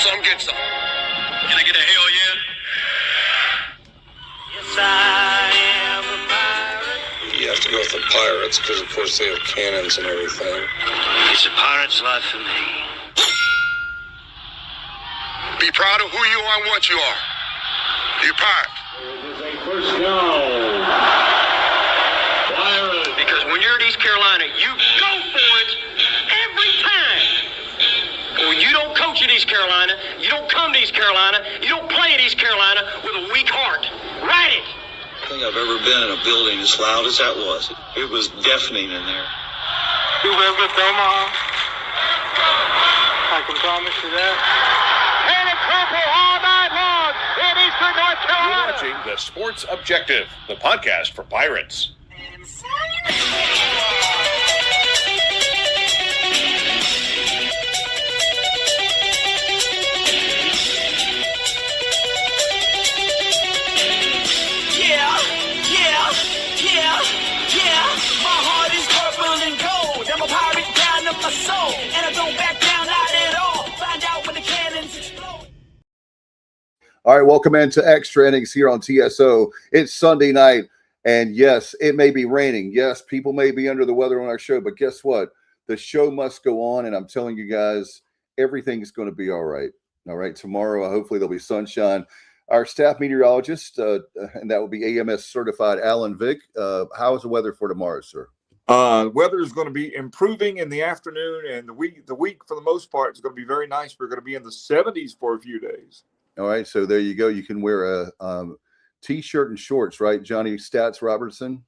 some, get some. Can I get a hell yeah? Yes, I am a pirate. You have to go with the pirates because, of course, they have cannons and everything. It's a pirate's life for me. Be proud of who you are and what you are. You're pirate. It is a first down. Pirate. Because when you're at East Carolina, you go for it every time. Or you don't coach at East Carolina, you don't come to East Carolina, you don't play at East Carolina with a weak heart. Write it. I think I've ever been in a building as loud as that was. It was deafening in there. You live with Omaha? I can promise you that. And it's purple all night long in Eastern North Carolina. You're watching The Sports Objective, the podcast for Pirates. My heart is purple and gold. I'm a pirate down to my soul, and I don't back down, not at all. Find out when the cannons explode. All right, welcome into Extra Innings here on TSO. It's Sunday night, and yes, it may be raining. Yes, people may be under the weather on our show, but guess what? The show must go on, and I'm telling you guys, everything's going to be all right. All right, tomorrow, hopefully there'll be sunshine. Our staff meteorologist, and that will be AMS certified Alan Vick. How is the weather for tomorrow, sir? Weather is going to be improving in the afternoon, and the week for the most part is going to be very nice. We're going to be in the 70s for a few days. All right, so there you go. You can wear a T-shirt and shorts, right, Johnny Stats Robertson?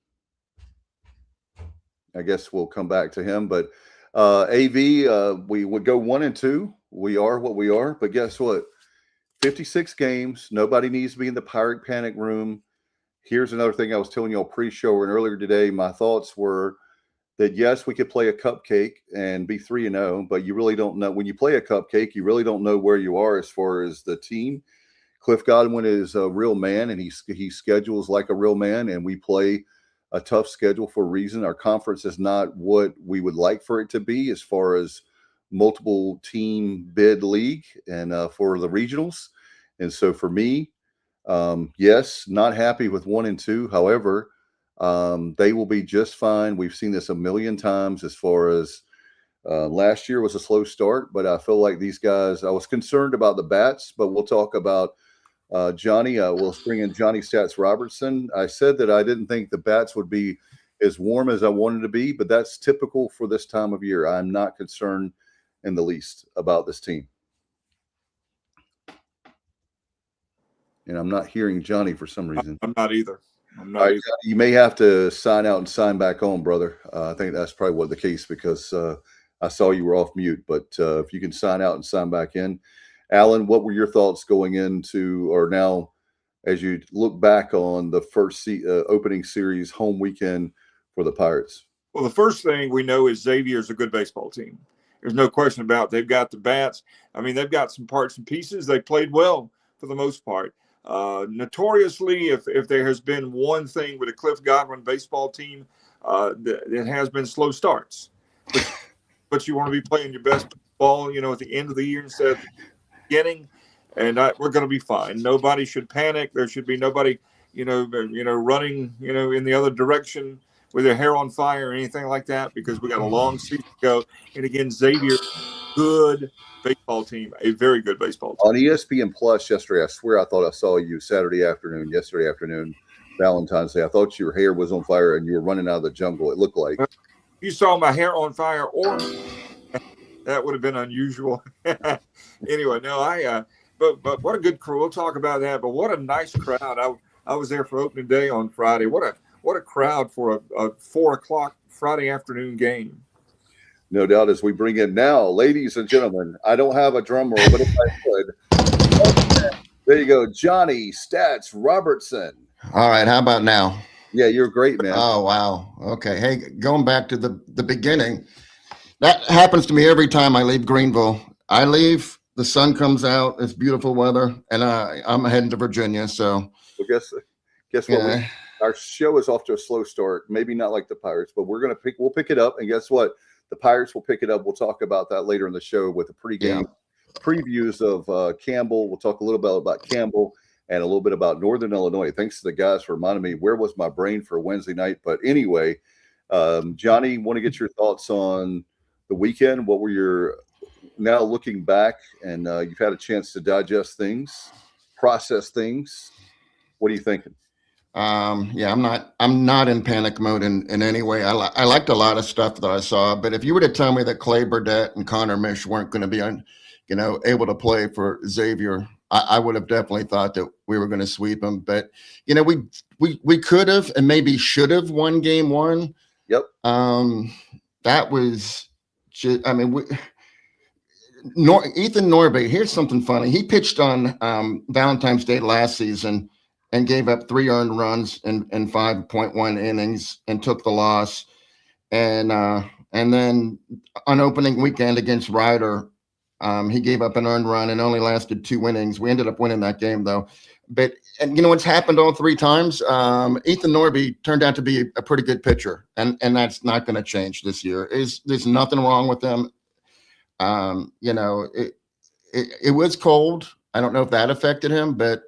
I guess we'll come back to him, but AV, we would go 1-2. We are what we are, but guess what? 56 games. Nobody needs to be in the Pirate Panic room. Here's another thing I was telling you all pre-show and earlier today. My thoughts were that, yes, we could play a cupcake and be 3-0, but you really don't know. When you play a cupcake, you really don't know where you are as far as the team. Cliff Godwin is a real man, and he schedules like a real man, and we play a tough schedule for a reason. Our conference is not what we would like for it to be as far as multiple team bid league and for the regionals. And so for me, yes, not happy with 1-2. However, they will be just fine. We've seen this a million times as far as last year was a slow start, but I feel like these guys, I was concerned about the bats, but we'll talk about Johnny. We'll bring in Johnny Stats Robertson. I said that I didn't think the bats would be as warm as I wanted to be, but that's typical for this time of year. I'm not concerned in the least about this team. And I'm not hearing Johnny for some reason. I'm not either. Johnny, you may have to sign out and sign back on, brother. I think that's probably what the case, because I saw you were off mute. But if you can sign out and sign back in. Alan, what were your thoughts going into, or now as you look back on the first opening series home weekend for the Pirates? Well, the first thing we know is Xavier is a good baseball team. There's no question about it. They've got the bats. I mean, they've got some parts and pieces. They played well for the most part. Notoriously, if there has been one thing with a Cliff Godwin baseball team, it has been slow starts. But you want to be playing your best ball, at the end of the year instead of the beginning, and we're going to be fine. Nobody should panic. There should be nobody, running, in the other direction with their hair on fire or anything like that, because we got a long season to go. And again, Xavier, good baseball team, a very good baseball team. On ESPN Plus yesterday, I swear I thought I saw you yesterday afternoon, Valentines Day. I thought your hair was on fire and you were running out of the jungle. It looked like. You saw my hair on fire, or that would have been unusual. Anyway, no, but what a good crew. We'll talk about that. But what a nice crowd. I was there for opening day on Friday. What a crowd for a 4:00 Friday afternoon game. No doubt, as we bring in now, ladies and gentlemen, I don't have a drum roll, but if I could. There you go, Johnny Stats Robertson. All right, how about now? Yeah, you're great, man. Oh, wow. Okay. Hey, going back to the beginning, that happens to me every time I leave Greenville. I leave, the sun comes out, it's beautiful weather, and I'm heading to Virginia. So guess what? Yeah. Our show is off to a slow start. Maybe not like the Pirates, but we'll pick it up. And guess what? The Pirates will pick it up. We'll talk about that later in the show with a pregame previews of Campbell. We'll talk a little bit about Campbell and a little bit about Northern Illinois. Thanks to the guys for reminding me where was my brain for Wednesday night. But anyway, Johnny, want to get your thoughts on the weekend. What were your now looking back, and you've had a chance to digest things, process things. What are you thinking? Yeah, I'm not in panic mode in any way. I liked a lot of stuff that I saw, but if you were to tell me that Clay Burdett and Connor Mish weren't going to be able to play for Xavier, I would have definitely thought that we were going to sweep them. But we could have and maybe should have won game one. Yep. That was just, Ethan Norby. Here's something funny. He pitched on Valentine's Day last season and gave up 3 earned runs in 5.1 innings and took the loss. And then on opening weekend against Ryder, he gave up an earned run and only lasted 2 innings. We ended up winning that game, though. But what's happened all 3 times? Ethan Norby turned out to be a pretty good pitcher, and that's not going to change this year. There's nothing wrong with him. It was cold. I don't know if that affected him, but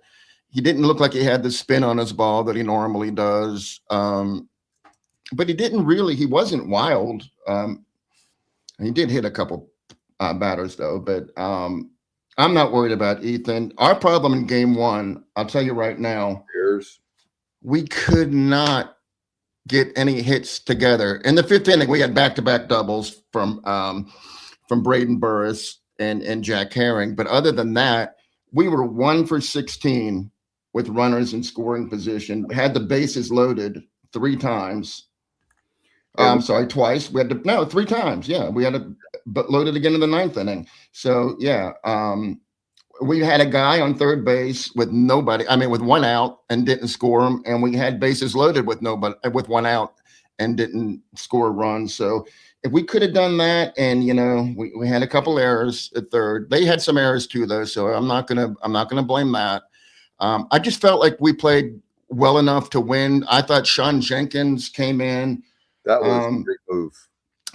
he didn't look like he had the spin on his ball that he normally does. But he wasn't wild. He did hit a couple batters, though, but I'm not worried about Ethan. Our problem in game one, I'll tell you right now, we could not get any hits together. In the 5th inning, we had back-to-back doubles from Braden Burris and Jack Herring. But other than that, we were 1 for 16 with runners in scoring position. We had the bases loaded 3 times. I'm sorry, twice. 3 times. Yeah, we had it loaded again in the 9th inning. So yeah, we had a guy on third base with with 1 out and didn't score him, and we had bases loaded with 1 out and didn't score a run. So if we could have done that, and we had a couple errors at third. They had some errors too, though, so I'm not gonna blame that. I just felt like we played well enough to win. I thought Sean Jenkins came in. That was a big move.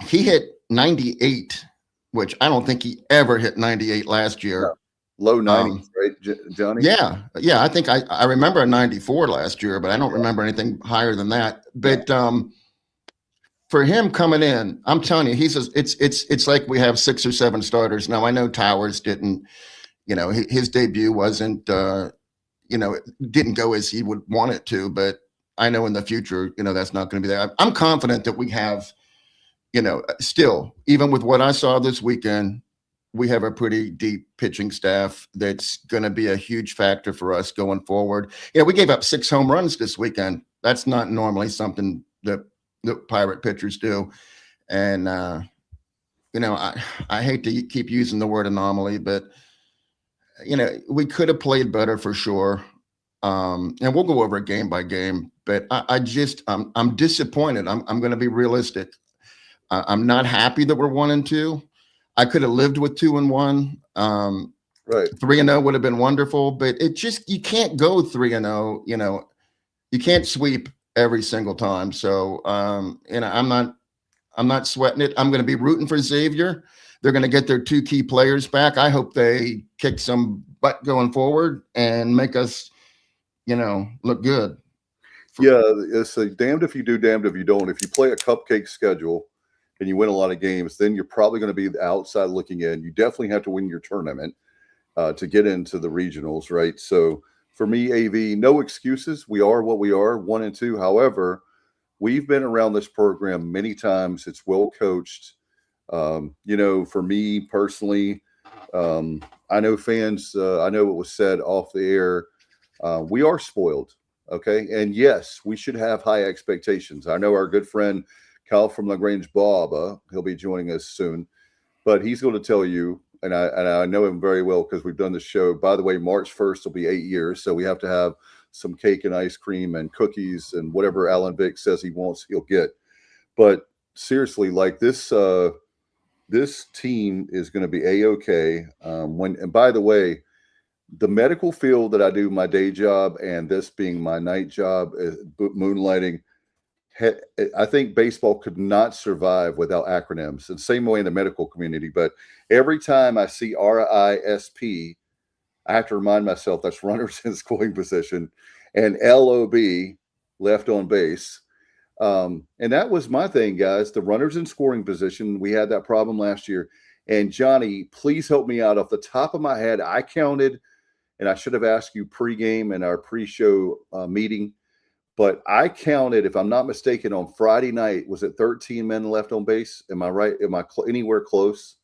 He hit 98, which I don't think he ever hit 98 last year. No. Low 90s, right, Johnny? Yeah. I think I remember a 94 last year, but I don't remember anything higher than that. But for him coming in, I'm telling you, it's like we have 6 or 7 starters now. I know Towers didn't, his debut wasn't, didn't go as he would want it to, but I know in the future, that's not going to be there. I'm confident that we have, still, even with what I saw this weekend, we have a pretty deep pitching staff that's going to be a huge factor for us going forward. We gave up 6 home runs this weekend. That's not normally something that Pirate pitchers do. And, I hate to keep using the word anomaly, but, we could have played better for sure. And we'll go over it game by game, but I'm disappointed. I'm going to be realistic. I'm not happy that we're 1-2. I could have lived with 2-1. Right. 3-0 would have been wonderful, but you can't go 3-0. You can't sweep every single time. So, I'm not sweating it. I'm going to be rooting for Xavier. They're going to get their 2 key players back. I hope they kick some butt going forward and make us, look good. Yeah, it's a damned if you do, damned if you don't. If you play a cupcake schedule and you win a lot of games, then you're probably going to be the outside looking in. You definitely have to win your tournament to get into the regionals, right? So for me, AV, no excuses. We are what we are, 1-2. However, we've been around this program many times. It's well coached. For me personally, I know fans, I know it was said off the air, we are spoiled. Okay. And yes, we should have high expectations. I know our good friend Kyle from LaGrange Bob, he'll be joining us soon, but he's going to tell you, and I know him very well because we've done the show. By the way, March 1st will be 8 years. So we have to have some cake and ice cream and cookies and whatever Alan Vick says he wants, he'll get. But seriously, like this team is going to be A-okay. And by the way, the medical field that I do my day job and this being my night job, moonlighting, I think baseball could not survive without acronyms, and same way in the medical community. But every time I see RISP, I have to remind myself that's runners in scoring position, and LOB, left on base. And that was my thing, guys. The runners in scoring position, we had that problem last year. And Johnny, please help me out. Off the top of my head, I counted, and I should have asked you pregame and our pre-show meeting, but I counted, if I'm not mistaken, on Friday night, was it 13 men left on base? Am I right? Am I anywhere close?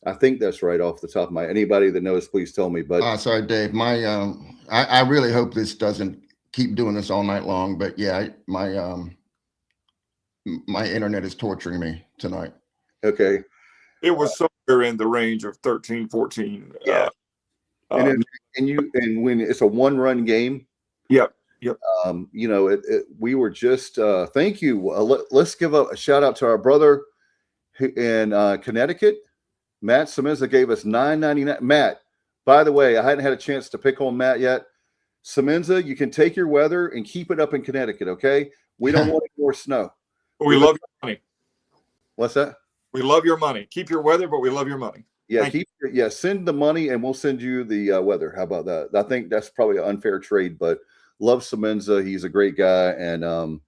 I think that's right off the top of my. Anybody that knows, please tell me. But sorry, Dave. I really hope this doesn't keep doing this all night long. But yeah, my internet is torturing me tonight. Okay. It was somewhere in the range of 13, 14. Yeah. And when it's a one-run game. Yep. We were just. Thank you. Let's give a shout out to our brother in Connecticut. Matt Semenza gave us $9.99. Matt, by the way, I hadn't had a chance to pick on Matt yet. Semenza, you can take your weather and keep it up in Connecticut, okay? We don't want any more snow. We love your money. What's that? We love your money. Keep your weather, but we love your money. Yeah, send the money and we'll send you the weather. How about that? I think that's probably an unfair trade, but love Semenza. He's a great guy, and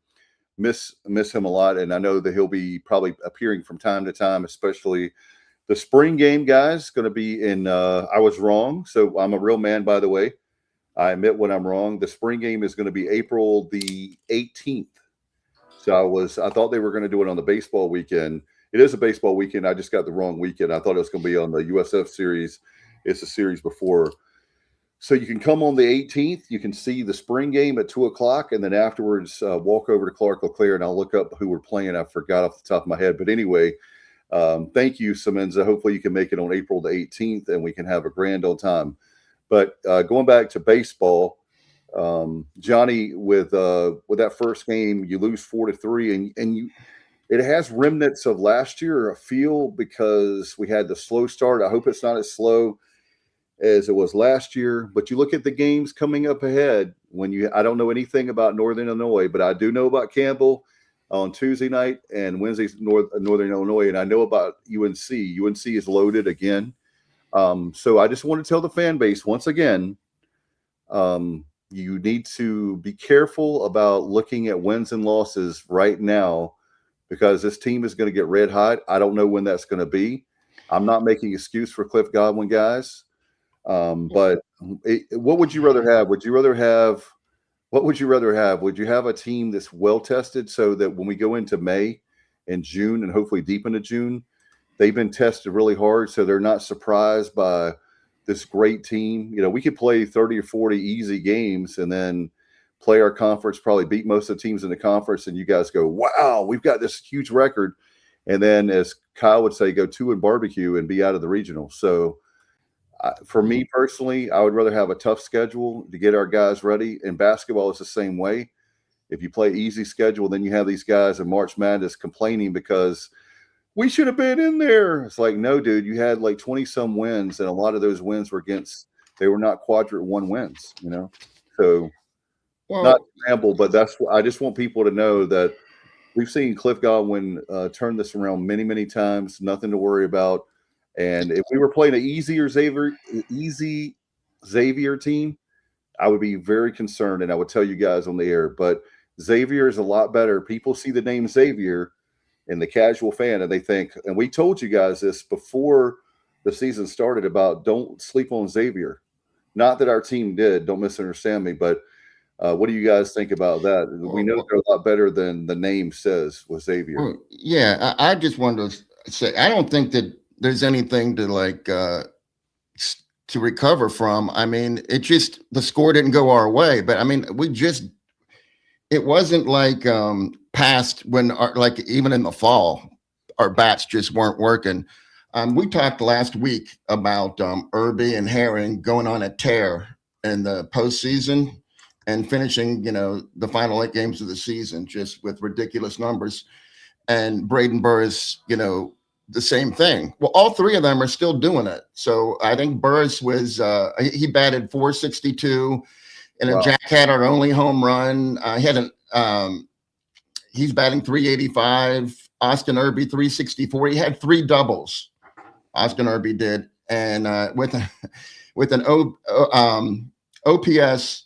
miss him a lot. And I know that he'll be probably appearing from time to time, especially the spring game, guys, going to be in I was wrong. So I'm a real man, by the way. I admit when I'm wrong. The spring game is going to be April the 18th. So I thought they were going to do it on the baseball weekend. It is a baseball weekend. I just got the wrong weekend. I thought it was going to be on the USF series. It's a series before. So you can come on the 18th. You can see the spring game at 2:00, and then afterwards walk over to Clark LeClaire, and I'll look up who we're playing. I forgot off the top of my head. But anyway, thank you, Semenza. Hopefully you can make it on April the 18th, and we can have a grand old time. But going back to baseball, Johnny, with that first game, you lose 4-3, and it has remnants of last year, I feel, because we had the slow start. I hope it's not as slow as it was last year. But you look at the games coming up ahead. I don't know anything about Northern Illinois, but I do know about Campbell on Tuesday night and Wednesday's Northern Illinois, and I know about UNC. UNC is loaded again. So I just want to tell the fan base once again, you need to be careful about looking at wins and losses right now, because this team is going to get red hot. I don't know when that's going to be. I'm not making excuse for Cliff Godwin, guys. But what would you rather have? Would you have a team that's well tested so that when we go into May and June and hopefully deep into June, they've been tested really hard, so they're not surprised by this great team? We could play 30 or 40 easy games and then play our conference, probably beat most of the teams in the conference, and you guys go, wow, we've got this huge record. And then, as Kyle would say, go 2 and barbecue and be out of the regional. So for me personally, I would rather have a tough schedule to get our guys ready. And basketball is the same way. If you play easy schedule, then you have these guys in March Madness complaining because we should have been in there. It's like, no, dude, you had like 20-some wins, and a lot of those wins were they were not quadrant one wins, So not ramble, but I just want people to know that we've seen Cliff Godwin turn this around many, many times. Nothing to worry about. And if we were playing an easy Xavier team, I would be very concerned, and I would tell you guys on the air. But Xavier is a lot better. People see the name Xavier in the casual fan, and they think, and we told you guys this before the season started, about don't sleep on Xavier. Not that our team did. Don't misunderstand me, but what do you guys think about that? We know they're a lot better than the name says with Xavier. Well, yeah, I just wanted to say, I don't think that there's anything to to recover from. I mean, the score didn't go our way, but I mean, it wasn't like past when, even in the fall, our bats just weren't working. We talked last week about Irby and Herring going on a tear in the postseason and finishing, the final 8 games of the season just with ridiculous numbers. And Braden Burris, the same thing. Well, all 3 of them are still doing it. So I think Burris was he batted .462, and then Jack had our only home run. He had he's batting 385. Austin Irby 364. He had 3 doubles. Austin Irby did, and with an OPS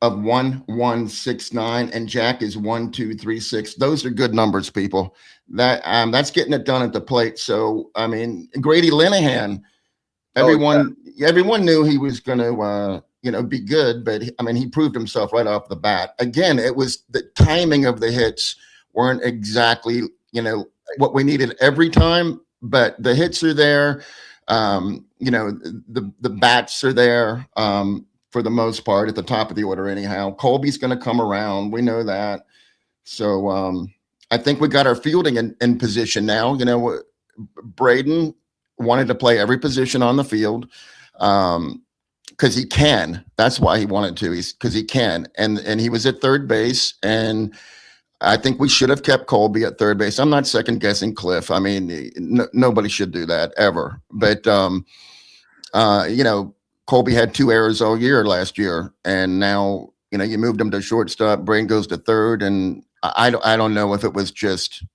of 1169, and Jack is 1236. Those are good numbers, people. That's getting it done at the plate. So I mean, Grady Linehan, everyone knew he was going to be good, but he proved himself right off the bat. Again, it was the timing of the hits weren't exactly what we needed every time, but the hits are there. The bats are there. For the most part, at the top of the order, anyhow. Colby's going to come around. We know that. So I think we got our fielding in position now. Braden wanted to play every position on the field because he can. That's why he wanted to. Because he can. And he was at third base. And I think we should have kept Colby at third base. I'm not second guessing Cliff. I mean, nobody should do that ever. But Colby had 2 errors all year last year, and now you moved him to shortstop. Braden goes to third, and I don't know if it was just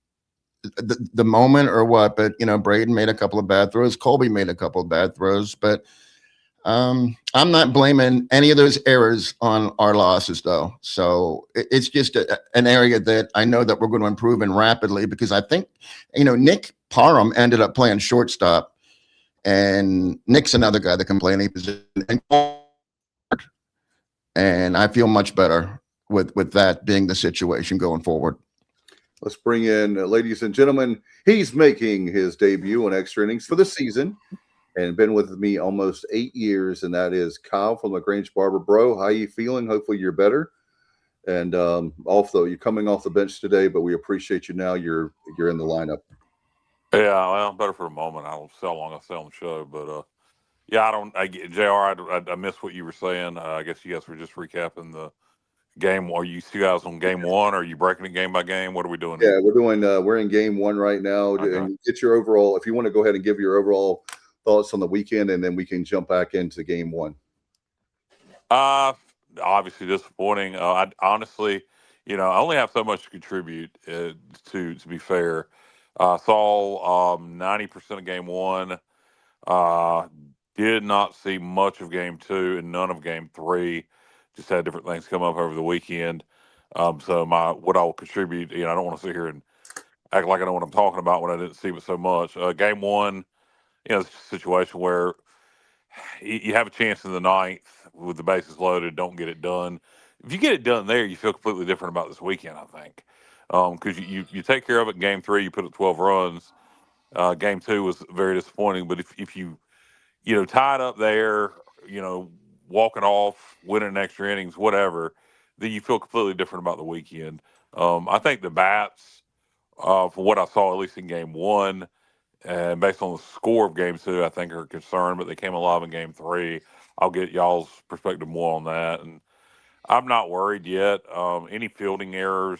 the moment or what, but Braden made a couple of bad throws. Colby made a couple of bad throws, but I'm not blaming any of those errors on our losses, though. So it's just an area that I know that we're going to improve in rapidly, because I think Nick Parham ended up playing shortstop. And Nick's another guy that can play any position, and I feel much better with that being the situation going forward. Let's bring in, ladies and gentlemen, he's making his debut on Extra Innings for the season and been with me almost 8 years, and that is Kyle from LaGrange Barber. Bro, how you feeling? Hopefully you're better. And you're coming off the bench today, but we appreciate you now. You're in the lineup. Yeah, well, better for the moment. I don't see how long I stay on the show, but JR, I missed what you were saying. I guess you guys were just recapping the game. Are you guys on game 1? Or are you breaking it game by game? What are we doing? Yeah, we're in game 1 right now. Okay. And get your overall, if you want to go ahead and give your overall thoughts on the weekend, and then we can jump back into game 1. Obviously disappointing. I honestly, I only have so much to contribute to be fair. Saw 90% of game 1. Did not see much of game 2 and none of game 3. Just had different things come up over the weekend. So what I will contribute, I don't want to sit here and act like I know what I'm talking about when I didn't see it so much. Game 1, it's a situation where you have a chance in the 9th with the bases loaded, don't get it done. If you get it done there, you feel completely different about this weekend, I think. Because you take care of it in game 3, you put up 12 runs. Game 2 was very disappointing, but if you tied up there, walking off, winning extra innings, whatever, then you feel completely different about the weekend. I think the bats, for what I saw, at least in game 1, and based on the score of game 2, I think are concerned, but they came alive in game 3. I'll get y'all's perspective more on that. And I'm not worried yet. Any fielding errors,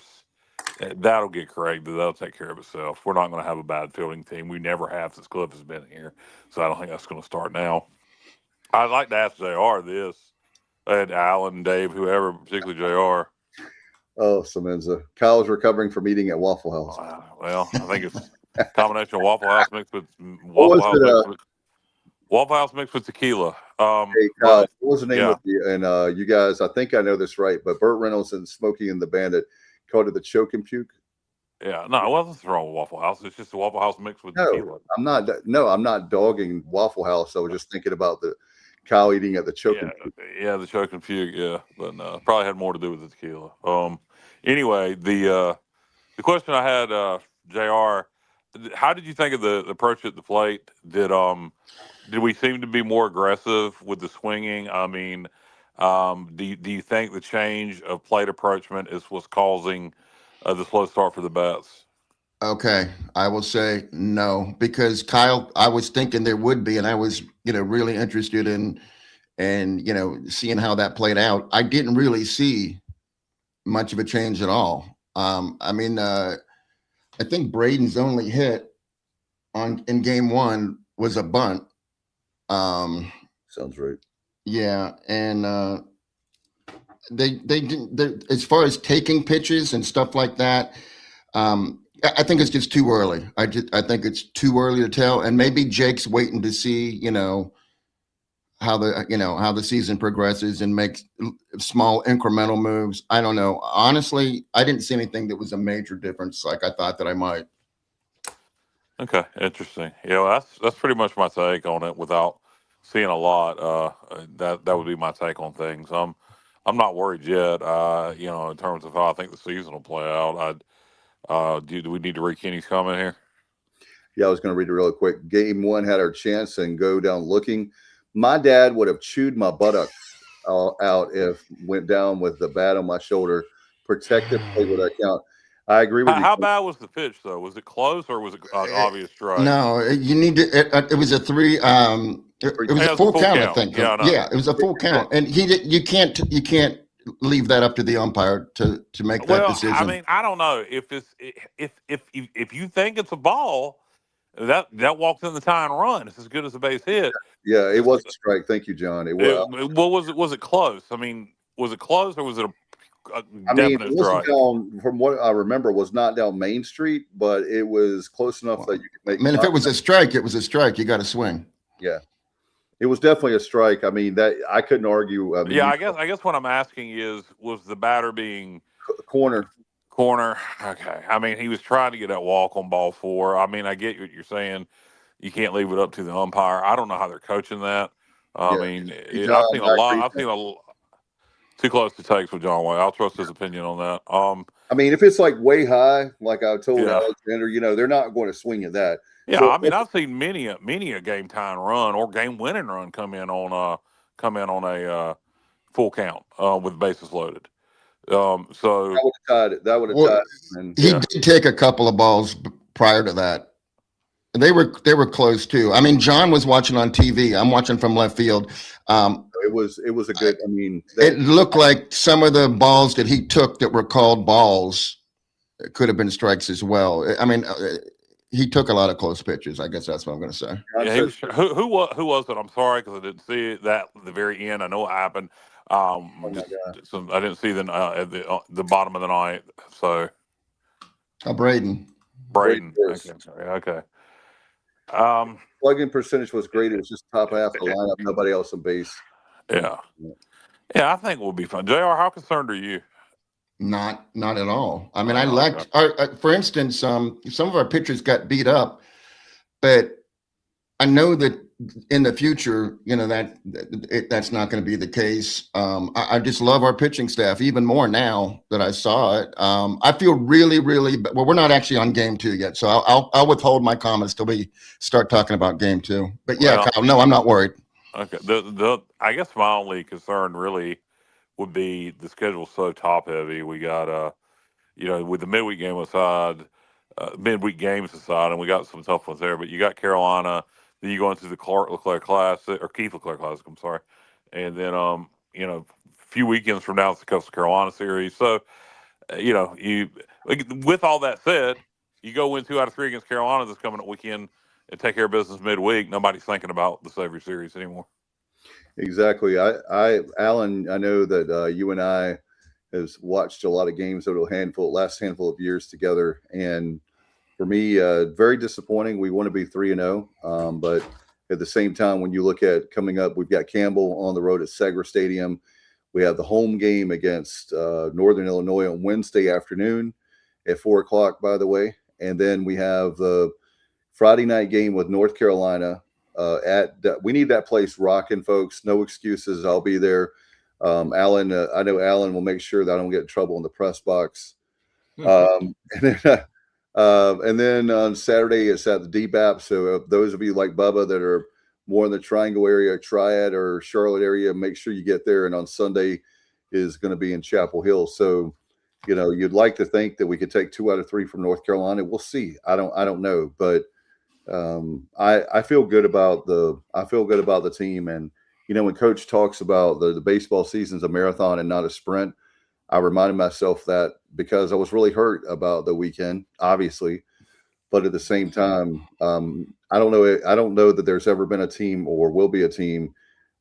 that'll get corrected. That'll take care of itself. We're not going to have a bad fielding team. We never have since Cliff has been here. So I don't think that's going to start now. I'd like to ask JR this, and Alan, Dave, whoever, particularly JR. Oh, Semenza. Kyle's recovering from eating at Waffle House. Well, I think it's a combination of Waffle House mixed with Waffle House mixed with tequila. Hey, Kyle, what was the name of you? And you guys, I think I know this right, but Burt Reynolds and Smokey and the Bandit called it the choke and puke. Yeah, no, nothing's wrong with Waffle House. It's just a Waffle House mixed with tequila. I'm not dogging Waffle House. I was just thinking about the Kyle eating at the choke and puke. Yeah, the choke and puke. Yeah, but probably had more to do with the tequila. Anyway, the question I had, JR, how did you think of the approach at the plate? Did we seem to be more aggressive with the swinging? I mean, do you think the change of plate approachment is what's causing the slow start for the bats? Okay, I will say no, because Kyle, I was thinking there would be, and I was, really interested in seeing how that played out. I didn't really see much of a change at all. I think Braden's only hit in game 1 was a bunt. Sounds right. Yeah, and they didn't. As far as taking pitches and stuff like that, I think it's just too early. I think it's too early to tell, and maybe Jake's waiting to see, how the season progresses and makes small incremental moves. I don't know. Honestly, I didn't see anything that was a major difference like I thought that I might. Okay, interesting. Yeah, well, that's pretty much my take on it. Without seeing a lot, that would be my take on things. I'm not worried yet. In terms of how I think the season will play out. Do we need to read Kenny's comment here? Yeah, I was going to read it real quick. Game 1 had our chance and go down looking. My dad would have chewed my buttock out if went down with the bat on my shoulder. Protected play with that count. I agree with you. How bad was the pitch though? Was it close or was it an obvious strike? No, you need to. It was a three. It was a full count, I think. Yeah, it was a full count, and you can't leave that up to the umpire to make that decision. I mean, I don't know if you think it's a ball, that walks in the tie and run. It's as good as a base hit. Yeah, it was a strike. Thank you, John. It was. Was it close? I mean, was it close or was it a I mean, definite strike? Down, from what I remember, was not down Main Street, but it was close enough that you could make. I mean, if it was a strike, it was a strike. You got to swing. Yeah, it was definitely a strike. I mean, that I couldn't argue. I mean, I guess what I'm asking is, was the batter being corner? Okay. I mean, he was trying to get that walk on ball 4. I mean, I get what you're saying. You can't leave it up to the umpire. I don't know how they're coaching that. I mean, I've seen a lot. Too close to takes with John White. I'll trust his opinion on that. I mean, if it's like way high, like I told Alexander, they're not going to swing at that. Yeah, so, I mean, I've seen many a game time run or game winning run come in on a full count with bases loaded. So that would have tied it. He did take a couple of balls prior to that. They were close too. I mean, John was watching on TV. I'm watching from left field. It was a good. I mean, it looked like some of the balls that he took that were called balls could have been strikes as well. I mean, he took a lot of close pitches. I guess that's what I'm going to say. Yeah, who was it? I'm sorry because I didn't see it at the very end. I know what happened. I didn't see at the bottom of the night. So, Braden. Okay. Plug-in percentage was great. It was just top half of the lineup. Nobody else on base. Yeah. I think we'll be fine. JR, how concerned are you? Not at all. I mean, I liked for instance, some of our pitchers got beat up, but I know that in the future, that's not going to be the case. I just love our pitching staff even more now that I saw it. I feel really, really well. We're not actually on game 2 yet, so I'll withhold my comments till we start talking about game 2. But yeah, Kyle, no, I'm not worried. Okay. I guess my only concern really would be the schedule's so top heavy. We got with the midweek games aside, and we got some tough ones there. But you got Carolina. Then you go into the Clark Leclerc Classic or Keith Leclerc Classic. I'm sorry, and then a few weekends from now it's the Coastal Carolina series. So with all that said, you go win 2 out of 3 against Carolina this coming weekend and take care of business midweek. Nobody's thinking about the Xavier series anymore. Exactly. Alan, I know that you and I have watched a lot of games over last handful of years together, and for me, very disappointing. We want to be 3-0, but at the same time, when you look at coming up, we've got Campbell on the road at Segra Stadium. We have the home game against Northern Illinois on Wednesday afternoon at 4:00, by the way, and then we have the Friday night game with North Carolina. We need that place rocking, folks. No excuses. I'll be there. Alan, I know Alan will make sure that I don't get in trouble in the press box. And then on Saturday, it's at the DBAP. So those of you like Bubba that are more in the Triangle area, Triad or Charlotte area, make sure you get there. And on Sunday is going to be in Chapel Hill. So, you'd like to think that we could take 2 out of 3 from North Carolina. We'll see. I don't know, but I feel good about the team. And when Coach talks about the baseball season's a marathon and not a sprint, I reminded myself that because I was really hurt about the weekend, obviously, but at the same time, I don't know that there's ever been a team or will be a team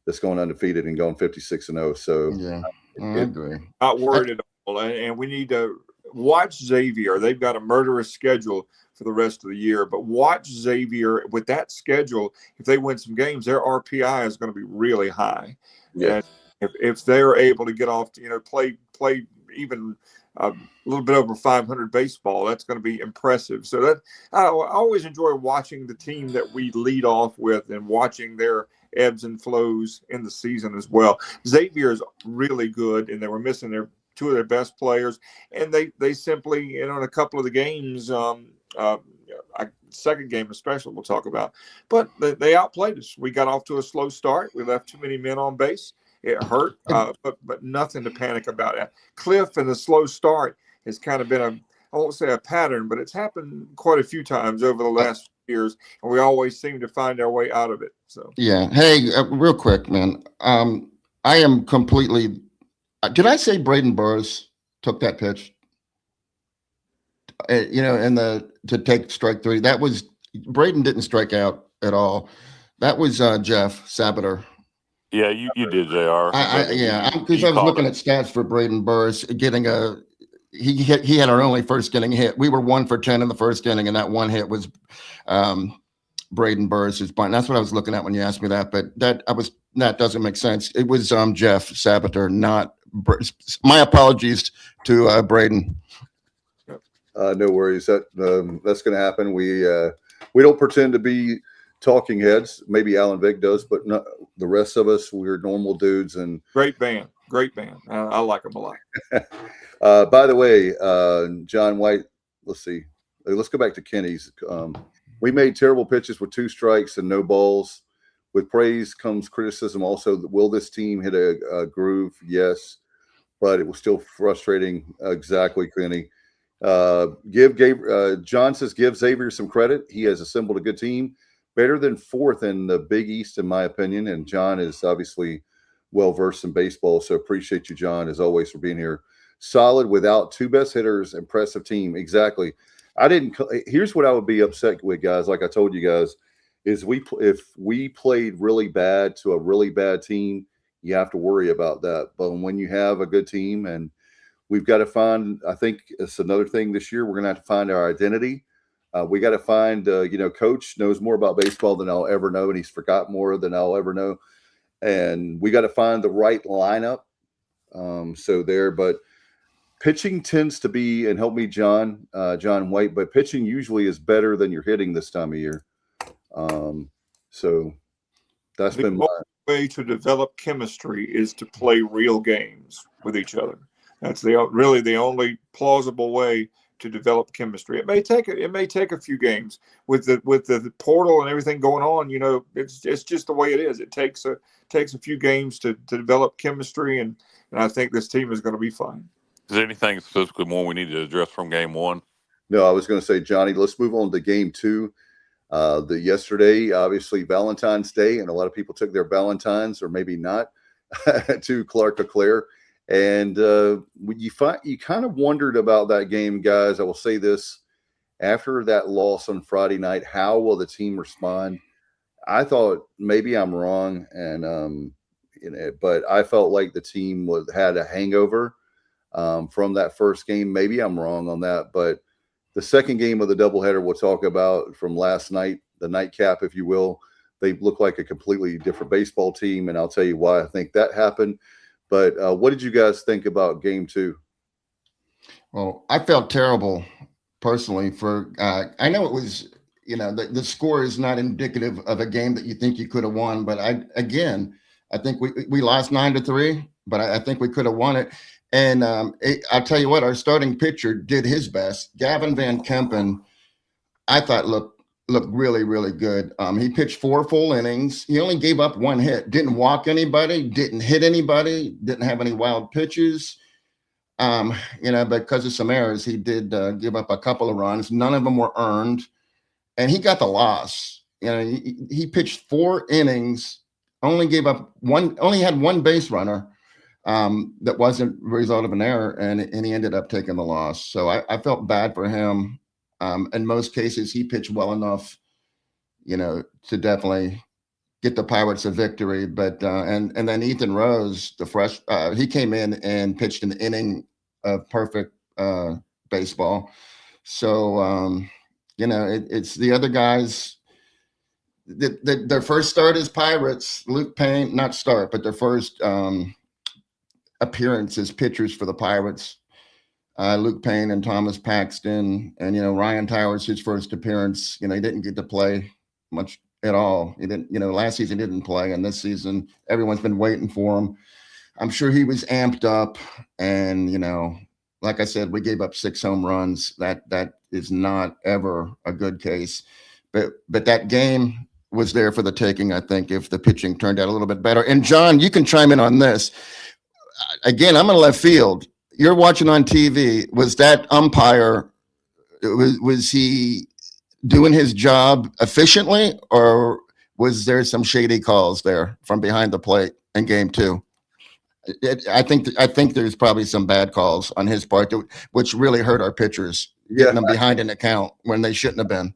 that's going undefeated and going 56-0. So yeah, I agree. Not worried at all, and we need to watch Xavier. They've got a murderous schedule for the rest of the year, but watch Xavier with that schedule. If they win some games, their RPI is going to be really high. Yeah. And if they're able to get off, play even a little bit over 500 baseball, that's going to be impressive. So that I always enjoy watching the team that we lead off with and watching their ebbs and flows in the season as well. Xavier is really good, and they were missing two of their best players, and they simply, in a couple of the games, second game especially we'll talk about, but they outplayed us. We got off to a slow start. We left too many men on base. It hurt, but nothing to panic about. Cliff and the slow start has kind of been I won't say a pattern, but it's happened quite a few times over the last years, and we always seem to find our way out of it. So Yeah. Hey, real quick, man. I am completely. Did I say Braden Burrs took that pitch? To take strike three. That was Braden didn't strike out at all. That was Jeff Sabater. Yeah, you did, JR. Because I was looking at stats for Braden Burrs getting he had our only first inning hit. We were 1 for 10 in the first inning, and that one hit was Braden Burrs' bunt. That's what I was looking at when you asked me that. But that doesn't make sense. It was Jeff Sabater, not my apologies to Braden. No worries. That's going to happen. We don't pretend to be talking heads. Maybe Alan Vick does, but not the rest of us. We're normal dudes. And great band. I like them a lot. By the way, John White. Let's see. Let's go back to Kenny's. We made terrible pitches with 2 strikes and no balls. With praise comes criticism. Also, will this team hit a groove? Yes, but it was still frustrating. Exactly, Kenny. John says give Xavier some credit. He has assembled a good team, better than 4th in the Big East, in my opinion. And John is obviously well versed in baseball, so appreciate you, John, as always, for being here. Solid without 2 best hitters, impressive team. Exactly. Here's what I would be upset with, guys. Like I told you guys, is if we played really bad to a really bad team, you have to worry about that. But when you have a good team, and we've got to find, I think it's another thing this year, we're going to have to find our identity. We got to find, Coach knows more about baseball than I'll ever know, and he's forgot more than I'll ever know. And we got to find the right lineup. But pitching tends to be, and help me, John White, but pitching usually is better than your hitting this time of year. So that's been my way to develop chemistry is to play real games with each other. That's really the only plausible way to develop chemistry. It may take a few games with the portal and everything going on. It's just the way it is. It takes a few games to develop chemistry, and I think this team is going to be fine. Is there anything specifically more we need to address from game 1? No, I was going to say, Johnny, let's move on to game 2. Yesterday, obviously Valentine's Day, and a lot of people took their Valentines, or maybe not, to Clark Leclerc. And you kind of wondered about that game, guys. I will say this: after that loss on Friday night, how will the team respond? I thought maybe I'm wrong, and but I felt like the team had a hangover from that first game. Maybe I'm wrong on that, but the second game of the doubleheader we'll talk about from last night, the nightcap, if you will, they look like a completely different baseball team, and I'll tell you why I think that happened. But what did you guys think about game 2? Well, I felt terrible personally I know it was, the score is not indicative of a game that you think you could have won. But I think we lost 9-3, but I think we could have won it. And I'll tell you what, our starting pitcher did his best. Gavin Van Kempen, I thought looked really, really good. He pitched 4 full innings. He only gave up 1 hit, didn't walk anybody, didn't hit anybody, didn't have any wild pitches. Because of some errors, he did give up a couple of runs. None of them were earned, and he got the loss. He pitched 4 innings, only had 1 base runner. That wasn't a result of an error, and he ended up taking the loss. So I felt bad for him. In most cases, he pitched well enough, to definitely get the Pirates a victory. But and then Ethan Rose, he came in and pitched an inning of perfect baseball. So, it's the other guys. Their first start is Pirates. Luke Payne, not start, but their first appearance as pitchers for the Pirates. Luke Payne and Thomas Paxton, and Ryan Towers, his first appearance. He didn't get to play much at all. He didn't. Last season he didn't play, and this season everyone's been waiting for him. I'm sure he was amped up, and like I said, we gave up 6 home runs. That is not ever a good case. But that game was there for the taking, I think, if the pitching turned out a little bit better. And John, you can chime in on this. Again, I'm in left field. You're watching on TV. Was that umpire, was he doing his job efficiently, or was there some shady calls there from behind the plate in game 2? I think there's probably some bad calls on his part, which really hurt our pitchers, getting them behind an account when they shouldn't have been.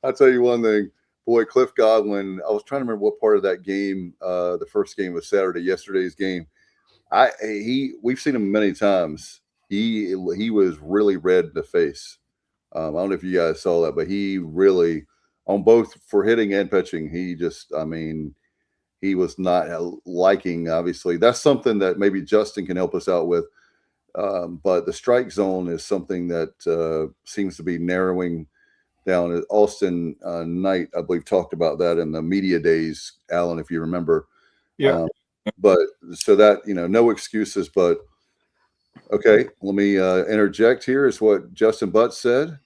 I'll tell you one thing. Boy, Cliff Godwin, I was trying to remember what part of that game, the first game was Saturday, yesterday's game. We've seen him many times. He was really red in the face. I don't know if you guys saw that, but he really, on both for hitting and pitching, he was not liking, obviously. That's something that maybe Justin can help us out with. But the strike zone is something that seems to be narrowing down. Austin Knight, I believe, talked about that in the media days, Alan, if you remember. Yeah. But so that, no excuses. But okay, let me interject here. Is what Justin Butts said.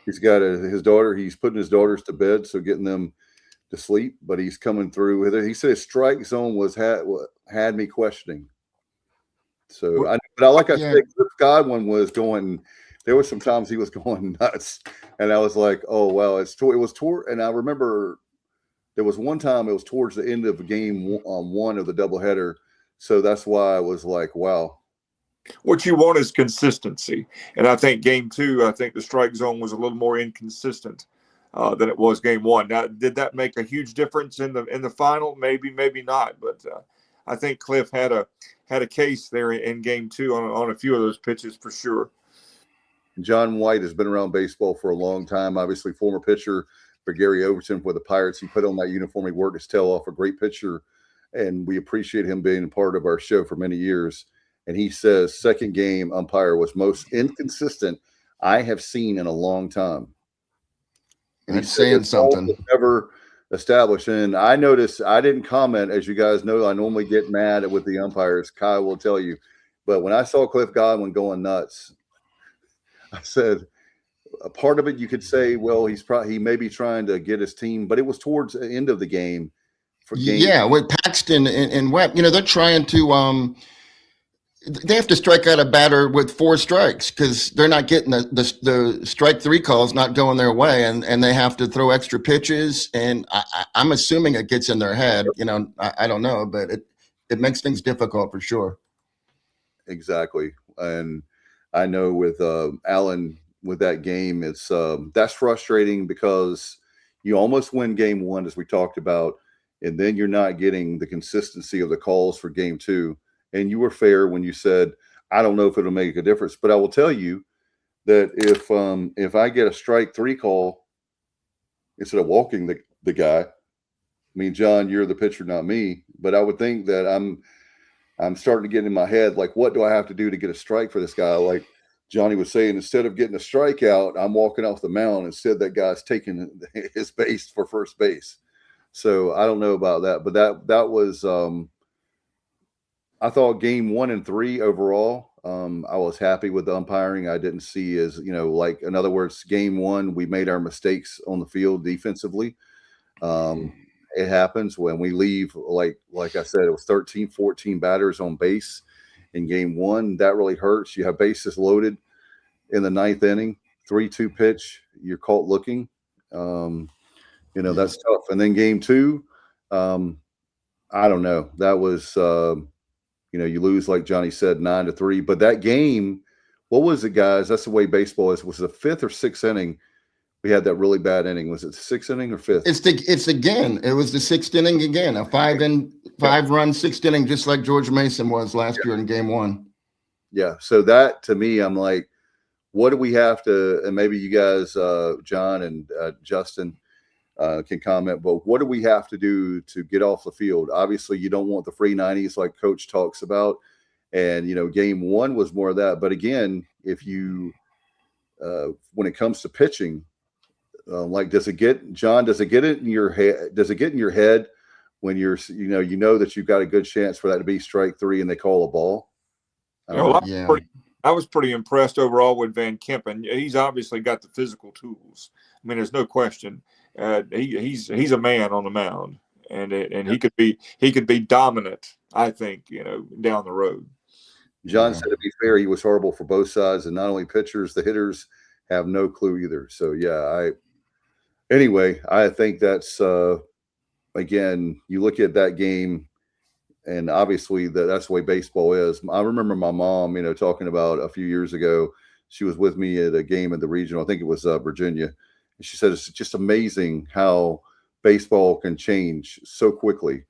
He's got his daughter. He's putting his daughters to bed, so getting them to sleep. But he's coming through with it. He said his strike zone had me questioning. So, like I said, Cliff Godwin was going. There were some times he was going nuts, and I was like, "Oh wow!" And I remember there was one time it was towards the end of game 1 of the doubleheader, so that's why I was like, "Wow." What you want is consistency, and I think game 2, I think the strike zone was a little more inconsistent than it was game 1. Now, did that make a huge difference in the final? Maybe, maybe not. But I think Cliff had a case there in game 2 on a few of those pitches for sure. John White has been around baseball for a long time. Obviously, former pitcher for Gary Overton for the Pirates. He put on that uniform. He worked his tail off. A great pitcher, and we appreciate him being a part of our show for many years. And he says second game umpire was most inconsistent I have seen in a long time. And he's saying something. Ever established. And I noticed, I didn't comment, as you guys know, I normally get mad with the umpires. Kyle will tell you. But when I saw Cliff Godwin going nuts, I said, a part of it you could say, well, he may be trying to get his team, but it was towards the end of the game. With Paxton and Webb, they're trying to they have to strike out a batter with 4 strikes because they're not getting the strike 3 calls not going their way, and they have to throw extra pitches. And I'm assuming it gets in their head. I don't know, but it makes things difficult for sure. Exactly. And I know with Alan, with that game, it's that's frustrating because you almost win game 1, as we talked about, and then you're not getting the consistency of the calls for game 2. And you were fair when you said, I don't know if it'll make a difference, but I will tell you that if I get a strike 3 call instead of walking the guy, I mean, John, you're the pitcher, not me, but I would think that I'm starting to get in my head, like, what do I have to do to get a strike for this guy? Like Johnny was saying, instead of getting a strikeout, I'm walking off the mound. Instead, that guy's taking his base for first base. So I don't know about that, but that was I thought game 1 and 3 overall, I was happy with the umpiring. I didn't see as, like, in other words, game 1, we made our mistakes on the field defensively. It happens when we leave, like I said, it was 13, 14 batters on base in game 1. That really hurts. You have bases loaded in the 9th inning, 3-2 pitch, you're caught looking. That's tough. And then game 2, I don't know. That was you lose, like Johnny said, 9-3. But that game, what was it, guys? That's the way baseball is. Was it the 5th or 6th inning? We had that really bad inning. Was it the 6th inning or 5th? It's again. It was the 6th inning again. A 5-run 6th inning, just like George Mason was last year in game 1. Yeah. So that, to me, I'm like, what do we have to, and maybe you guys, John and Justin, can comment, but what do we have to do to get off the field? Obviously, you don't want the free 90s like Coach talks about. And, game one was more of that. But again, if you, when it comes to pitching, does it get it in your head? Does it get in your head when you're, that you've got a good chance for that to be strike three and they call a ball? I was pretty impressed overall with Van Kempen. He's obviously got the physical tools. I mean, there's no question. He's a man on the mound, and he could be dominant. I think down the road. John said, to be fair, he was horrible for both sides, and not only pitchers, the hitters have no clue either. So I think that's again, you look at that game, and obviously that's the way baseball is. I remember my mom, talking about a few years ago. She was with me at a game in the regional. I think it was Virginia. And she said it's just amazing how baseball can change so quickly.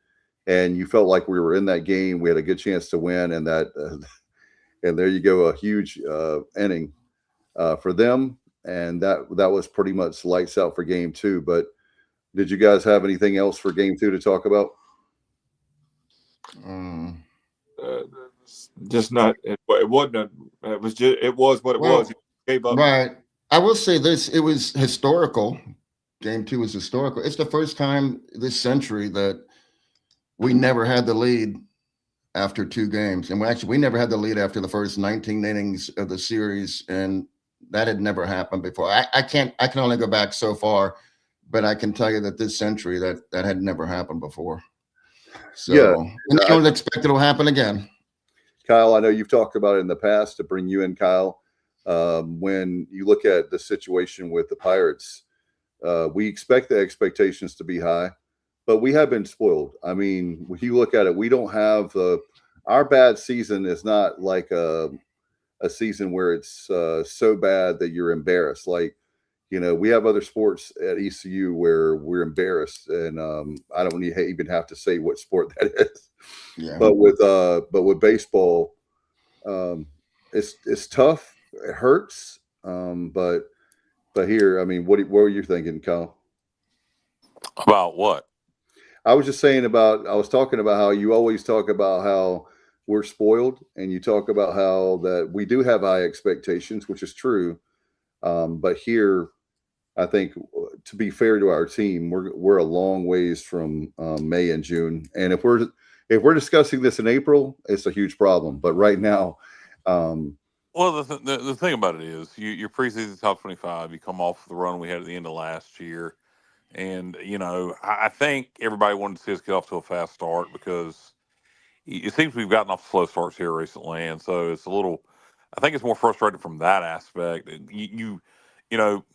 And you felt like we were in that game. We had a good chance to win, and and there you go, a huge inning for them. And that was pretty much lights out for game two. But did you guys have anything else for game two to talk about? Just not. It wasn't. It was just. It was what it was. He gave up. Right. I will say this: it was historical. Game two was historical. It's the first time this century that we never had the lead after two games, and we never had the lead after the first 19 innings of the series, and that had never happened before. I can only go back so far, but I can tell you that this century that had never happened before. So I don't expect it'll happen again. Kyle, I know you've talked about it in the past. To bring you in, Kyle, when you look at the situation with the Pirates, we expect the expectations to be high, but we have been spoiled. I mean, when you look at it, we don't have our bad season is not like a season where it's so bad that you're embarrassed. Like, we have other sports at ECU where we're embarrassed, and I don't even have to say what sport that is. Yeah. But with baseball, it's tough. It hurts. But here, I mean, what were you thinking, Kyle? About what? I was just saying I was talking about how you always talk about how we're spoiled, and you talk about how that we do have high expectations, which is true. But here, I think, to be fair to our team, we're a long ways from May and June. And if we're discussing this in April, it's a huge problem. But right now, well, the thing about it is, your preseason top 25. You come off the run we had at the end of last year, and I think everybody wanted to see us get off to a fast start because it seems we've gotten off slow starts here recently, and so it's a little. I think it's more frustrating from that aspect.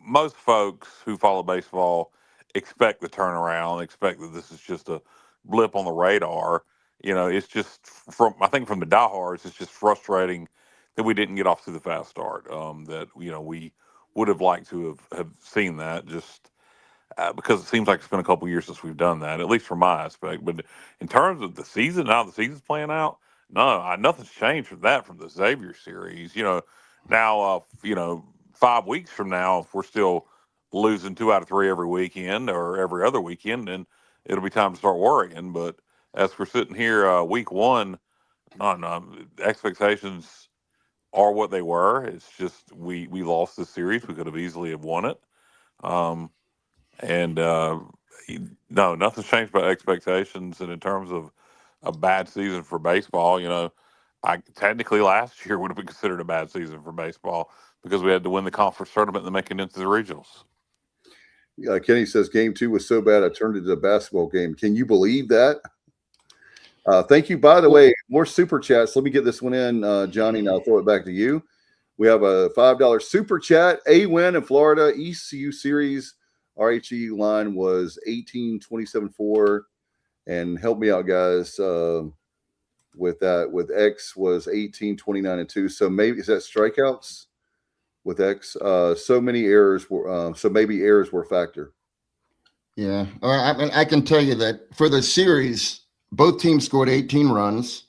Most folks who follow baseball expect the turnaround, expect that this is just a blip on the radar. It's just I think from the diehards, it's just frustrating that we didn't get off to the fast start. That we would have liked to have seen that just because it seems like it's been a couple years since we've done that, at least from my aspect. But in terms of the season, how the season's playing out, no, nothing's changed from the Xavier series. Now 5 weeks from now, if we're still losing 2 out of 3 every weekend or every other weekend, then it'll be time to start worrying. But as we're sitting here, week one, no, expectations are what they were. It's just we lost the series. We could have easily have won it. No, nothing's changed about expectations. And in terms of a bad season for baseball, technically last year would have been considered a bad season for baseball because we had to win the conference tournament and make it into the regionals. Kenny says game two was so bad I turned it into a basketball game. Can you believe that? Thank you. By the way, more super chats. Let me get this one in, Johnny, and I'll throw it back to you. We have a $5 super chat. A win in Florida. ECU series RHE line was 18-27-4. And help me out, guys, with that. With X was 18-29-2. So maybe is that strikeouts with X? So many errors were so maybe errors were a factor. Yeah. I can tell you that for the series, both teams scored 18 runs.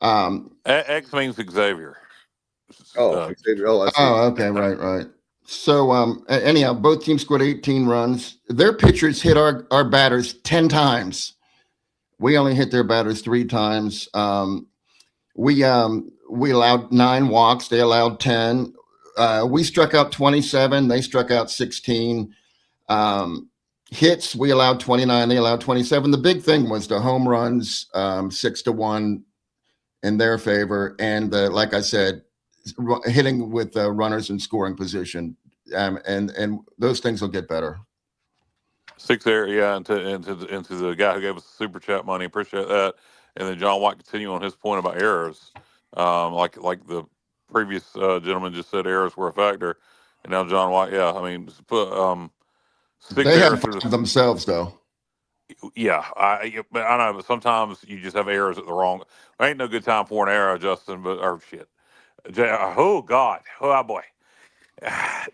X means Xavier. Oh, Xavier. Oh, I see. Oh, okay, right. So, anyhow, both teams scored 18 runs. Their pitchers hit our batters 10 times. We only hit their batters 3 times. We allowed 9 walks. They allowed 10. We struck out 27. They struck out 16. Hits, we allowed 29. They allowed 27. The big thing was the home runs, 6-1 in their favor, and like I said, hitting with runners in scoring position, and those things will get better. 6 there, yeah, into the guy who gave us the super chat money. Appreciate that. And then John White continue on his point about errors, like the previous gentleman just said, errors were a factor, and now John White, yeah, I mean, put 6 They errors have themselves though. Yeah, I know, but sometimes you just have errors at the wrong. Ain't no good time for an error, Justin. But or shit, oh God, oh boy,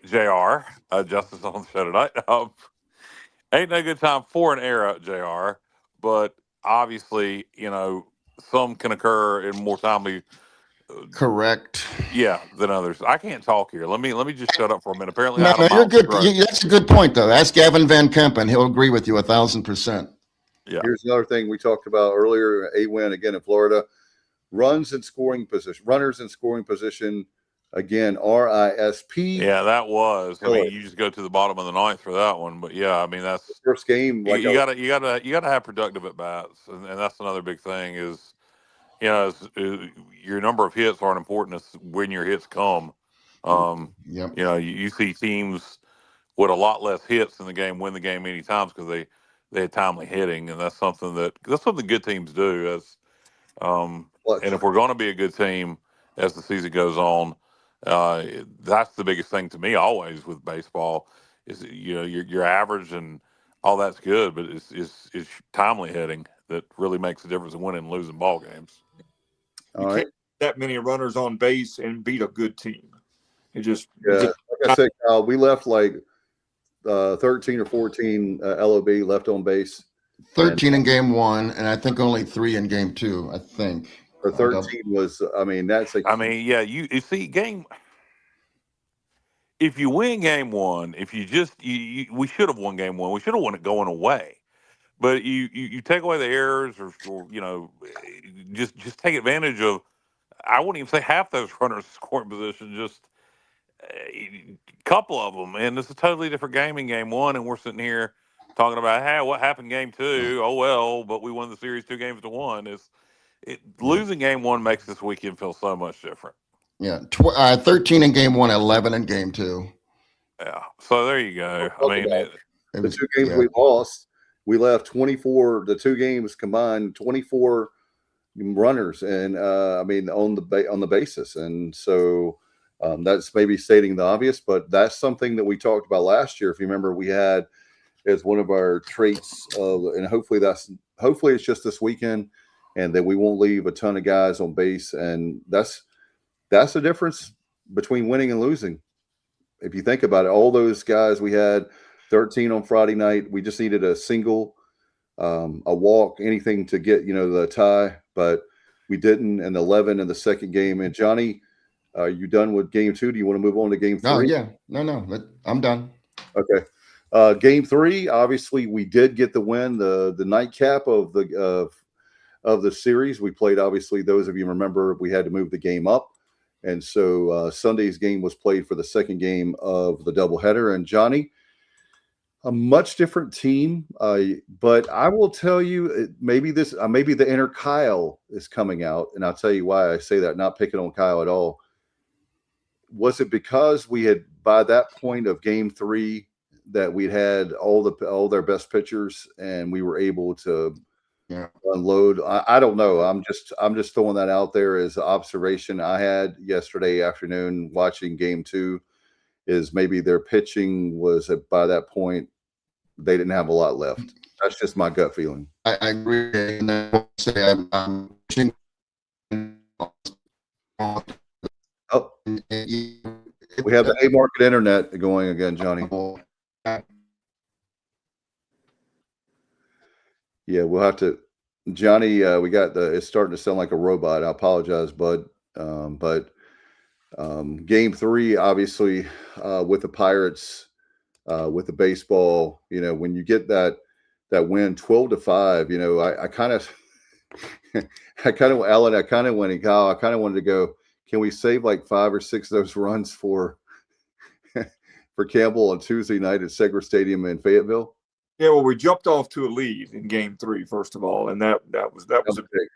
Jr. Justin's on the show tonight. Ain't no good time for an error, Jr. But obviously, some can occur in more timely. Correct. Yeah, than others. I can't talk here. Let me just shut up for a minute. Apparently, No, you're good. That's a good point, though. Ask Gavin Van Kempen; he'll agree with you 1,000%. Yeah. Here's another thing we talked about earlier. A win again in Florida. Runners in scoring position. Again, RISP. Yeah, that was. I mean, you just go to the bottom of the 9th for that one. But yeah, I mean, that's the first game. You gotta have productive at bats, and that's another big thing. Is your number of hits aren't important as when your hits come. Yep. You see teams with a lot less hits in the game win the game many times because they had timely hitting, and that's something good teams do. And if we're going to be a good team as the season goes on, that's the biggest thing to me always with baseball is your average and all that's good, but it's timely hitting that really makes a difference in winning and losing ball games. You can't that many runners on base and beat a good team. Like I said, Kyle, we left like 13 or 14 LOB left on base. 13 in game 1, and I think only 3 in game 2. I think. Or 13 was. I mean, that's. Yeah. You see game. If you win game 1, if you just we should have won game 1. We should have won it going away. But you take away the errors or just take advantage of. I wouldn't even say half those runners scoring position, just a couple of them. And this is a totally different game in game 1, and we're sitting here talking about, hey, what happened game 2? Oh well, but we won the series 2-1. Losing game 1 makes this weekend feel so much different. Yeah, 13 in game 1, 11 in game 2. Yeah, so there you go. I mean, the 2 games we lost, we left 24. The 2 games combined 24 runners, and on the basis, and so that's maybe stating the obvious, but that's something that we talked about last year. If you remember, we had as one of our traits, and hopefully it's just this weekend, and that we won't leave a ton of guys on base, and that's the difference between winning and losing. If you think about it, all those guys we had 13 on Friday night, we just needed a single, a walk, anything to get the tie, but we didn't. And 11 in the second game. And Johnny, are you done with game 2? Do you want to move on to game 3? Oh yeah, no, I'm done. Okay. Game 3, obviously we did get the win, the nightcap of the series. We played, obviously, those of you remember, we had to move the game up. And so Sunday's game was played for the second game of the doubleheader. And Johnny, a much different team, but I will tell you, maybe the inner Kyle is coming out, and I'll tell you why I say that. Not picking on Kyle at all. Was it because we had, by that point of game 3, that we'd had all their best pitchers, and we were able to unload? I don't know. I'm just throwing that out there as an observation I had yesterday afternoon watching game 2. Is maybe their pitching was by that point they didn't have a lot left. That's just my gut feeling. I agree. And I say I'm pushing. Oh, we have the Haymarket internet going again, Johnny. Yeah, we'll have to, Johnny. We got it's starting to sound like a robot. I apologize, bud. But Game 3, obviously, with the Pirates, with the baseball, when you get that win 12-5, I kind of Alan, I kind of went, and Kyle, I kind of wanted to go, can we save like 5 or 6 of those runs for Campbell on Tuesday night at Segra Stadium in Fayetteville? Yeah, well, we jumped off to a lead in Game 3, first of all, and that was a big.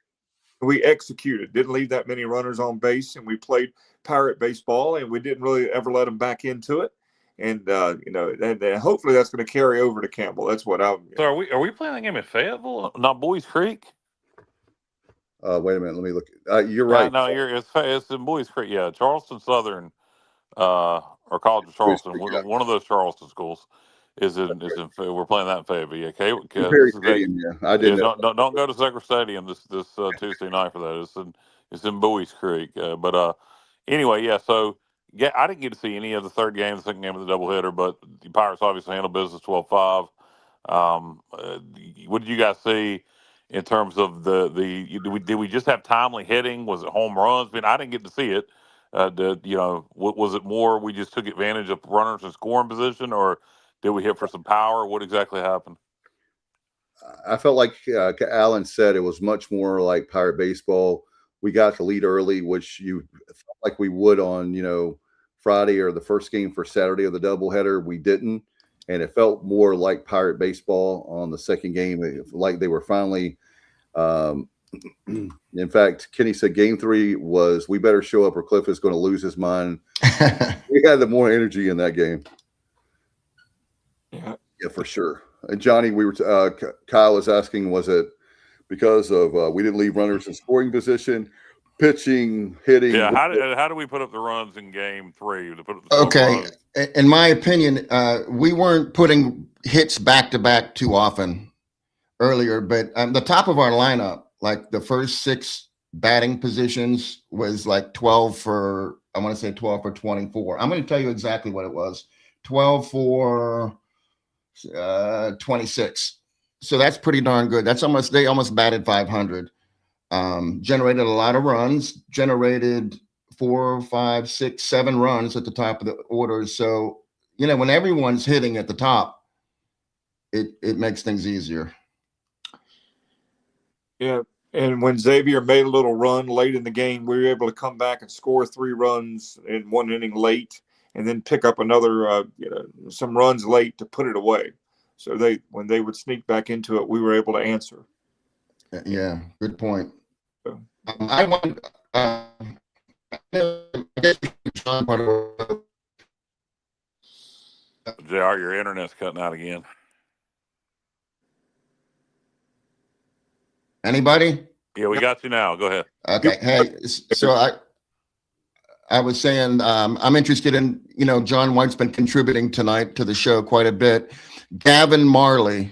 We executed, didn't leave that many runners on base, and we played Pirate baseball, and we didn't really ever let them back into it. And and hopefully that's going to carry over to Campbell. That's what I'm. So are we playing that game in Fayetteville, not Boys Creek? Wait a minute, let me look. You're right. No, it's in Boys Creek. Yeah, Charleston Southern, or College of Charleston, one of those Charleston schools is in. We're playing that in Fayetteville. Yeah, Perry Stadium, yeah. I didn't. Don't go to Segra Stadium this Tuesday night for that. It's in Bowie Creek. But anyway, yeah. So yeah, I didn't get to see any of the third game, the second game of the doubleheader, but the Pirates obviously handled business 12-5. What did you guys see in terms of did we just have timely hitting? Was it home runs? I mean, I didn't get to see it. Was it more we just took advantage of runners in scoring position, or did we hit for some power? What exactly happened? I felt like Alan said, it was much more like Pirate baseball. We got the lead early, which you felt like we would on, Friday or the first game for Saturday of the doubleheader. We didn't. And it felt more like Pirate baseball on the second game, like they were finally. In fact, Kenny said Game 3 was, we better show up or Cliff is going to lose his mind. We had the more energy in that game. Yeah, for sure. And Johnny, Kyle was asking, was it because of we didn't leave runners in scoring position, pitching, hitting? Yeah, how do we put up the runs in Game 3? Okay, in my opinion, we weren't putting hits back to back too often earlier, but the top of our lineup, like the first 6 batting positions, was like 12 for 24. I'm going to tell you exactly what it was. 12 for 26. So that's pretty darn good. They almost batted 500. Generated a lot of runs, generated 4, 5, 6, 7 runs at the top of the order. So, when everyone's hitting at the top, it makes things easier. Yeah. And when Xavier made a little run late in the game, we were able to come back and score 3 runs in 1 inning late, and then pick up another, some runs late to put it away. So when they would sneak back into it, we were able to answer. Yeah, good point. So. I want. I guess John part of. JR, your internet's cutting out again. Anybody? Yeah, we got you now. Go ahead. Okay. Hey, so I was saying I'm interested in, John White's been contributing tonight to the show quite a bit. Gavin Marley,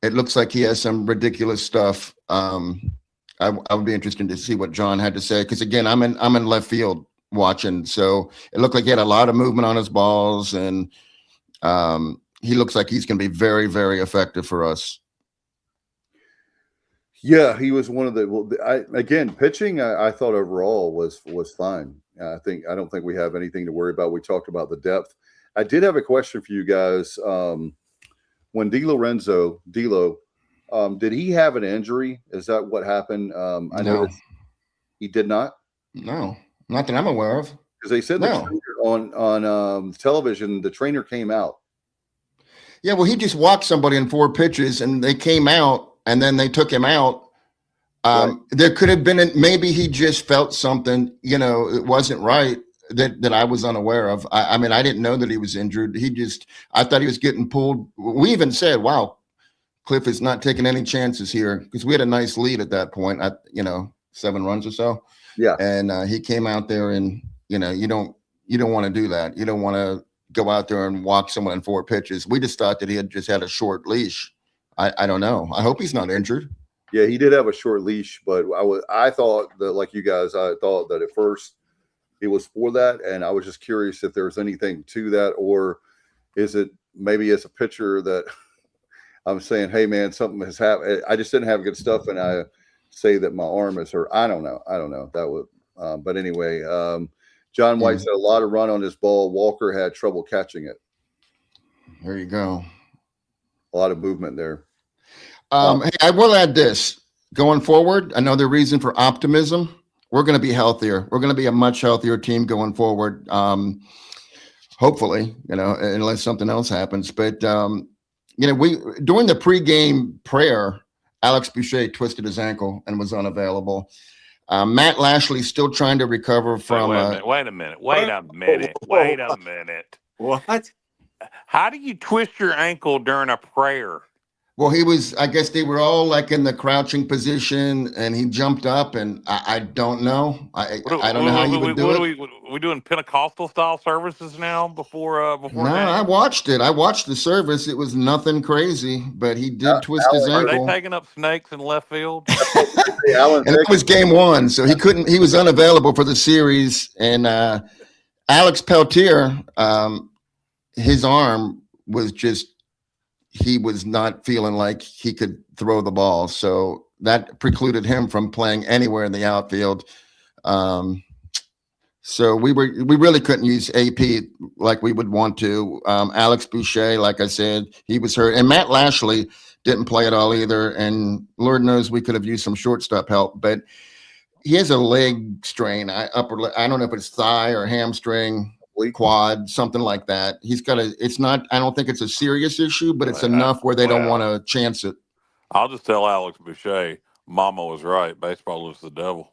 it looks like he has some ridiculous stuff. I would be interested to see what John had to say, because again, I'm in left field watching, so it looked like he had a lot of movement on his balls, and he looks like he's going to be very, very effective for us. Yeah, he was one of the. Pitching, I thought overall was fine. I don't think we have anything to worry about. We talked about the depth. I did have a question for you guys. When D'Lo, did he have an injury? Is that what happened? I know he did not. No, not that I'm aware of. Because they said on television, the trainer came out. Yeah, well, he just walked somebody in 4 pitches, and they came out, and then they took him out. Right. There could have been maybe he just felt something, it wasn't right that I was unaware of. I mean, I didn't know that he was injured. I thought he was getting pulled. We even said, wow, Cliff is not taking any chances here, because we had a nice lead at that point, 7 runs or so. Yeah. And he came out there, and, you don't want to do that. You don't want to go out there and walk someone in 4 pitches. We just thought that he had just had a short leash. I don't know. I hope he's not injured. Yeah, he did have a short leash, but I thought that, like you guys, I thought that at first it was for that, and I was just curious if there's anything to that, or is it maybe as a pitcher that I'm saying, hey man, something has happened. I just didn't have good stuff, and I say that my arm is hurt. I don't know. That would, but anyway, John White said a lot of run on this ball. Walker had trouble catching it. There you go. A lot of movement there. Hey, I will add this. Going forward, another reason for optimism, we're going to be healthier. We're going to be a much healthier team going forward. Hopefully, unless something else happens. But, we during the pregame prayer, Alex Boucher twisted his ankle and was unavailable. Matt Lashley's still trying to recover from. Wait a minute. What? How do you twist your ankle during a prayer? Well, I guess they were all like in the crouching position and he jumped up and I don't know. I don't know how you would do it. We doing Pentecostal style services now before No, game? I watched it. I watched the service. It was nothing crazy, but he did twist his Are ankle. they taking up snakes in left field? And it was game one, so he was unavailable for the series. And Alex Peltier, his arm was he was not feeling like he could throw the ball. So that precluded him from playing anywhere in the outfield. So we really couldn't use AP like we would want to. Alex Boucher, like I said, he was hurt. And Matt Lashley didn't play at all either. And Lord knows we could have used some shortstop help, but he has a leg strain. I don't know if it's thigh or hamstring, quad, something like that. I don't think it's a serious issue, but it's enough where they don't want to chance it. I'll just tell Alex Boucher, Mama was right. Baseball is the devil.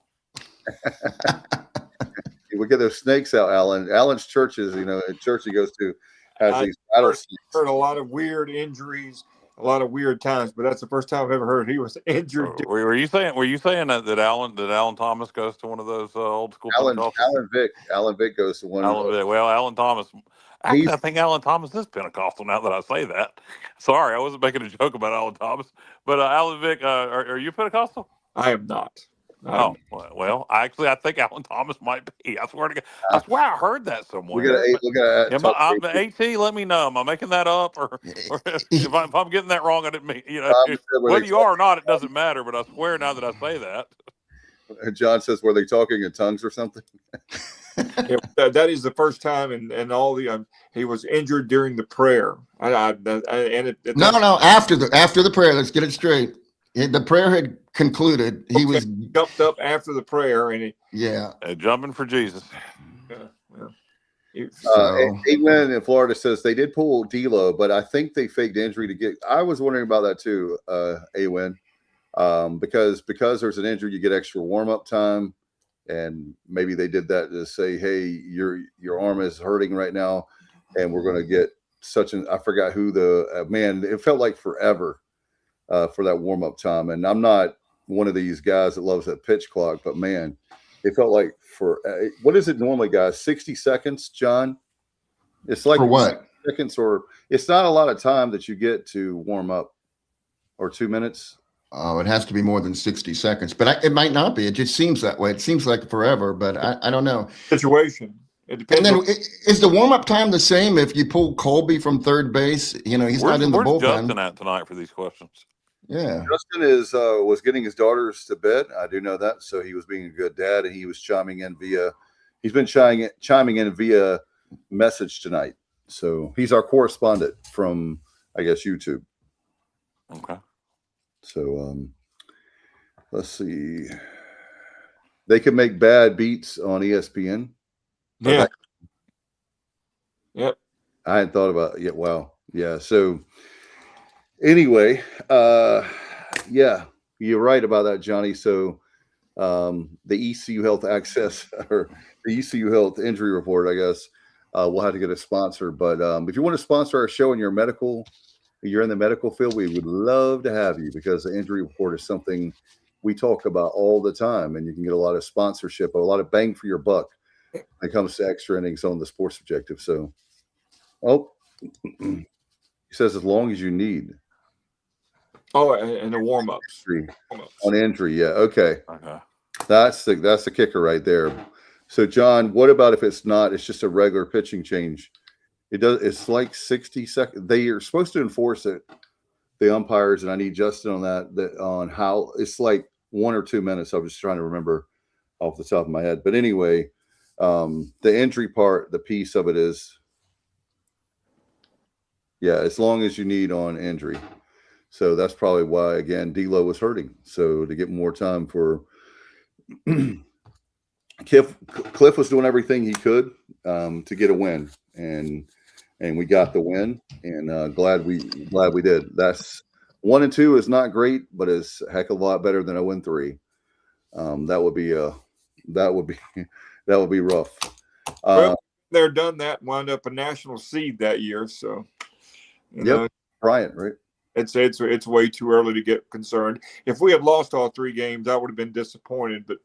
We get those snakes out, Alan. Alan's churches, a church he goes to has these rattlesnakes. Heard a lot of weird injuries, a lot of weird times, but that's the first time I've ever heard he was injured. Were you saying that Alan Thomas goes to one of those old school? Alan Vick goes to one. Well, Alan Thomas. Actually, I think Alan Thomas is Pentecostal. Now that I say that, sorry, I wasn't making a joke about Alan Thomas, but Alan Vick, are you Pentecostal? I am not. Oh, well, I think Alan Thomas might be. I swear to God. I swear I heard that somewhere. AT, let me know. Am I making that up? Or if I'm getting that wrong, I didn't mean, whether you are or not, it doesn't matter. But I swear now that I say that. John says, were they talking in tongues or something? That is the first time and all the he was injured during the prayer. No, after the prayer. Let's get it straight. The prayer had concluded. He was jumped up after the prayer, and jumping for Jesus. England in Florida says they did pull D'Lo, but I think they faked injury to get. I was wondering about that too, Awin, because there's an injury, you get extra warm up time, and maybe they did that to say, hey, your arm is hurting right now, and we're going to get I forgot who man. It felt like forever. For that warm-up time. And I'm not one of these guys that loves that pitch clock, but man, it felt like what is it normally, guys? 60 seconds, John? It's like for what? Seconds, or it's not a lot of time that you get to warm up, or 2 minutes. Oh, it has to be more than 60 seconds, but it might not be. It just seems that way. It seems like forever, but I don't know. Situation. It depends. And then is the warm-up time the same if you pull Colby from third base? He's not in the bullpen. Where's Justin at tonight for these questions? Yeah, Justin was getting his daughters to bed. I do know that, so he was being a good dad, and he was chiming in via message tonight. So he's our correspondent from, I guess, YouTube. Okay. So let's see. They can make bad beats on ESPN. Yeah. Yep. I hadn't thought about it yet. Wow. Yeah. So. Anyway, you're right about that, Johnny. So the ECU Health Access or the ECU Health Injury Report, I guess, we'll have to get a sponsor. But if you want to sponsor our show and you're in the medical field, we would love to have you, because the injury report is something we talk about all the time, and you can get a lot of sponsorship, a lot of bang for your buck when it comes to extra innings on the Sports Objective. So, he says as long as you need. Oh, and the warm-ups. On injury, yeah. Okay. That's the kicker right there. So, John, what about if it's just a regular pitching change? It's like 60 seconds. They are supposed to enforce it, the umpires, and I need Justin on that on how it's like 1 or 2 minutes. I was just trying to remember off the top of my head. But anyway, The injury part, the piece of it is, yeah, as long as you need on injury. So that's probably why, again, D'Lo was hurting. So to get more time for Cliff was doing everything he could to get a win, and we got the win, and glad we did. That's 1-2 is not great, but it's a heck of a lot better than 0-3. That would be that would be rough. Well, they're done that, wound up a national seed that year. So, you know, Bryant, right? It's way too early to get concerned. If we had lost all 3 games, I would have been disappointed, but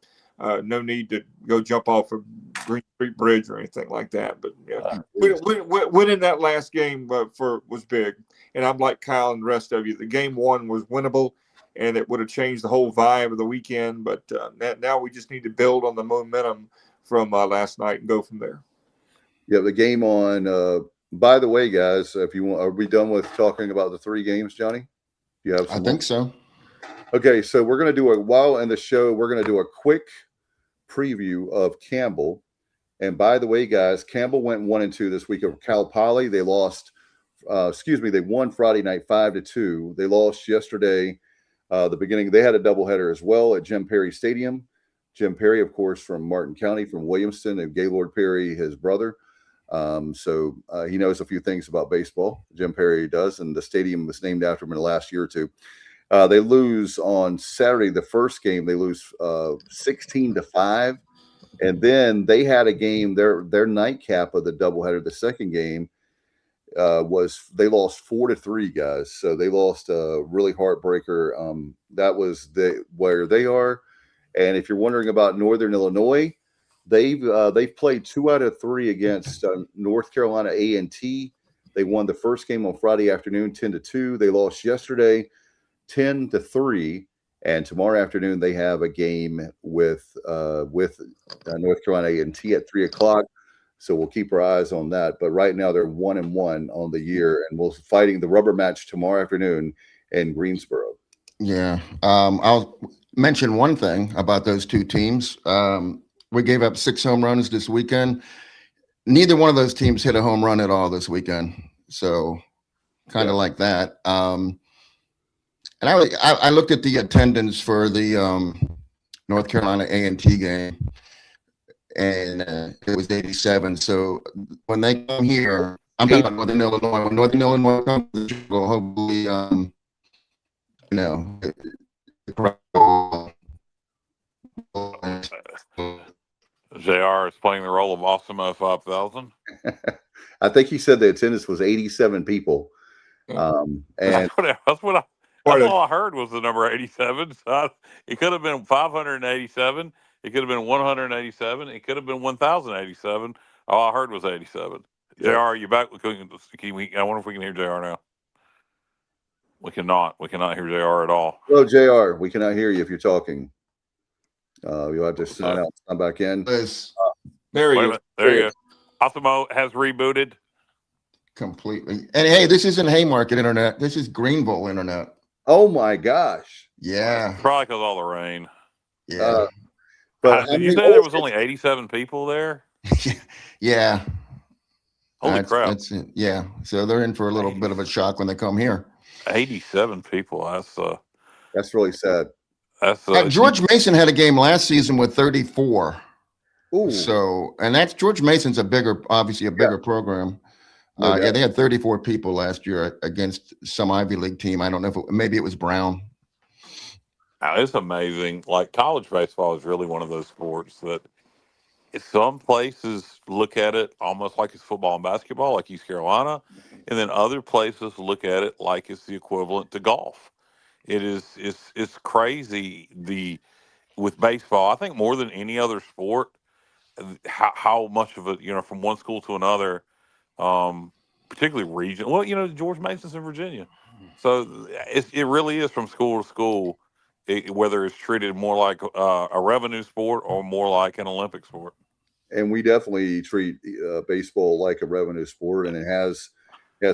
no need to go jump off a Green Street Bridge or anything like that. But yeah, winning that last game was big. And I'm like Kyle and the rest of you. The game 1 was winnable, and it would have changed the whole vibe of the weekend. But now we just need to build on the momentum from last night and go from there. Yeah, the game on. By the way, guys, if you want, are we done with talking about the 3 games, Johnny? You have some I think so. Okay, so we're going to do while in the show, we're going to do a quick preview of Campbell. And by the way, guys, Campbell went 1-2 this week of Cal Poly. They lost, they won Friday night 5-2. They lost yesterday, the beginning. They had a doubleheader as well at Jim Perry Stadium. Jim Perry, of course, from Martin County, from Williamston, and Gaylord Perry, his brother. So he knows a few things about baseball. Jim Perry does, and the stadium was named after him in the last year or two. They lose on Saturday. The first game they lose 16-5, and then they had a game. Their nightcap of the doubleheader. The second game was they lost 4-3, guys. So they lost a really heartbreaker. That was where they are. And if you're wondering about Northern Illinois, they've played 2 out of 3 against North Carolina A&T. They won the first game on Friday afternoon 10-2. They lost yesterday 10-3, and tomorrow afternoon they have a game with North Carolina A&T at 3:00. So we'll keep our eyes on that. But right now they're 1-1 on the year, and we're fighting the rubber match tomorrow afternoon in Greensboro. Yeah, I'll mention one thing about those 2 teams. We gave up 6 home runs this weekend. Neither one of those teams hit a home run at all this weekend. So kind of like that. And I looked at the attendance for the North Carolina A&T game, and it was 87. So when they come here, I'm talking about Northern Illinois. When Northern Illinois comes, we'll hopefully, JR is playing the role of Awesome 5000. I think he said the attendance was 87 people. And That's all I heard was the number 87. So it could have been 587. It could have been 187. It could have been 1,087. All I heard was 87. Yeah. JR, are you back? I wonder if we can hear JR now. We cannot. We cannot hear JR at all. Hello, JR. We cannot hear you if you're talking. You'll have to sign out, come back in. There he is. There you go. Osmo has rebooted completely. And hey, this isn't Haymarket internet. This is Greenville internet. Oh my gosh. Yeah. Probably because all the rain. Yeah. But did you say there was only 87 people there? Yeah. Holy crap. That's it. Yeah. So they're in for a little bit of a shock when they come here. 87 people. That's really sad. George Mason had a game last season with 34. Ooh. So, and that's George Mason's obviously a bigger program. Yeah, they had 34 people last year against some Ivy League team. I don't know if maybe it was Brown. It's amazing. Like college baseball is really one of those sports that some places look at it almost like it's football and basketball, like East Carolina, and then other places look at it like it's the equivalent to golf. It's crazy with baseball. I think more than any other sport, how much of it, from one school to another, particularly region. Well, George Mason's in Virginia, so it really is from school to school, whether it's treated more like a revenue sport or more like an Olympic sport. And we definitely treat baseball like a revenue sport, and it has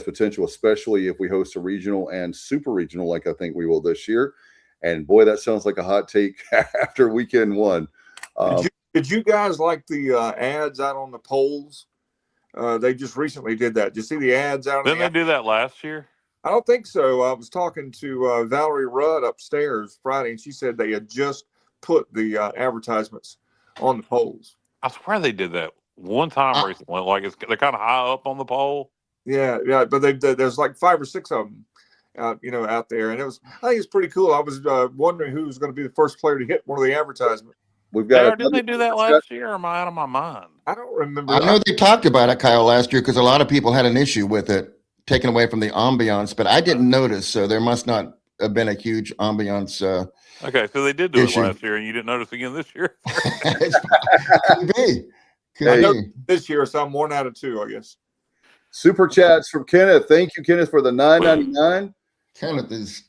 potential, especially if we host a regional and super regional, like I think we will this year. And boy, that sounds like a hot take after weekend 1. Did you guys like the ads out on the polls? They just recently did that. Did you see the ads out on Didn't they do that last year? I don't think so. I was talking to Valerie Rudd upstairs Friday, and she said they had just put the advertisements on the polls. I swear they did that one time recently. Like they're kind of high up on the poll. Yeah, but there's like 5 or 6 of them, out there, and I think it's pretty cool. I was wondering who was going to be the first player to hit one of the advertisements. We've got. Didn't they do that last year? Or am I out of my mind? I don't remember. I know they talked about it, Kyle, last year because a lot of people had an issue with it, taken away from the ambiance, but I didn't notice, so there must not have been a huge ambiance. Okay, so they did do issue. it last year, and you didn't notice again this year. Could be. Could be. This year, so I'm 1 out of 2, I guess. Super chats from Kenneth. Thank you, Kenneth, for the $9.99. Kenneth is.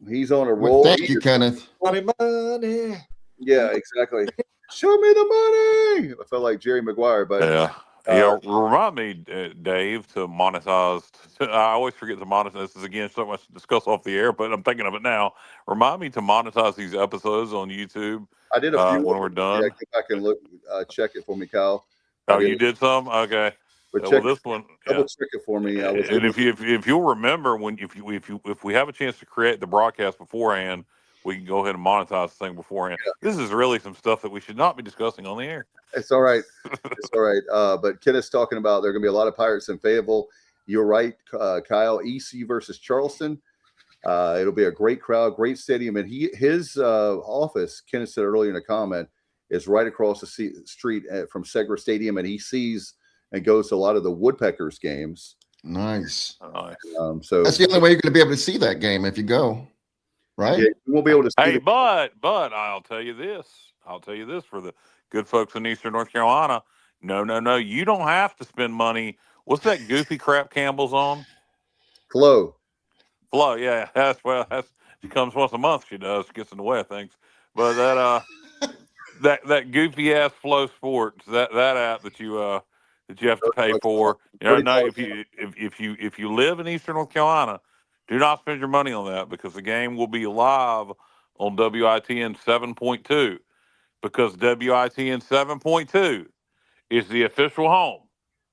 He's on a roll. Thank you, Kenneth. Money. Yeah, exactly. Show me the money. I felt like Jerry Maguire, but Remind me, Dave, to monetize. I always forget to monetize. This is again so much to discuss off the air, but I'm thinking of it now. Remind me to monetize these episodes on YouTube. I did a few when we're done. Yeah, get back and look, check it for me, Kyle. Oh, you did some? Okay. But Well, check this one. double check it for me. And if you'll remember, if we have a chance to create the broadcast beforehand, we can go ahead and monetize the thing beforehand. Yeah. This is really some stuff that we should not be discussing on the air. It's all right. It's all right. But Kenneth's talking about there are going to be a lot of Pirates in Fayetteville. You're right, Kyle. ECU versus Charleston. It'll be a great crowd, great stadium. And his office, Kenneth said earlier in a comment, is right across the street from Segra Stadium. And he sees and goes to a lot of the Woodpeckers games. Nice. So that's the only way you're going to be able to see that game if you go. Right? Yeah, you won't be able to see it. But I'll tell you this. For the good folks in Eastern North Carolina. No. You don't have to spend money. What's that goofy crap Campbell's on? Flow, yeah. She comes once a month, she does. Gets in the way of things. But that goofy ass Flow Sports, that app that you have to pay for. If you live in Eastern North Carolina, do not spend your money on that because the game will be live on WITN 7.2 because WITN 7.2 is the official home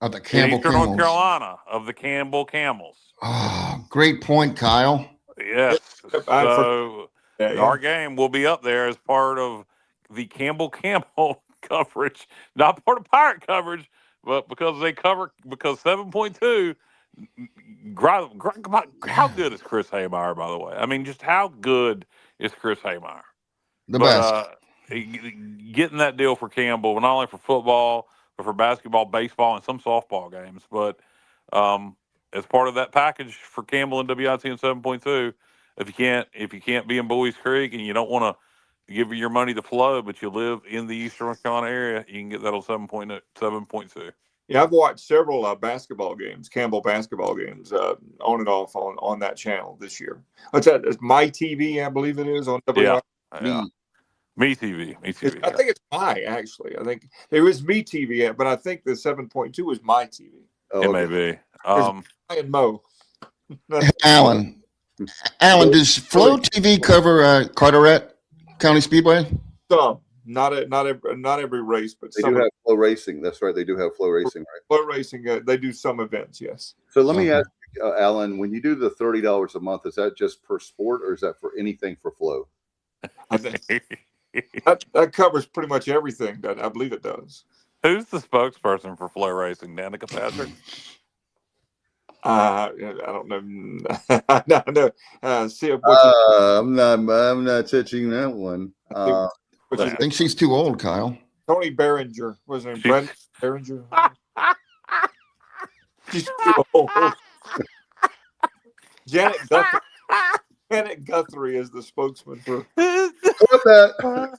of the Campbell Eastern Camels. North Carolina of the Campbell Camels. Oh, great point, Kyle. Yes. So our game will be up there as part of the Campbell Camel coverage, not part of Pirate coverage, but because 7.2. How good is Chris Haymeyer, by the way? I mean, just how good is Chris Haymeyer? The best. Getting that deal for Campbell, not only for football, but for basketball, baseball, and some softball games. But as part of that package for Campbell and WITN 7.2, if you can't be in Bowie's Creek and you don't want to give your money to Flow, but you live in the Eastern North Carolina area, you can get that on 7.2. Yeah, I've watched several basketball games, Campbell basketball games, on and off on that channel this year. What's that? It's My TV, I believe it is on WITN. Yeah. Me TV. I think it's actually. I think there is Me TV, but I think the 7.2 is My TV. It may be. And Mo. Alan, does Flow TV cover Carteret County Speedway? Some. Not every race, but they some do have Flow Racing. That's right. They do have Flow Racing, right? Flow Racing. They do some events, yes. So let me ask you, Alan, when you do the $30 a month, is that just per sport or is that for anything for Flow? I think that covers pretty much everything. That I believe it does. Who's the spokesperson for Flow Racing? Danica Patrick? I don't know. No. I'm not touching that one. I think she's too old, Kyle. Tony Behringer was her name. Brent Behringer. She's too old. Janet Guthrie is the spokesman for. that.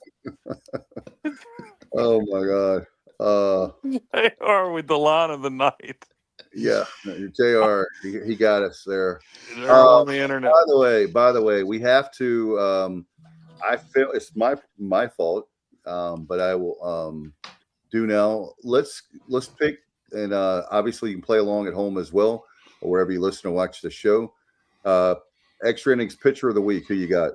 Oh my God. They are with the line of the night. Yeah, JR, he got us there. They're on the internet. By the way, we have to. I feel it's my fault, but I will do now. Let's pick, and obviously you can play along at home as well, or wherever you listen or watch the show. Extra innings pitcher of the week. Who you got?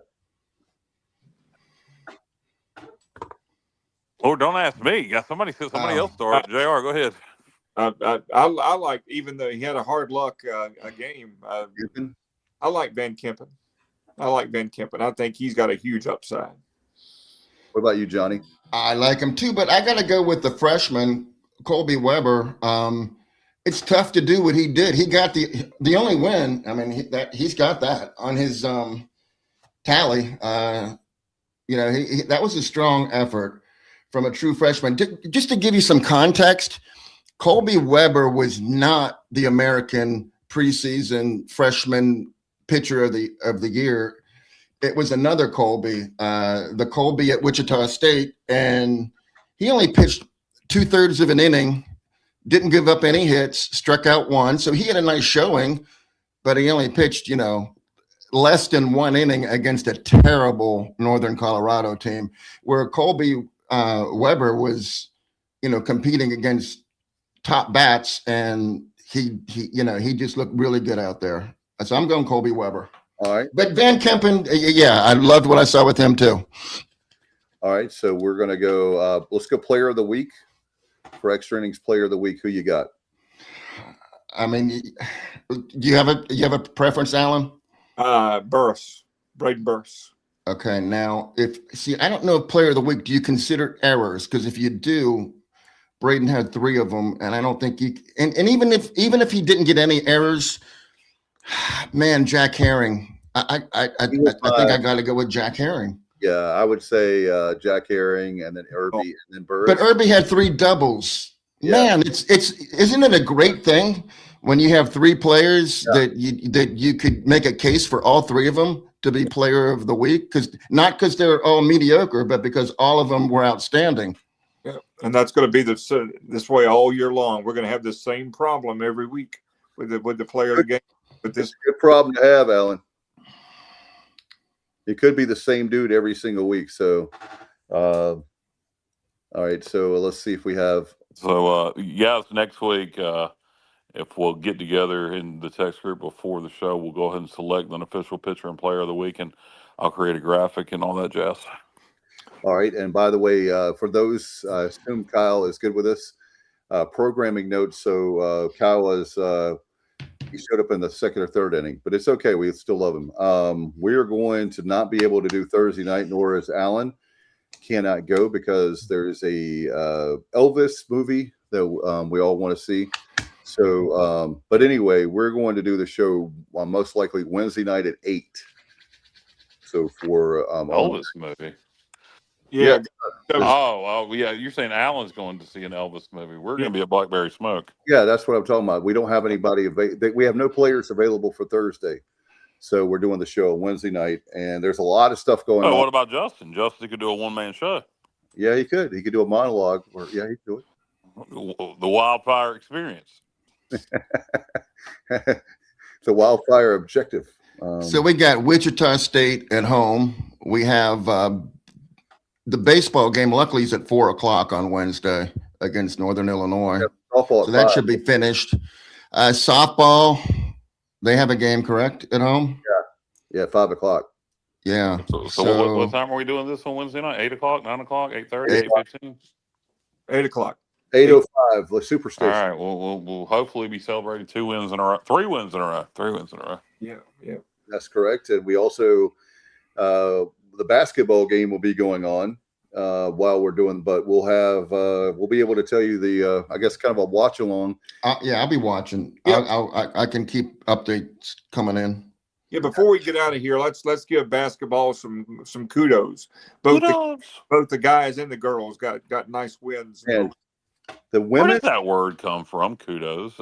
Lord, don't ask me. Yeah, somebody said somebody else started. JR, go ahead. I like, even though he had a hard luck game. I like Van Kempen. I think he's got a huge upside. What about you, Johnny? I like him too, but I got to go with the freshman, Colby Weber. It's tough to do what he did. He got the only win. I mean, he's got that on his tally. That was a strong effort from a true freshman. Just to give you some context, Colby Weber was not the American preseason freshman pitcher of the year. It was another Colby, the Colby at Wichita State, and he only pitched 2/3 of an inning, didn't give up any hits, struck out one. So he had a nice showing, but he only pitched, less than one inning against a terrible Northern Colorado team, where Colby Weber was, competing against top bats, and he just looked really good out there. So I'm going Colby Weber. All right. But Van Kempen, yeah, I loved what I saw with him too. All right. So we're going to go, let's go player of the week. For extra innings player of the week, who you got? I mean, do you have a preference, Alan? Burris, Braden Burris. Okay. Now, I don't know if player of the week, do you consider errors? Because if you do, Braden had 3 of them, and I don't think and even if he didn't get any errors, man, Jack Herring. I think I got to go with Jack Herring. Yeah, I would say Jack Herring, and then Irby, and then Burris. But Irby had 3 doubles. Yeah. Man, isn't it a great thing when you have 3 players that you could make a case for all 3 of them to be player of the week? Not because they're all mediocre, but because all of them were outstanding. Yeah, and that's going to be this way all year long. We're going to have the same problem every week with the player of the game. But this good problem to have, Alan. It could be the same dude every single week. So, all right. So let's see if we have. So, it's next week. If we'll get together in the text group before the show, we'll go ahead and select an official pitcher and player of the week, and I'll create a graphic and all that jazz. All right. And by the way, for those, I assume Kyle is good with this programming notes. So Kyle was. He showed up in the 2nd or 3rd inning, but it's okay. We still love him. We are going to not be able to do Thursday night, nor is Alan. Cannot go because there's a Elvis movie that we all want to see. So, but anyway, we're going to do the show most likely Wednesday night at 8. So for Elvis movie. Yeah. Yeah. You're saying Alan's going to see an Elvis movie. We're going to be at Blackberry Smoke. Yeah, that's what I'm talking about. We don't have anybody we have no players available for Thursday. So we're doing the show on Wednesday night, and there's a lot of stuff going on. What about Justin? Justin could do a one-man show. Yeah, he could. He could do a monologue. He'd do it. The Wildfire Experience. The Wildfire Objective. So we got Wichita State at home. We have the baseball game. Luckily, is at 4:00 on Wednesday against Northern Illinois. Yeah, so that should be finished. Softball, they have a game, correct, at home? Yeah, 5:00. Yeah. So what time are we doing this on Wednesday night? 8:00, 9:00, 8:30, 8:15? 8:00. 8:05. The Superstation. All right. We'll hopefully be celebrating 2 wins in a row. 3 wins in a row. 3 wins in a row. Yeah. That's correct. And we also the basketball game will be going on while we're doing, but we'll be able to tell you the I guess kind of a watch along. I'll be watching. Yep. I can keep updates coming in. Yeah, before we get out of here, let's give basketball some kudos. Both the guys and the girls got nice wins. And the women. Where does that word come from? Kudos.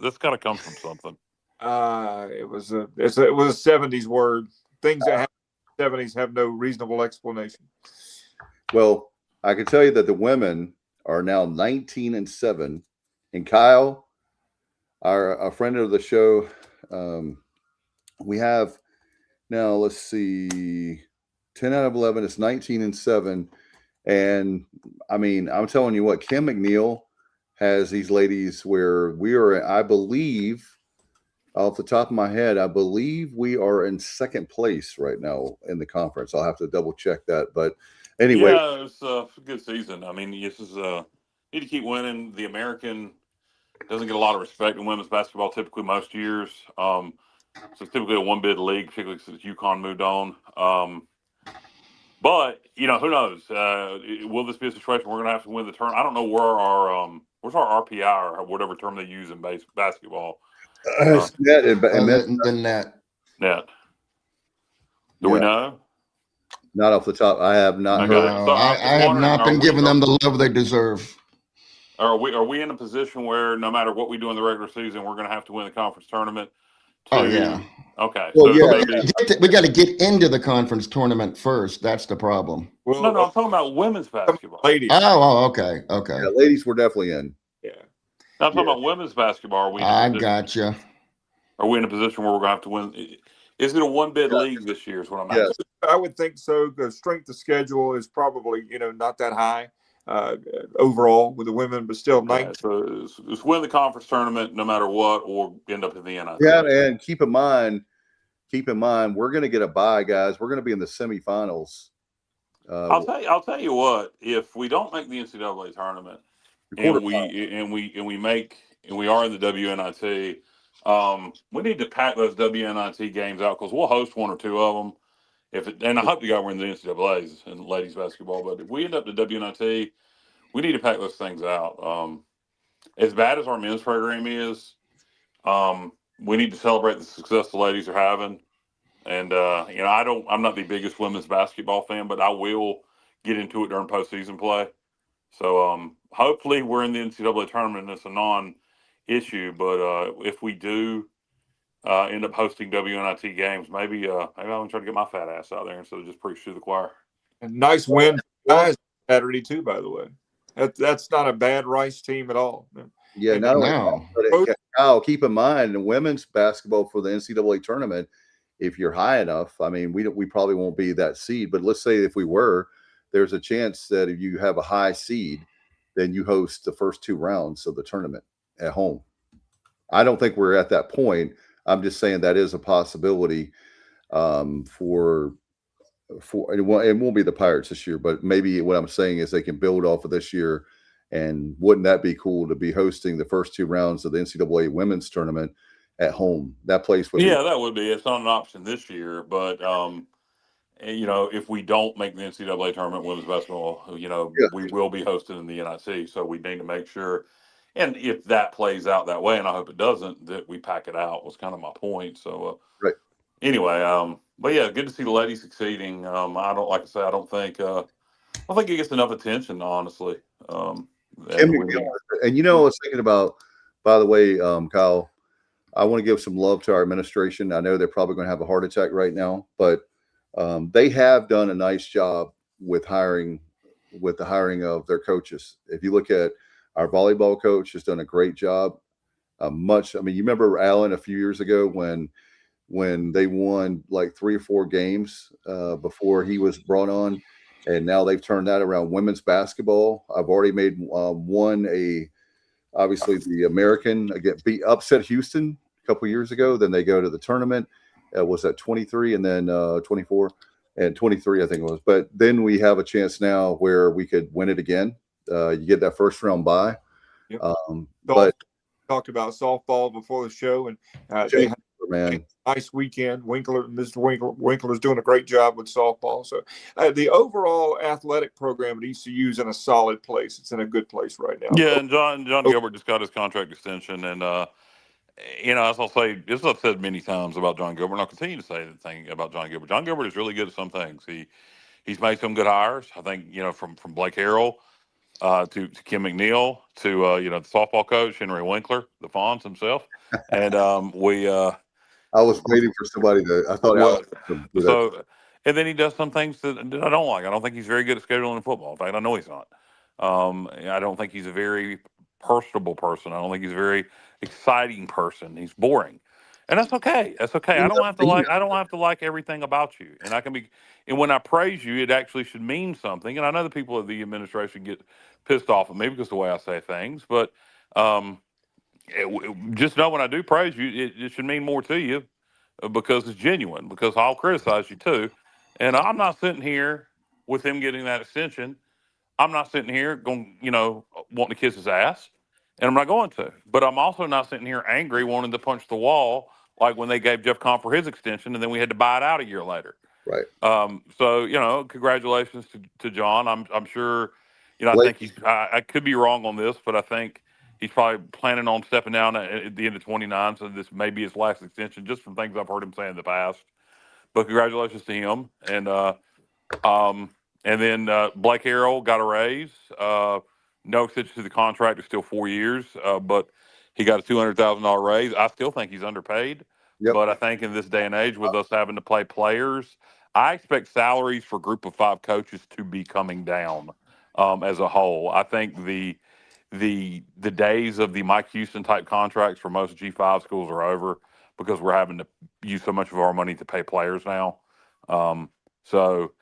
That's got to come from something. It was a 70s word. Things that happen in the 70s have no reasonable explanation. Well, I can tell you that the women are now 19-7, and Kyle, our friend of the show, we have now. Let's see, 10 out of 11. It's 19-7, and I mean, I'm telling you what, Kim McNeil has these ladies where we are. I believe, off the top of my head, I believe we are in 2nd place right now in the conference. I'll have to double check that, but Anyway, Yeah, it's a good season. I mean, this is need to keep winning. The American doesn't get a lot of respect in women's basketball typically most years. So it's typically a one bid league, particularly since UConn moved on. But who knows? Will this be a situation we're going to have to win the turn? I don't know where our where's our RPI or whatever term they use in basketball. it's net and The net. Net. Do Yeah. we know? Not off the top. I have not Okay. heard. So I have not been giving them the love they deserve. Are we in a position where no matter what we do in the regular season, we're going to have to win the conference tournament? Oh, yeah. Okay. Well, so yeah, maybe, We got to get into the conference tournament first. That's the problem. Well, no, I'm talking about women's basketball. ladies. Okay. Yeah, ladies were definitely in. Yeah. No, I'm talking about women's basketball. Are we I gotcha. Are we in a position where we're going to have to win? Is it a one bid league this year? Is what I'm Yes. asking. I would think so. The strength of schedule is probably, not that high overall with the women, but still Yeah, so it's win the conference tournament no matter what, or end up in the NIT. Yeah, and keep in mind, we're going to get a bye, guys. We're going to be in the semifinals. I'll tell you what. If we don't make the NCAA tournament, and we are in the WNIT, we need to pack those WNIT games out because we'll host one or two of them. And I hope to God we're in the NCAA's and ladies basketball. But if we end up in the WNIT, we need to pack those things out. As bad as our men's program is, we need to celebrate the success the ladies are having. And I'm not the biggest women's basketball fan, but I will get into it during postseason play. So hopefully we're in the NCAA tournament and it's a non-issue. But if we do end up hosting WNIT games, maybe I'm going to try to get my fat ass out there instead of just preach to the choir. a nice win guys Saturday too, by the way. That's not a bad Rice team at all. Yeah, not only but Kyle, keep in mind in women's basketball for the NCAA tournament, if you're high enough, I mean, we probably won't be that seed, but let's say if we were, there's a chance that if you have a high seed, then you host the first two rounds of the tournament at home. I don't think we're at that point. I'm just saying that is a possibility for it won't be the Pirates this year, but maybe what I'm saying is they can build off of this year. And wouldn't that be cool to be hosting the first two rounds of the NCAA women's tournament at home? That place would that would be. It's not an option this year, but if we don't make the NCAA tournament women's basketball, we will be hosted in the NIT. So we need to make sure, and if that plays out that way, and I hope it doesn't, that we pack it out was kind of my point. So right. Anyway, but yeah, good to see the ladies succeeding. I don't think it gets enough attention, honestly. And I was thinking about, by the way, Kyle, I want to give some love to our administration. I know they're probably going to have a heart attack right now, but they have done a nice job with the hiring of their coaches. If you look at our volleyball coach, has done a great job. You remember Alan a few years ago when they won like 3 or 4 games before he was brought on. And now they've turned that around. Women's basketball, I've already made obviously the American upset Houston a couple years ago. Then they go to the tournament. Was that 23 and then 24 and 23, I think it was. But then we have a chance now where we could win it again. You get that first round bye. Yep. But talked about softball before the show, and they had a nice weekend. Mr. Winkler's doing a great job with softball. So the overall athletic program at ECU is in a solid place. It's in a good place right now. Yeah, and John Gilbert just got his contract extension, and as I'll say, this I've said many times about John Gilbert, and I'll continue to say the thing about John Gilbert. John Gilbert is really good at some things. He's made some good hires. I think from Blake Harrell to Kim McNeil to the softball coach Henry Winkler, the Fonz himself, and I was waiting for somebody I thought. And then he does some things that I don't like. I don't think he's very good at scheduling football. In fact, I know he's not. I don't think he's a very personable person. I don't think he's a very exciting person. He's boring, and that's okay. That's okay. I don't have to like everything about you, and I can be. And when I praise you, it actually should mean something. And I know the people of the administration get pissed off at me because of the way I say things, but just know when I do praise you, it should mean more to you because it's genuine. Because I'll criticize you too, and I'm not sitting here with him getting that extension, I'm not sitting here going, wanting to kiss his ass, and I'm not going to. But I'm also not sitting here angry, wanting to punch the wall, like when they gave Jeff Comfer his extension, and then we had to buy it out a year later. Right. So congratulations to John. I'm sure, I Blake, think I could be wrong on this, but I think he's probably planning on stepping down at the end of 29. So this may be his last extension, just from things I've heard him say in the past. But congratulations to him. And then Blake Harrell got a raise. No extension to the contract. It's still 4 years, but he got a $200,000 raise. I still think he's underpaid. Yep. But I think in this day and age, with us having to play players, I expect salaries for Group of 5 coaches to be coming down as a whole. I think the days of the Mike Houston type contracts for most G5 schools are over, because we're having to use so much of our money to pay players now. So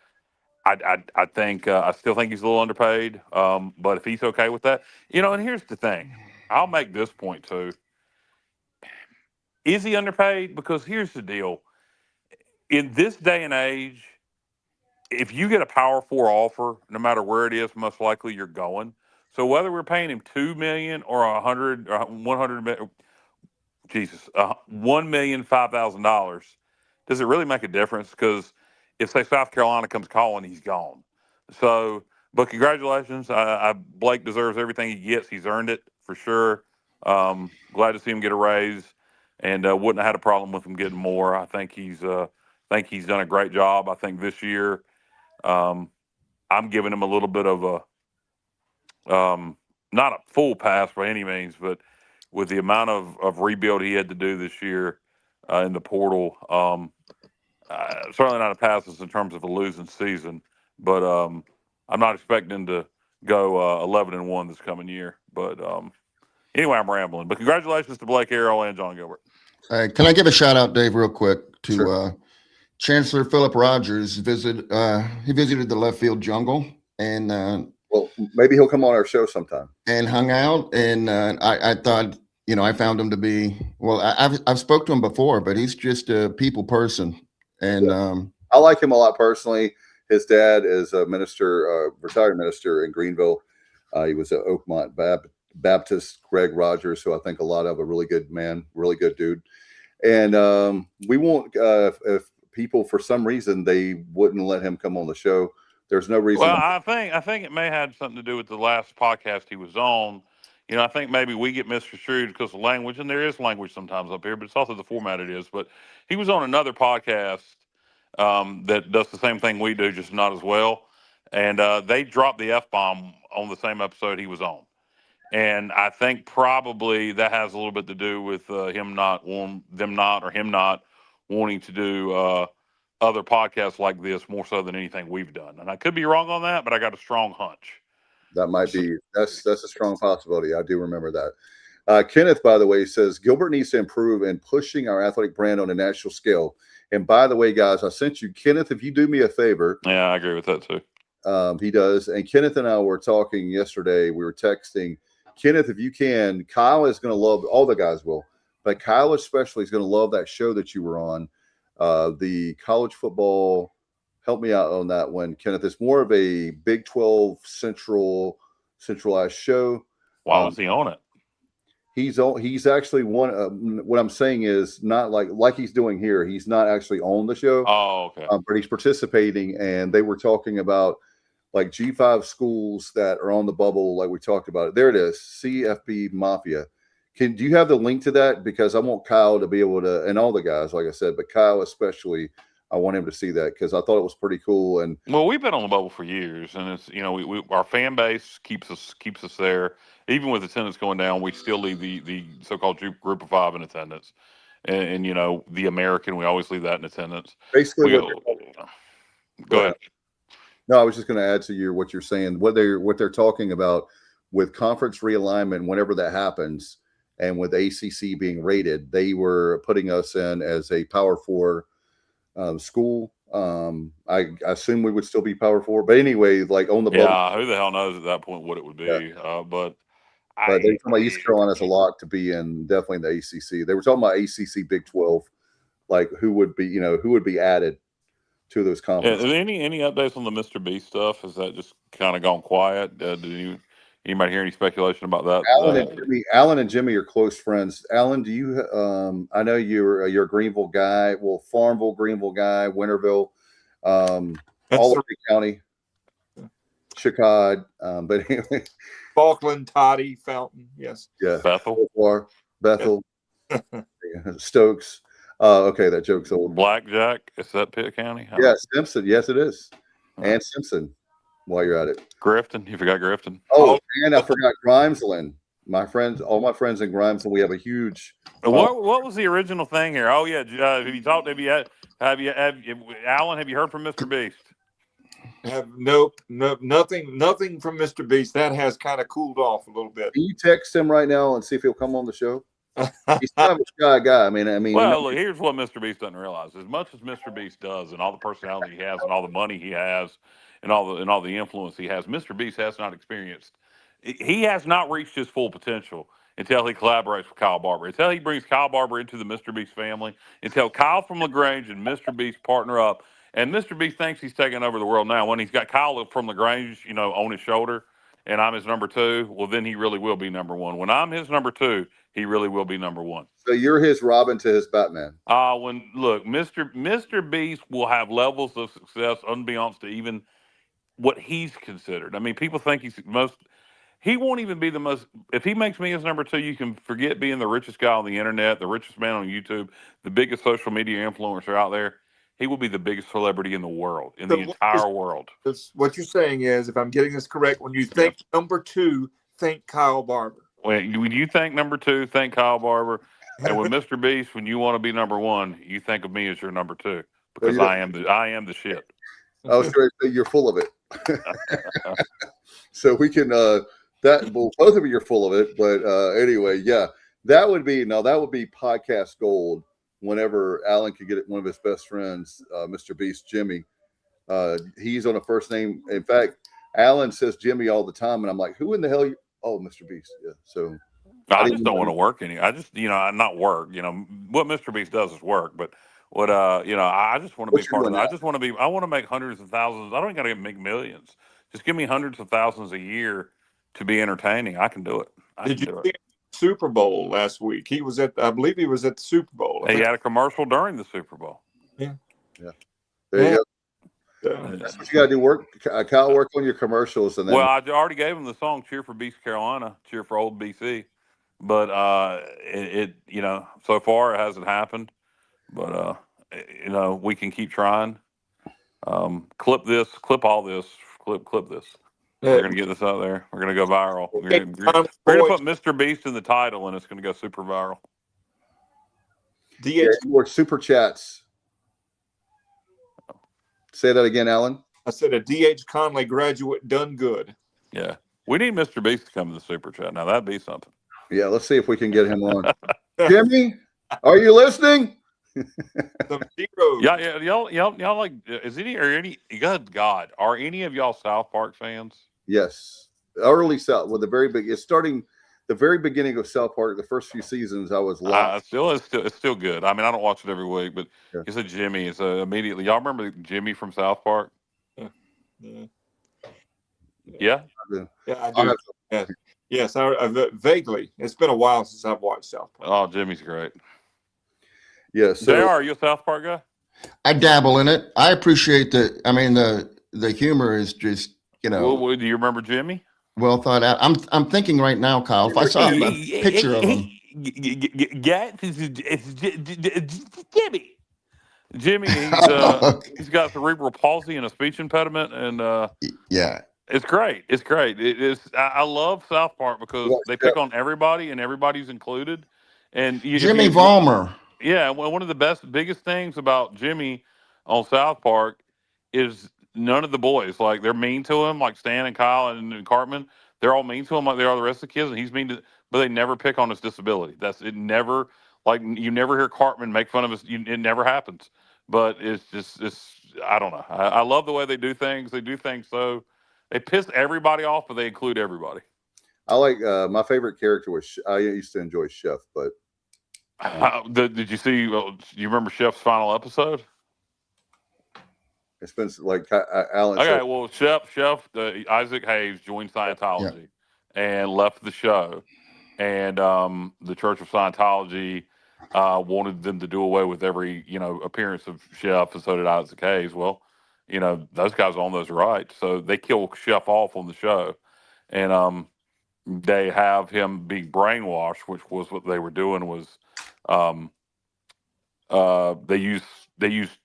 I think I still think he's a little underpaid. But if he's okay with that, and here's the thing, I'll make this point too. Is he underpaid? Because here's the deal. In this day and age, if you get a Power 4 offer, no matter where it is, most likely you're going. So whether we're paying him $2 million or 100 or 100, $1,005,000, does it really make a difference? Because if, say, South Carolina comes calling, he's gone. So, but congratulations. Blake deserves everything he gets. He's earned it for sure. Glad to see him get a raise, and wouldn't have had a problem with him getting more. I think he's done a great job. I think this year, I'm giving him a little bit of a, not a full pass by any means, but with the amount of rebuild he had to do this year in the portal, certainly not a pass in terms of a losing season, but I'm not expecting to go 11-1 this coming year. But anyway, I'm rambling. But congratulations to Blake Harrell and John Gilbert. Can I give a shout out, Dave, real quick to Sure. Chancellor Philip Rogers? He visited the left field jungle and well, maybe he'll come on our show sometime and hung out. And I thought, I found him to be, well, I've spoke to him before, but he's just a people person. And I like him a lot personally. His dad is a minister, retired minister in Greenville. He was at Oakmont Baptist, Greg Rogers, who I think a lot of, a really good man, really good dude. And we won't, if people, for some reason, they wouldn't let him come on the show. There's no reason. Well, I think it may have something to do with the last podcast he was on. I think maybe we get misconstrued because of language, and there is language sometimes up here, but it's also the format it is. But he was on another podcast that does the same thing we do, just not as well. And they dropped the F-bomb on the same episode he was on. And I think probably that has a little bit to do with him not wanting to do other podcasts like this more so than anything we've done. And I could be wrong on that, but I got a strong hunch. That might be, that's a strong possibility. I do remember that. Kenneth, by the way, says Gilbert needs to improve in pushing our athletic brand on a national scale. And by the way, guys, I sent you, Kenneth, if you do me a favor. Yeah, I agree with that too. He does. And Kenneth and I were talking yesterday. We were texting. Kenneth, if you can, Kyle is going to love, all the guys will, but Kyle especially is going to love that show that you were on, the college football. Help me out on that one, Kenneth. It's more of a Big 12 centralized show. Why was he on it? He's actually one. What I'm saying is not like he's doing here. He's not actually on the show. Oh, okay. But he's participating, and they were talking about like G5 schools that are on the bubble, like we talked about it. There it is, CFB Mafia. Do you have the link to that? Because I want Kyle to be able to, and all the guys, like I said, but Kyle especially, I want him to see that because I thought it was pretty cool. And well, we've been on the bubble for years, and it's our fan base keeps us there. Even with attendance going down, we still leave the so-called group of 5 in attendance, and the American, we always leave that in attendance. Basically, go ahead. No, I was just going to add to what you're saying. What they're talking about with conference realignment, whenever that happens, and with ACC being rated, they were putting us in as a Power 4 school. I assume we would still be Power 4, but anyway, like on the bubble. Yeah, who the hell knows at that point what it would be? Yeah. But they're talking about East Carolina's a lock to be in, definitely in the ACC. They were talking about ACC Big 12, like who would be added. two of those Yeah, conferences. any updates on the Mr. Beast stuff? Has that just kind of gone quiet? Anybody hear any speculation about that? Alan and Jimmy are close friends. Alan, do you? I know you're a Greenville guy. Well, Farmville, Greenville guy, Winterville, all of the county, Chicago. But anyway, Falkland, Toddy, Fountain. Yes. yeah, Bethel, Stokes. Okay, that joke's old. Blackjack. Is that Pitt County? Yeah, Simpson. Yes, it is. And Simpson. While you're at it, Grifton. You forgot Grifton. Oh, and I forgot Grimesland. My friends, all my friends in Grimesland, we have a huge. What was the original thing here? Oh yeah, have you talked? Alan? Have you heard from Mr. Beast? Nope, nothing from Mr. Beast. That has kind of cooled off a little bit. Can you text him right now and see if he'll come on the show? He's kind of a shy guy. I mean. Well, look, here's what Mr. Beast doesn't realize: as much as Mr. Beast does, and all the personality he has, and all the money he has, and all the influence he has, Mr. Beast has not experienced. He has not reached his full potential until he collaborates with Kyle Barber. Until he brings Kyle Barber into the Mr. Beast family. Until Kyle from LaGrange and Mr. Beast partner up. And Mr. Beast thinks he's taking over the world now. When he's got Kyle from LaGrange, on his shoulder, and I'm his number 2, well, then he really will be number 1. When I'm his number 2, he really will be number 1. So you're his Robin to his Batman. Mr. Beast will have levels of success unbeknownst to even what he's considered. I mean, people think he won't even be the most. If he makes me his number 2, you can forget being the richest guy on the internet, the richest man on YouTube, the biggest social media influencer out there. He will be the biggest celebrity in the world, the entire world. What you're saying is, if I'm getting this correct, when you think number 2, think Kyle Barber. When you think number 2, think Kyle Barber. And with Mr. Beast, when you want to be number 1, you think of me as your number 2 because I am the shit. I was going to say you're full of it. So we can both of you are full of it. But anyway, yeah, that would be podcast gold. Whenever Alan could get one of his best friends, Mr. Beast, Jimmy, he's on a first name. In fact, Alan says Jimmy all the time, and I'm like, who in the hell? Oh, Mr. Beast. Yeah. So I just don't want to work I just, not work. What Mr. Beast does is work, but what I just want to be part of it. I want to make hundreds of thousands. I don't got to make millions. Just give me hundreds of thousands a year to be entertaining. I can do it. Did you see Super Bowl last week? I believe he was at the Super Bowl. He had a commercial during the Super Bowl. Yeah. There you go. That's what you got to do. Kyle, work on your commercials, and then. Well, I already gave him the song "Cheer for Beast Carolina," cheer for old BC, but so far it hasn't happened. But we can keep trying. Clip all this. Clip this. We're going to get this out there. We're going to go viral. We're going to put Mr. Beast in the title, and it's going to go super viral. More super chats. Say that again, Alan. I said a D.H. Conley graduate done good. Yeah. We need Mr. Beast to come to the super chat. Now, that'd be something. Yeah, let's see if we can get him on. Jimmy, are you listening? Some zeros. Yeah, y'all like, good God, are any of y'all South Park fans? Yes. Early South, the very beginning of South Park, the first few seasons, I was lost. It's still good. I mean, I don't watch it every week, but you said Jimmy. So immediately, y'all remember Jimmy from South Park? Yeah? I do. Yes, I vaguely. It's been a while since I've watched South Park. Oh, Jimmy's great. Yes. JR, are you a South Park guy? I dabble in it. I appreciate the humor is just, Well, do you remember Jimmy? Well thought out. I'm thinking right now, Kyle, if I saw a picture of him. Jimmy, he's got cerebral palsy and a speech impediment, and yeah. It's great. It's great. I love South Park because they pick on everybody and everybody's included. And Jimmy Vollmer. Yeah, well, one of the biggest things about Jimmy on South Park is none of the boys, like, they're mean to him, like Stan and Kyle and Cartman. They're all mean to him like they are the rest of the kids, and he's mean to, but they never pick on his disability. Never, like, you never hear Cartman make fun of his. It never happens. But it's I don't know. I love the way they do things. They do things so they piss everybody off, but they include everybody. I like my favorite character was I used to enjoy Chef, but did you see? You remember Chef's final episode? It's been like Alan Okay, said. well, Chef Isaac Hayes joined Scientology and left the show, and the Church of Scientology wanted them to do away with every appearance of Chef, and so did Isaac Hayes. Well, those guys own those rights, so they kill Chef off on the show, and they have him be brainwashed, which was what they were doing. Was they used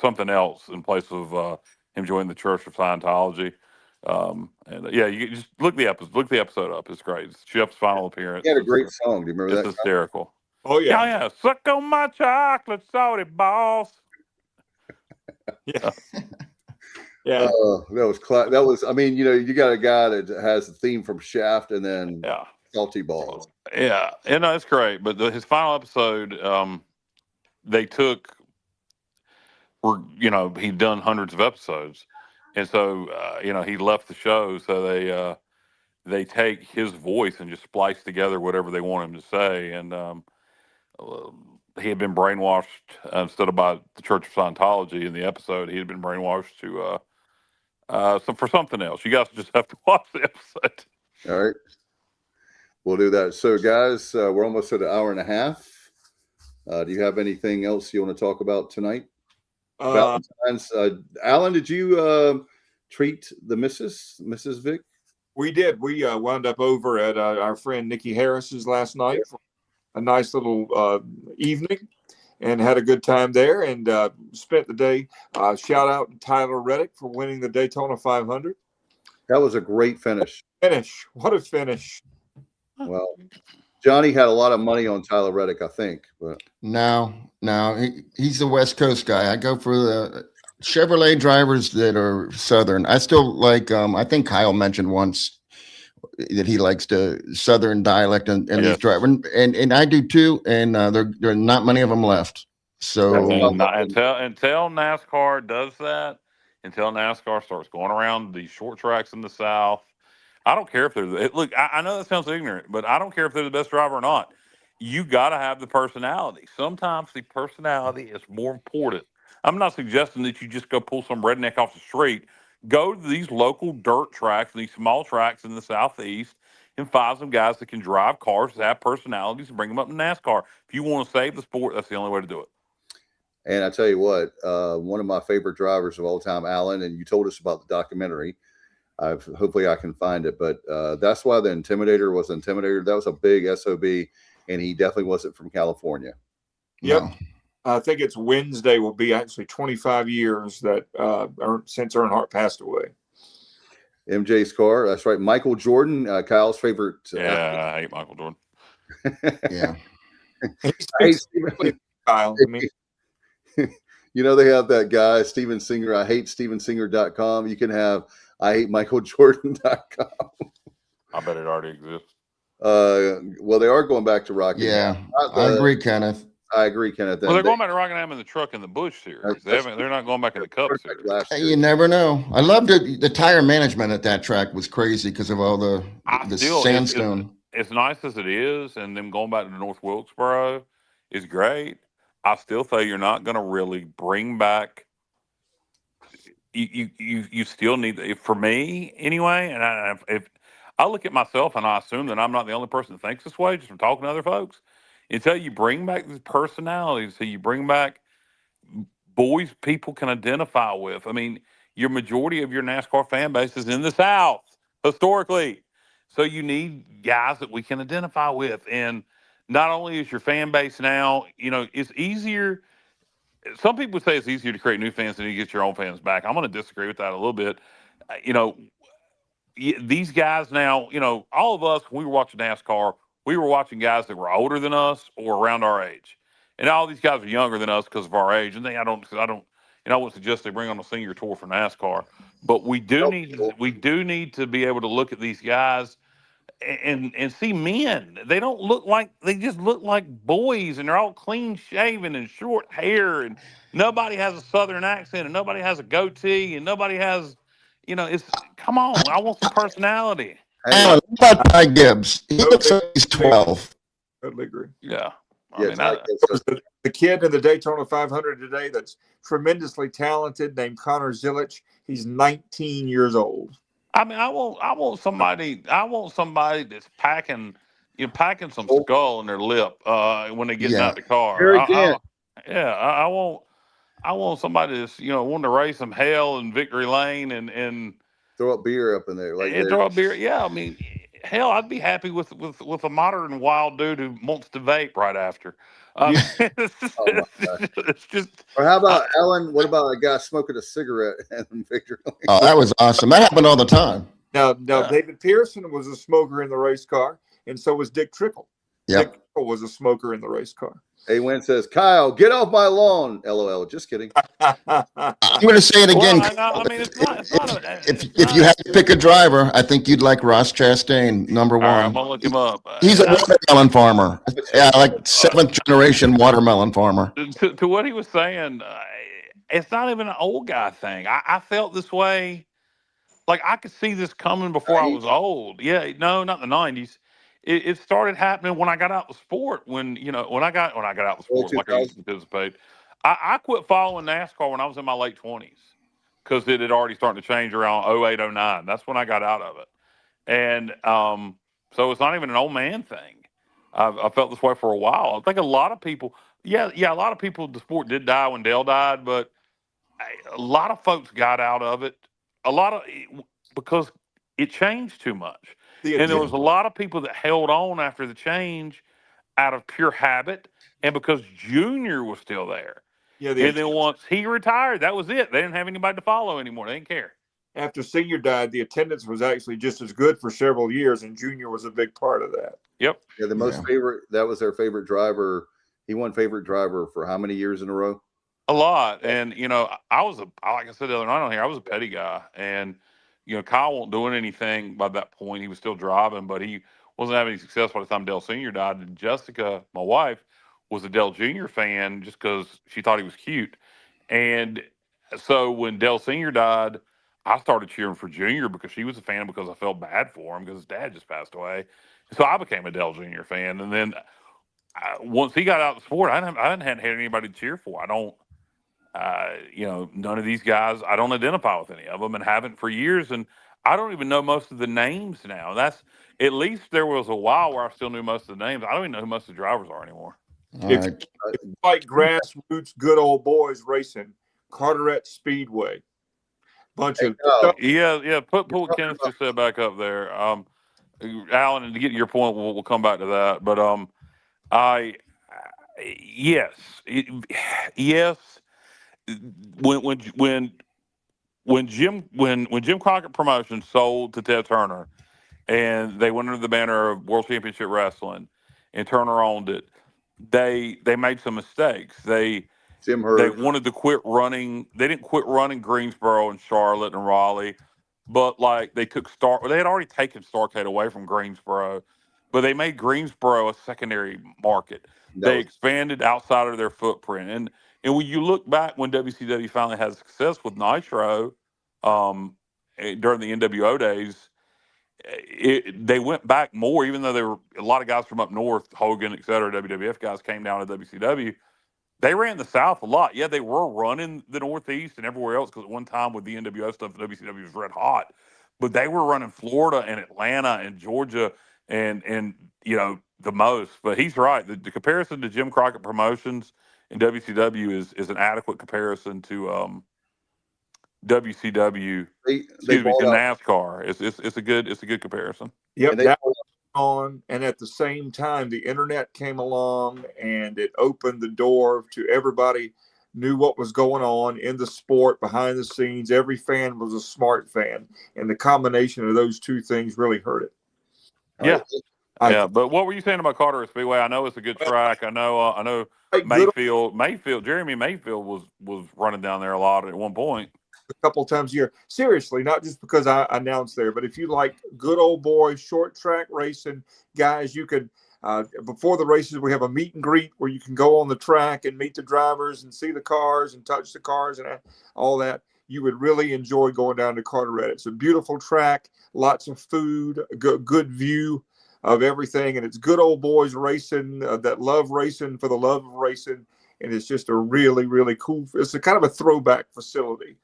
something else in place of him joining the Church of Scientology. And yeah, you just look the episode up. It's great. It's Chef's final appearance. He had a great song. Do you remember It's that? hysterical. Oh yeah. Yeah. Suck on my chocolate, salty boss. Yeah. Yeah. That was. I mean, you got a guy that has the theme from Shaft and then Salty Balls. Yeah, and no, it's great. But his final episode, they took. He'd done hundreds of episodes, and so he left the show. So they take his voice and just splice together whatever they want him to say. And he had been brainwashed instead of by the Church of Scientology in the episode. He had been brainwashed to for something else. You guys just have to watch the episode. All right, we'll do that. So, guys, we're almost at an hour and a half. Do you have anything else you want to talk about tonight? Valentine's. Alan, did you treat the Mrs. Vic? We did. We wound up over at our friend Nikki Harris's last night for a nice little evening, and had a good time there, and spent the day. Shout out to Tyler Reddick for winning the Daytona 500. That was a great finish. What a finish! Well, Johnny had a lot of money on Tyler Reddick, I think. But No, he's the West Coast guy. I go for the Chevrolet drivers that are Southern. I still like. I think Kyle mentioned once that he likes the Southern dialect and these drivers, and I do too. And there are not many of them left. So until NASCAR does that, until NASCAR starts going around these short tracks in the South, I don't care if they're look. I know that sounds ignorant, but I don't care if they're the best driver or not. You got to have the personality. Sometimes the personality is more important. I'm not suggesting that you just go pull some redneck off the street. Go to these local dirt tracks and these small tracks in the Southeast and find some guys that can drive cars that have personalities and bring them up to NASCAR. If you want to save the sport, that's the only way to do it. And I tell you what, one of my favorite drivers of all time, Alan, and you told us about the documentary. Hopefully I can find it, but that's why the Intimidator was Intimidator. That was a big SOB, and he definitely wasn't from California. Yep. No. I think it's Wednesday will be actually 25 years that since Earnhardt passed away. MJ's car. That's right. Michael Jordan, Kyle's favorite. I hate Michael Jordan. Yeah. Kyle. I mean, they have that guy, Steven Singer. I hate StevenSinger.com. You can have I hate MichaelJordan.com. I bet it already exists. Well, they are going back to Rockingham. Yeah, I agree, Kenneth. Well, they're going back to Rockingham in the truck in the Busch series. They're not going back in the Cup series. You never know. I loved it. The tire management at that track was crazy because of all the sandstone. It's nice as it is, and them going back to North Wilkesboro is great. I still think you're not going to really bring back. You still need, for me anyway. And if I look at myself and I assume that I'm not the only person that thinks this way, just from talking to other folks. Until you bring back these personalities, so you bring back boys people can identify with. I mean, your majority of your NASCAR fan base is in the South historically, so you need guys that we can identify with. And not only is your fan base now, it's easier. Some people say it's easier to create new fans than you get your own fans back. I'm going to disagree with that a little bit. These guys now, all of us, when we were watching NASCAR, we were watching guys that were older than us or around our age. And all these guys are younger than us because of our age. And I wouldn't suggest they bring on a senior tour for NASCAR. But we do need to be able to look at these guys and see men. They just look like boys, and they're all clean shaven and short hair, and nobody has a Southern accent, and nobody has a goatee, and nobody has, come on, I want some personality. Alan, what about Ty Gibbs? He looks like he's 12. Totally agree. Yeah. I Yeah, mean, Ty gets The kid in the Daytona 500 today that's tremendously talented named Connor Zilic. He's 19 years old. I mean, I want somebody that's packing some Oh, skull in their lip when they getting Yeah. out the car. arrogant. Yeah, I want somebody that's wanting to raise some hell in victory lane and Throw a beer up in there. Like throw a beer. Yeah, I mean, hell, I'd be happy with a modern wild dude who wants to vape right after. Yeah. Oh my God. It's just Or how about Alan? What about a guy smoking a cigarette in victory lane? Oh, that was awesome. That happened all the time. Now, Yeah. David Pearson was a smoker in the race car, and so was Dick Trickle. Yep. Dick Trickle was a smoker in the race car. A-Win says, Kyle, get off my lawn. LOL. Just kidding. I'm going to say it again. Well, I mean, it's not. If you had to pick a driver, I think you'd like Ross Chastain, number All right, I'm one. gonna look him up. He's a watermelon farmer. Yeah, like seventh generation watermelon farmer. To what he was saying, it's not even an old guy thing. I felt this way. Like I could see this coming before I was old. Yeah, no, not the '90s. It started happening when I got out of the sport. When I got out of the sport, like I used to participate. I quit following NASCAR when I was in my late 20s because it had already started to change around 08, 09. That's when I got out of it, and so it's not even an old man thing. I felt this way for a while. I think a lot of people, a lot of people. The sport did die when Dale died, but a lot of folks got out of it. Because it changed too much. And there was a lot of people that held on after the change out of pure habit and because Junior was still there. Yeah, and then once he retired, that was it. They didn't have anybody to follow anymore. They didn't care. After Senior died, the attendance was actually just as good for several years, and Junior was a big part of that. Yep. Yeah, that was their favorite driver. He won favorite driver for how many years in a row? A lot. And, I was like I said the other night on here, I was a petty guy. And, Kyle wasn't doing anything by that point. He was still driving, but he wasn't having any success by the time Dale Sr. died. And Jessica, my wife, was a Dale Jr. fan just because she thought he was cute. And so when Dale Sr. died, I started cheering for Junior because she was a fan because I felt bad for him because his dad just passed away. So I became a Dale Jr. fan. And then once he got out of the sport, I hadn't had anybody to cheer for. I don't. None of these guys, I don't identify with any of them and haven't for years. And I don't even know most of the names now. That's at least there was a while where I still knew most of the names. I don't even know who most of the drivers are anymore. It's like grassroots, good old boys racing, Carteret Speedway. Bunch of stuff. Yeah. Put what Kenneth just said back up there. Alan, and to get to your point, we'll come back to that. But yes. When Jim Crockett Promotions sold to Ted Turner, and they went under the banner of World Championship Wrestling, and Turner owned it, they made some mistakes. They wanted to quit running. They didn't quit running Greensboro and Charlotte and Raleigh, but like they had already taken Starrcade away from Greensboro, but they made Greensboro a secondary market. They expanded outside of their footprint. And when you look back when WCW finally had success with Nitro during the NWO days, they went back more, even though there were a lot of guys from up north, Hogan, et cetera, WWF guys came down to WCW. They ran the South a lot. Yeah, they were running the Northeast and everywhere else because at one time with the NWO stuff, WCW was red hot. But they were running Florida and Atlanta and Georgia and the most. But he's right. The comparison to Jim Crockett Promotions and WCW is an adequate comparison to WCW. To NASCAR. It's a good comparison. Yep, that was on, and at the same time, the internet came along, and it opened the door to everybody knew what was going on in the sport behind the scenes. Every fan was a smart fan, and the combination of those two things really hurt it. Yeah. But what were you saying about Carteret Speedway? I know it's a good track. I know Jeremy Mayfield was running down there a lot at one point. A couple of times a year. Seriously, not just because I announced there, but if you like good old boy short track racing, guys, you could before the races we have a meet and greet where you can go on the track and meet the drivers and see the cars and touch the cars and all that. You would really enjoy going down to Carteret. It's a beautiful track, lots of food, good view. of everything, and it's good old boys racing that love racing for the love of racing, and it's just a really, really cool. It's a kind of a throwback facility.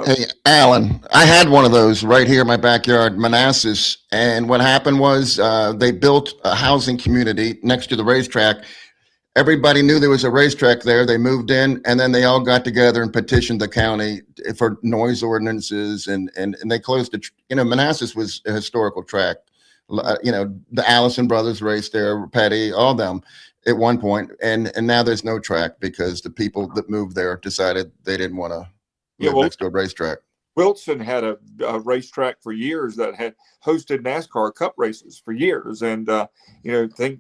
Hey, Alan, I had one of those right here in my backyard, Manassas. And what happened was they built a housing community next to the racetrack. Everybody knew there was a racetrack there. They moved in, and then they all got together and petitioned the county for noise ordinances, and they closed it. Manassas was a historical track. The Allison brothers raced there, Petty, all of them at one point, and now there's no track because the people that moved there decided they didn't want to live next to a racetrack. Wilson had a racetrack for years that had hosted NASCAR Cup races for years, and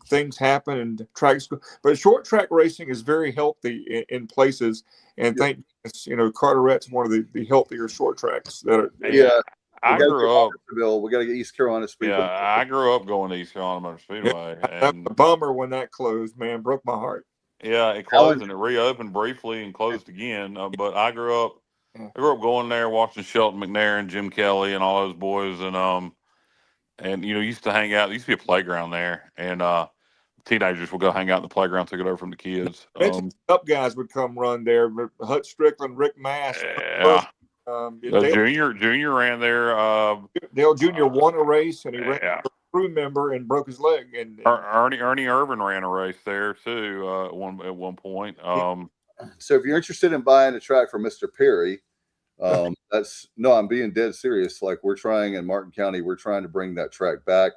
things happen and tracks. But short track racing is very healthy in places, and thank goodness, Carteret's one of the healthier short tracks that are. Yeah, I grew up. We got to get East Carolina Speedway. Yeah, I grew up going to East Carolina Motor Speedway, and a bummer when that closed. Man, broke my heart. Yeah, it closed and it reopened briefly and closed again. But I grew up going there, watching Shelton McNair, Jim Kelly, and all those boys, and used to hang out. There used to be a playground there, and teenagers would go hang out in the playground, take it over from the kids. Up guys would come run there. Hut Strickland, Rick Mass. Yeah. Junior ran there. Dale Jr. won a race, and he ran a crew member and broke his leg. And Ernie Irvin ran a race there too. At one point. So if you're interested in buying a track for Mr. Perry, I'm being dead serious. Like we're trying in Martin County, we're trying to bring that track back.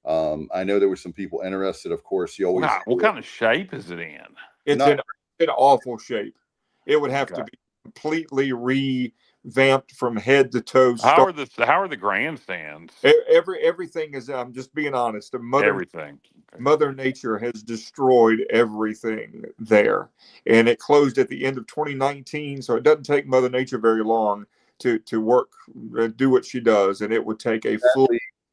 I know there were some people interested. Of course, you always. What kind of shape is it in? It's in awful shape. It would have to be completely revamped from head to toe. How are the grandstands? Everything is. I'm just being honest. Everything. Mother Nature has destroyed everything there, and it closed at the end of 2019. So it doesn't take Mother Nature very long to work, do what she does, and it would take a full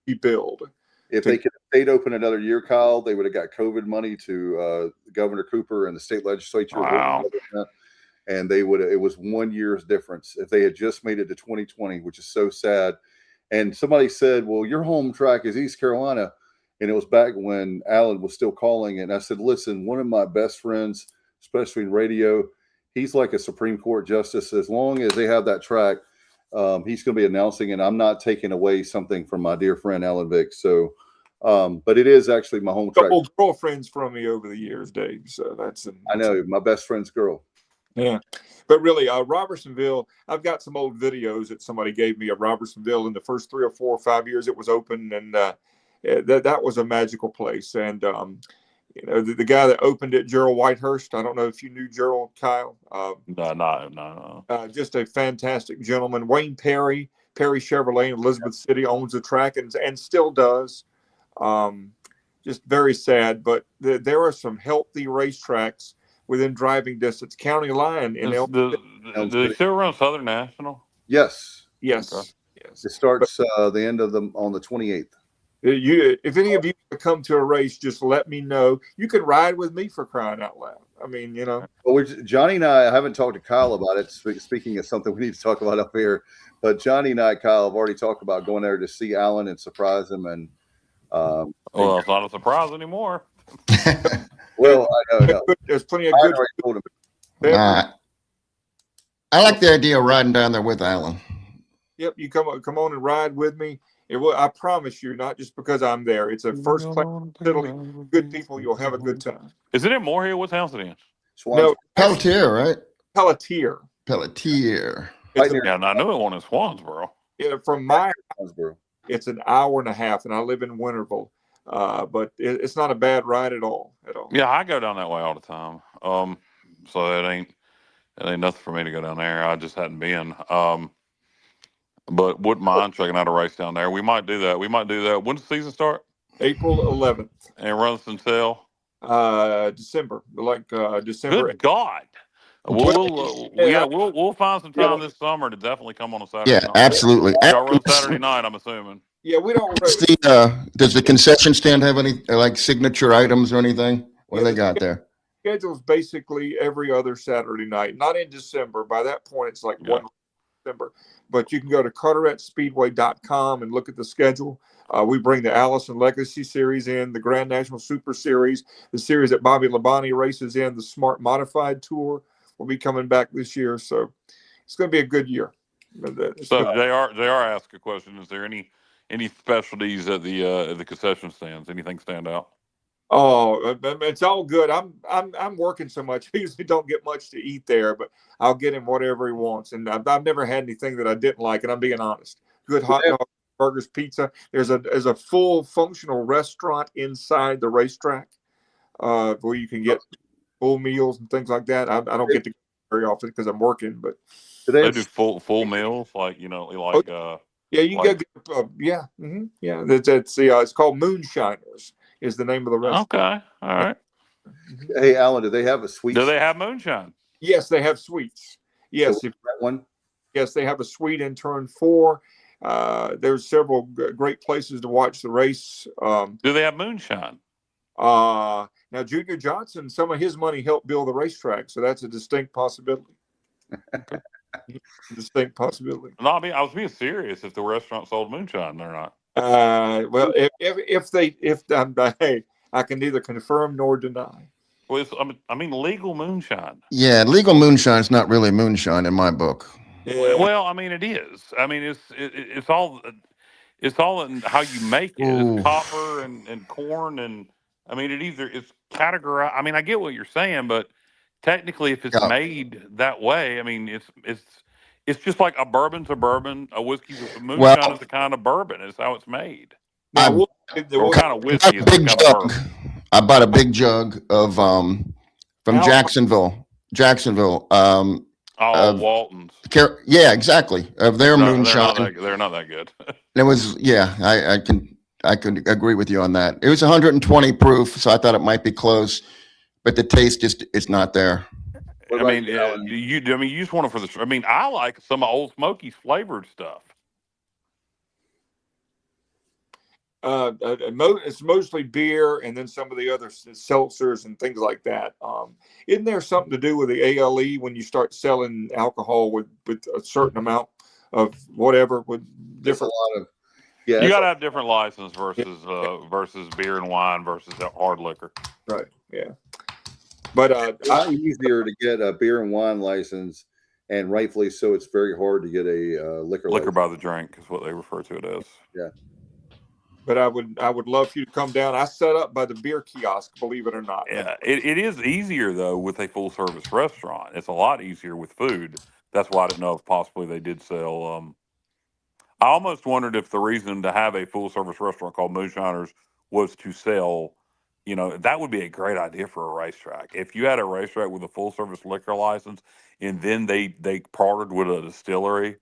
rebuild. If they could have stayed open another year, Kyle, they would have got COVID money to Governor Cooper and the state legislature. Wow. And it was 1 year's difference if they had just made it to 2020, which is so sad. And somebody said, well, your home track is East Carolina. And it was back when Alan was still calling. And I said, listen, one of my best friends, especially in radio, he's like a Supreme Court justice. As long as they have that track, he's going to be announcing, and I'm not taking away something from my dear friend Alan Vick. So, but it is actually my home track. Couple girlfriends from me over the years, Dave. So I know my best friend's girl. Yeah, but really, Robertsonville, I've got some old videos that somebody gave me of Robertsonville in the first 3 or 4 or 5 years it was open, and that was a magical place. And the guy that opened it, Gerald Whitehurst. I don't know if you knew Gerald, Kyle. No. Just a fantastic gentleman. Wayne Perry Chevrolet in Elizabeth City owns the track and still does. Just very sad, but there are some healthy racetracks within driving distance. County Line in do they still run Southern National? Yes. Yes. It starts the end of on the 28th. If any of you come to a race, just let me know. You can ride with me, for crying out loud. I mean, Well, Johnny and I haven't talked to Kyle about it. Speaking of something we need to talk about up here, but Johnny and I, Kyle, have already talked about going there to see Alan and surprise him. And well, it's not a surprise anymore. Well, I know. There's plenty of good. Told him. I like the idea of riding down there with Alan. Yep, you come on and ride with me. It will. I promise you, not just because I'm there. It's a first class facility. Good people. You'll have a good time. Is it in Moorhead? What town's it in? No, Pelletier, right? Pelletier. Yeah, and I knew it was in Swansboro. Yeah, from my house, it's an hour and a half, and I live in Winterville. But it's not a bad ride at all. Yeah, I go down that way all the time. So it ain't nothing for me to go down there. I just hadn't been. But wouldn't mind checking out a race down there. We might do that. When does the season start? April 11th. And runs until December. December. Good God. We'll find some time this summer to definitely come on a Saturday night. Yeah, absolutely. Y'all run Saturday night, I'm assuming. Yeah, we don't. Does the concession stand have any like signature items or anything? What do they got there? Schedule's basically every other Saturday night. Not in December. By that point, it's like one. December. But you can go to CarteretteSpeedway.com and look at the schedule. We bring the Allison Legacy Series in, the Grand National Super Series, the series that Bobby Labonte races in, the Smart Modified Tour will be coming back this year. So it's going to be a good year. So JR asked a question: is there any specialties at the concession stands? Anything stand out? Oh, it's all good. I'm working so much. I usually don't get much to eat there, but I'll get him whatever he wants. And I've never had anything that I didn't like, and I'm being honest. Good hot dog, burgers, pizza. There's a full functional restaurant inside the racetrack where you can get full meals and things like that. I don't get to go very often because I'm working, but they do full meals, like yeah, you can go get yeah. That's it's called Moonshiners is the name of the restaurant. Okay, all right. Hey, Alan, do they have a sweet? Do they have moonshine? Yes, they have suites. Yes, that one. Yes, they have a suite in turn 4. There's several great places to watch the race. Do they have moonshine? Now, Junior Johnson, some of his money helped build the racetrack, so that's a distinct possibility. Distinct possibility. No, I mean, I was being serious. If the restaurant sold moonshine or not. Well, hey, I can neither confirm nor deny. Well, I mean, legal moonshine. Yeah, legal moonshine is not really moonshine in my book. Yeah. Well, I mean, it is. I mean, it's all in how you make it. Ooh. It's copper and corn, and I mean, it's categorized. I mean, I get what you're saying, but technically, if it's made that way, I mean, it's just like a bourbon's a bourbon, a whiskey's a moonshine is the kind of bourbon. Is how it's made. Now, Or kind of whiskey is the kind of bourbon. I bought a big jug of from Jacksonville. Waltons. Yeah, exactly. Of their moonshine. They're not that good. It was, yeah, I can agree with you on that. It was 120 proof, so I thought it might be close, but the taste just is not there. I mean, you just want it for the. I mean, I like some of Old Smoky's flavored stuff. It's mostly beer and then some of the other seltzers and things like that. Isn't there something to do with the ALE when you start selling alcohol with a certain amount of whatever with different? A lot of, yeah. You got to have different license versus beer and wine versus hard liquor. Right. Yeah. But it's not easier to get a beer and wine license, and rightfully so. It's very hard to get a liquor license. By the drink is what they refer to it as. Yeah. But I would love for you to come down. I set up by the beer kiosk, believe it or not. Yeah, it is easier though with a full service restaurant. It's a lot easier with food. That's why I didn't know if possibly they did sell. I almost wondered if the reason to have a full service restaurant called Moonshiners was to sell. That would be a great idea for a racetrack. If you had a racetrack with a full service liquor license, and then they partnered with a distillery,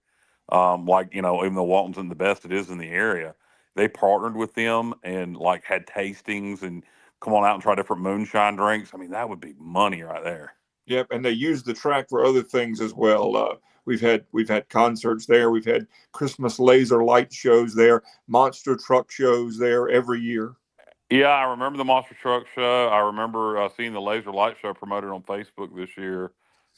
even though Walton's isn't the best it is in the area. They partnered with them and had tastings and come on out and try different moonshine drinks. I mean, that would be money right there. Yep, and they use the track for other things as well. We've had concerts there. We've had Christmas laser light shows there, monster truck shows there every year. Yeah, I remember the monster truck show. I remember seeing the laser light show promoted on Facebook this year.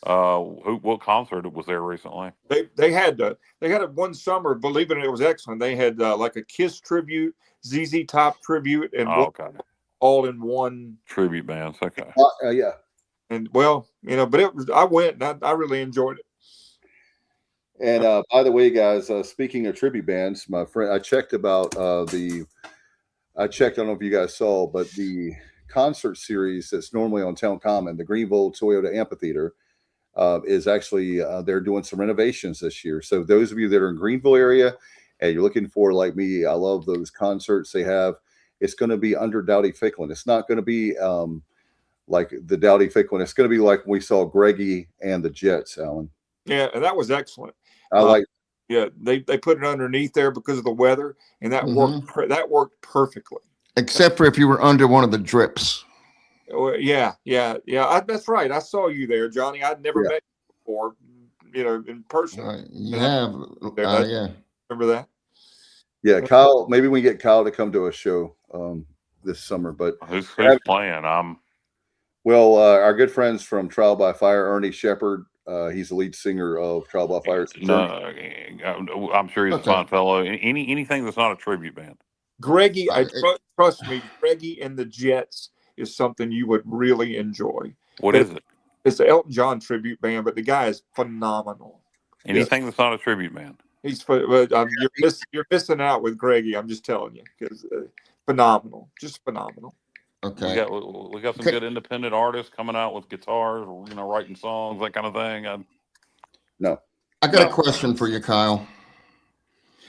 What concert was there recently? They had it one summer. Believe it, it was excellent. They had like a Kiss tribute, ZZ Top tribute, and all in one tribute bands. Okay, yeah. And well, but I went and I really enjoyed it. And by the way, guys, speaking of tribute bands, my friend, I checked about I don't know if you guys saw, but the concert series that's normally on Town Common, the Greenville Toyota Amphitheater. Is actually they're doing some renovations this year. So those of you that are in Greenville area and you're looking for, like me, I love those concerts they have. It's going to be under Dowdy Ficklin. It's not going to be like the Dowdy Ficklin. It's going to be like when we saw Greggy and the Jets, Alan. Yeah, and that was excellent. Yeah, they put it underneath there because of the weather, and that worked perfectly. Except for if you were under one of the drips. Yeah. That's right. I saw you there, Johnny. I'd never met you before, in person. Yeah. Remember that? Yeah, Kyle. Maybe we get Kyle to come to a show this summer. But who's playing? Well, our good friends from Trial by Fire, Ernie Shepard, He's the lead singer of Trial by Fire. No, I'm sure he's a Okay. fine fellow. Anything that's not a tribute band. Greggy, Uh, trust me, Greggy and the Jets is something you would really enjoy. What is it? It's the Elton John tribute band, but the guy is phenomenal. Anything that's not a tribute band. You're missing out with Greggy. I'm just telling you, because phenomenal, just phenomenal. Okay. We got some good independent artists coming out with guitars, writing songs, that kind of thing. No, I got a question for you, Kyle.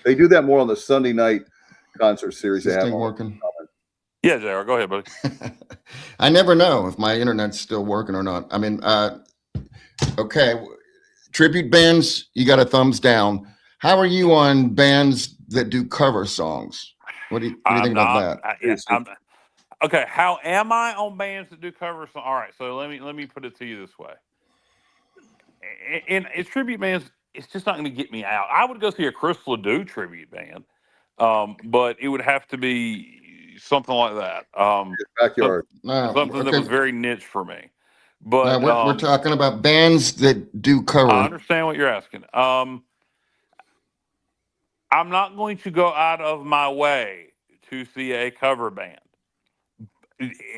they do that more on the Sunday night concert series. Is They this have thing on. working? Yeah, JR, go ahead, buddy. I never know if my internet's still working or not. I mean, okay, tribute bands, you got a thumbs down. How are you on bands that do cover songs? What do you think about that? Okay, how am I on bands that do cover songs? All right, so let me put it to you this way. In tribute bands, it's just not going to get me out. I would go see a Chris Ledoux tribute band, but it would have to be something like that. Backyard. Something that was very niche for me. But we're talking about bands that do cover. I understand what you're asking. I'm not going to go out of my way to see a cover band.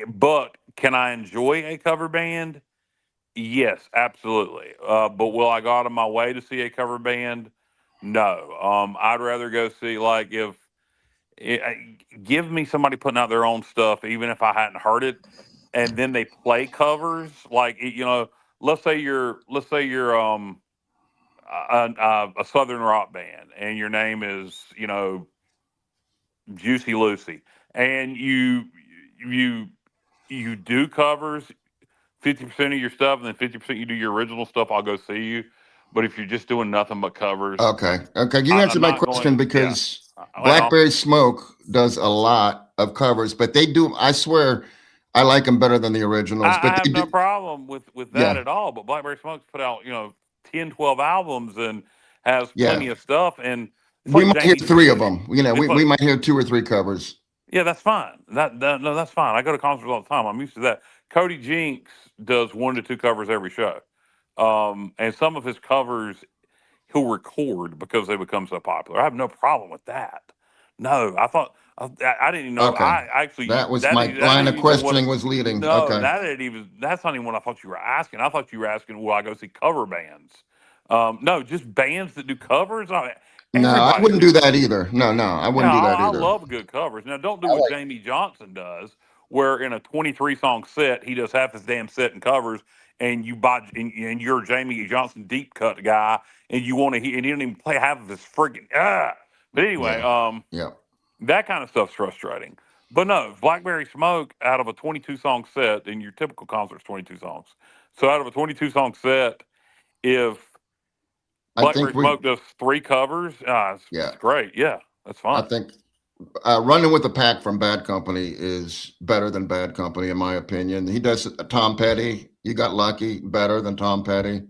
But can I enjoy a cover band? Yes, absolutely. But will I go out of my way to see a cover band? No. I'd rather go see, like, give me somebody putting out their own stuff, even if I hadn't heard it, and then they play covers. Like, let's say you're a Southern rock band, and your name is, Juicy Lucy, and you do covers 50% of your stuff, and then 50% you do your original stuff. I'll go see you. But if you're just doing nothing but covers, okay, you answered my question because Blackberry Smoke does a lot of covers, but they do. I swear, I like them better than the originals. I have no problem with that at all. But Blackberry Smoke's put out 10, 12 albums and has plenty of stuff. And we might hear 3 of them. We might hear 2 or 3 covers. Yeah, that's fine. No, that's fine. I go to concerts all the time. I'm used to that. Cody Jinks does 1 to 2 covers every show. And some of his covers he'll record because they become so popular. I have no problem with that. No, I thought I didn't even know. Okay. I actually that was my line of questioning was leading. No, okay. That's not even what I thought you were asking. I thought you were asking, will I go see cover bands? No, just bands that do covers. No, I wouldn't do that either. No, I wouldn't do that either. I love good covers. Now, don't do what Jamie Johnson does, where in a 23-song set, he does half his damn set in covers, and and you're a Jamie Johnson deep cut guy, and you want to hear, and you don't even play half of his friggin' But anyway, that kind of stuff's frustrating. But no, Blackberry Smoke, out of a 22-song set, and your typical concert's 22 songs. So out of a 22-song set, if Blackberry Smoke does 3 covers, it's great. Yeah, that's fine. I think Running with the Pack from Bad Company is better than Bad Company, in my opinion. He does Tom Petty. You Got Lucky, better than Tom Petty.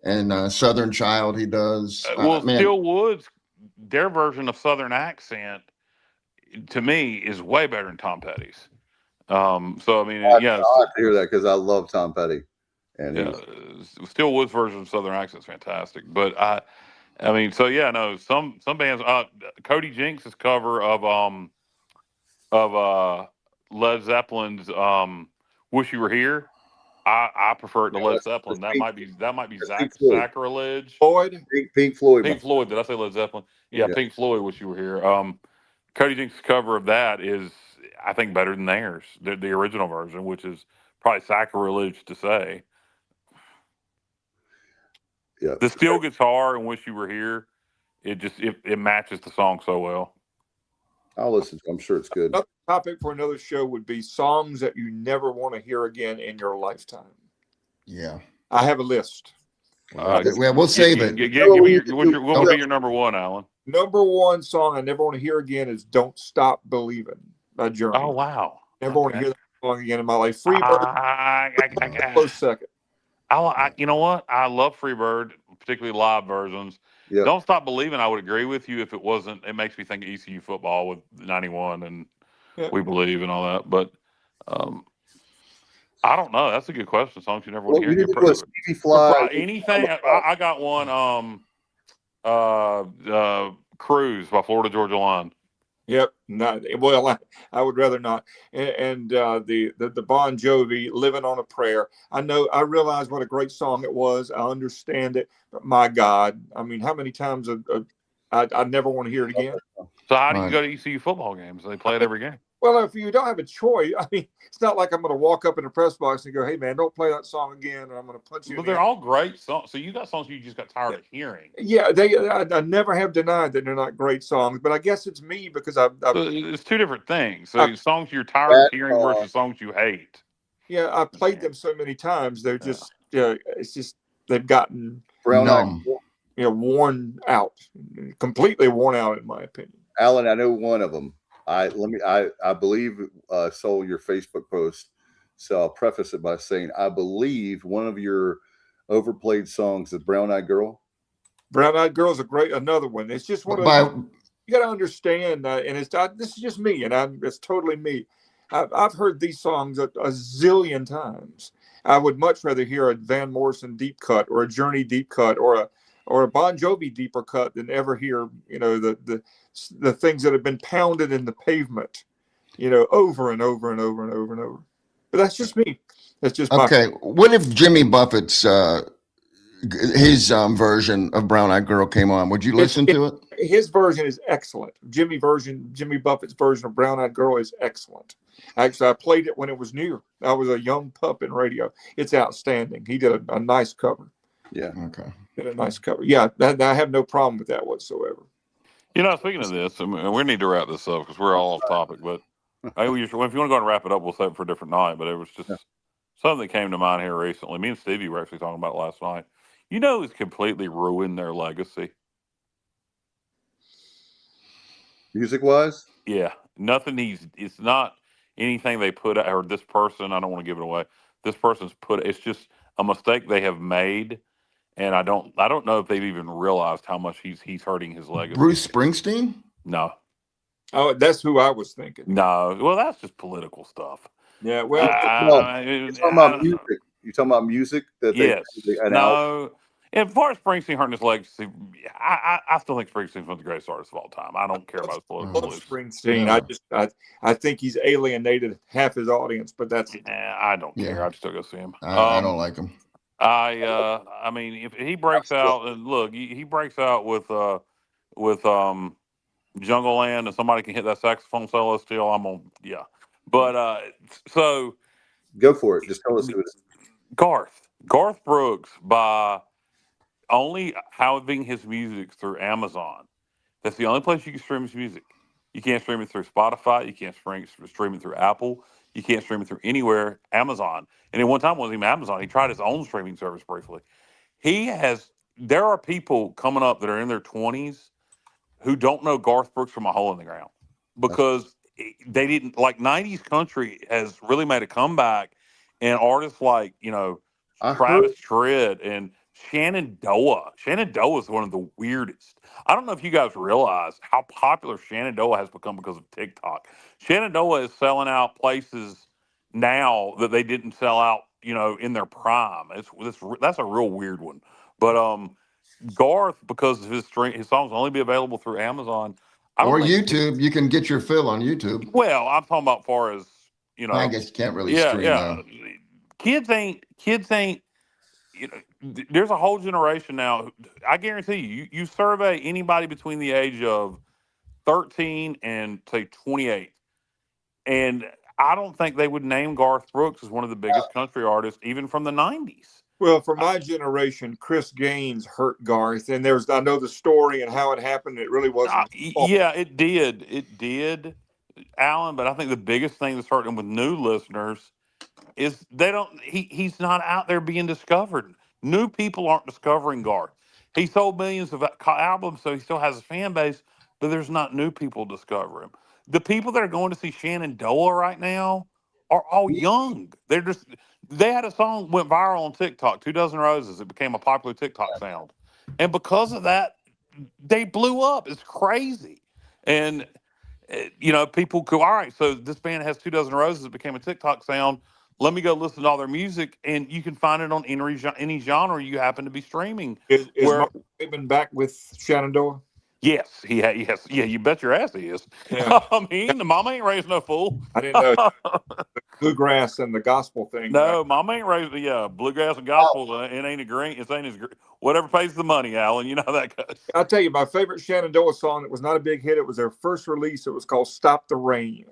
And Southern Child, he does. Still Woods, their version of Southern Accent, to me, is way better than Tom Petty's. So, I mean, I have to hear that because I love Tom Petty. And Still Woods' version of Southern Accent is fantastic. But some bands. Cody Jinks' cover of Led Zeppelin's "Wish You Were Here." I prefer it to Led Zeppelin. That might be sacrilege. Pink Floyd. Pink Floyd. Did I say Led Zeppelin? Yeah, Pink Floyd. Wish You Were Here. Cody Jinks' cover of that is, I think, better than theirs, the original version, which is probably sacrilege to say. Yeah. The steel guitar and "Wish You Were Here," it matches the song so well. I'll listen. I'm sure it's good. Another topic for another show would be songs that you never want to hear again in your lifetime. Yeah, I have a list. We'll save it. What would be your number one, Alan? Number 1 song I never want to hear again is "Don't Stop Believing" by Journey. Oh wow! Never want to hear that song again in my life. Freebird, close second. You know what? I love Freebird, particularly live versions. Yep. Don't Stop Believing. I would agree with you if it wasn't. It makes me think of ECU football with 91 and We Believe and all that. But I don't know. That's a good question. Songs you never want Well, to you hear. need to do a Stevie Fly. Anything. I got one. Cruise by Florida Georgia Line. Yep. Not well. I would rather not. And the Bon Jovi "Living on a Prayer." I realize what a great song it was. I understand it. But my God, I mean, how many times I never want to hear it again. So how do you Right. go to ECU football games? They play it every game. Well, if you don't have a choice, I mean, it's not like I'm going to walk up in the press box and go, "Hey, man, don't play that song again," or I'm going to punch you. But they're all great songs. So you got songs you just got tired of hearing. Yeah, I never have denied that they're not great songs, but I guess it's me because So it's two different things. So I've songs you're tired of hearing versus songs you hate. yeah, I played them so many times. They're just it's just they've gotten Brown Eyed. Numb. worn out, completely worn out, in my opinion. Alan, I know one of them. I believe saw your Facebook post, so I'll preface it by saying I believe one of your overplayed songs is "Brown Eyed Girl." Brown Eyed Girl's another one. It's just one of By those, you got to understand, and this is just me, and it's totally me. I've heard these songs a zillion times. I would much rather hear a Van Morrison deep cut or a Journey deep cut or a Bon Jovi deeper cut than ever hear the things that have been pounded in the pavement, over and over and over and over and over. But that's just me. That's just my. okay. What if Jimmy Buffett's his version of Brown Eyed Girl came on? Would you listen to it? His version is excellent. Jimmy Buffett's version of Brown Eyed Girl is excellent. Actually, I played it when it was new. I was a young pup in radio. It's outstanding. He did a nice cover. Yeah. Okay. Did a nice cover. Yeah, I have no problem with that whatsoever. Speaking of this, I mean, we need to wrap this up because we're all off topic. But if you want to go and wrap it up, we'll save it for a different night. But it was just something that came to mind here recently. Me and Stevie were actually talking about it last night. It's completely ruined their legacy. Music wise? Yeah. Nothing it's not anything they put out, or this person, I don't want to give it away. This person's it's just a mistake they have made. And I don't know if they've even realized how much he's hurting his legacy. Bruce Springsteen? No. Oh, that's who I was thinking. No. Well, that's just political stuff. Yeah, well, you're talking about music. You're talking about music that yes. they No. And as far as Springsteen hurting his legacy, I still think Springsteen's one of the greatest artists of all time. I don't care about his political beliefs. Springsteen. Yeah. I think he's alienated half his audience, but that's it. I don't care. Yeah. I'd still go see him. I don't like him. I mean, if he breaks out, and look, he breaks out with Jungle Land, and somebody can hit that saxophone solo still, I'm on, yeah. But so go for it. Just tell us who it is. Garth Brooks, by only having his music through Amazon. That's the only place you can stream his music. You can't stream it through Spotify. You can't stream it through Apple. You can't stream it through anywhere. Amazon. And at one time, it wasn't even Amazon. He tried his own streaming service briefly. There are people coming up that are in their 20s who don't know Garth Brooks from a hole in the ground because they didn't, like, 90s country has really made a comeback, and artists like, Travis Tritt and Shenandoah. Shenandoah is one of the weirdest. I don't know if you guys realize how popular Shenandoah has become because of TikTok. Shenandoah is selling out places now that they didn't sell out, in their prime. That's a real weird one. But Garth, because his songs only be available through Amazon Or YouTube. You can get your fill on YouTube. Well, I'm talking about far as I guess you can't really stream though. Kids ain't. There's a whole generation now. I guarantee you survey anybody between the age of 13 and say 28, and I don't think they would name Garth Brooks as one of the biggest country artists, even from the 90s. Well, for my generation, Chris Gaines hurt Garth, and I know the story and how it happened. It really wasn't. Yeah, it did, Alan. But I think the biggest thing that's hurting with new listeners is he's not out there being discovered. New people aren't discovering Garth. He sold millions of albums, so he still has a fan base, but there's not new people discover him. The people that are going to see Shenandoah right now are all young. They had a song went viral on TikTok, 2 Dozen Roses. It became a popular TikTok sound. And because of that, they blew up. It's crazy. And, people go, all right, so this band has 2 Dozen Roses. It became a TikTok sound. let me go listen to all their music, and you can find it on any genre you happen to be streaming. Is Where Mark Saban back with Shenandoah? yes, yes, yeah, you bet your ass he is. Yeah. I mean, the mama ain't raised no fool. I didn't know bluegrass and the gospel thing. No, mama ain't raised. Yeah, bluegrass and gospel. It ain't a green. It ain't as whatever pays the money, Alan. You know how that goes. I'll tell you, my favorite Shenandoah song that was not a big hit. It was their first release. It was called "Stop the Rain."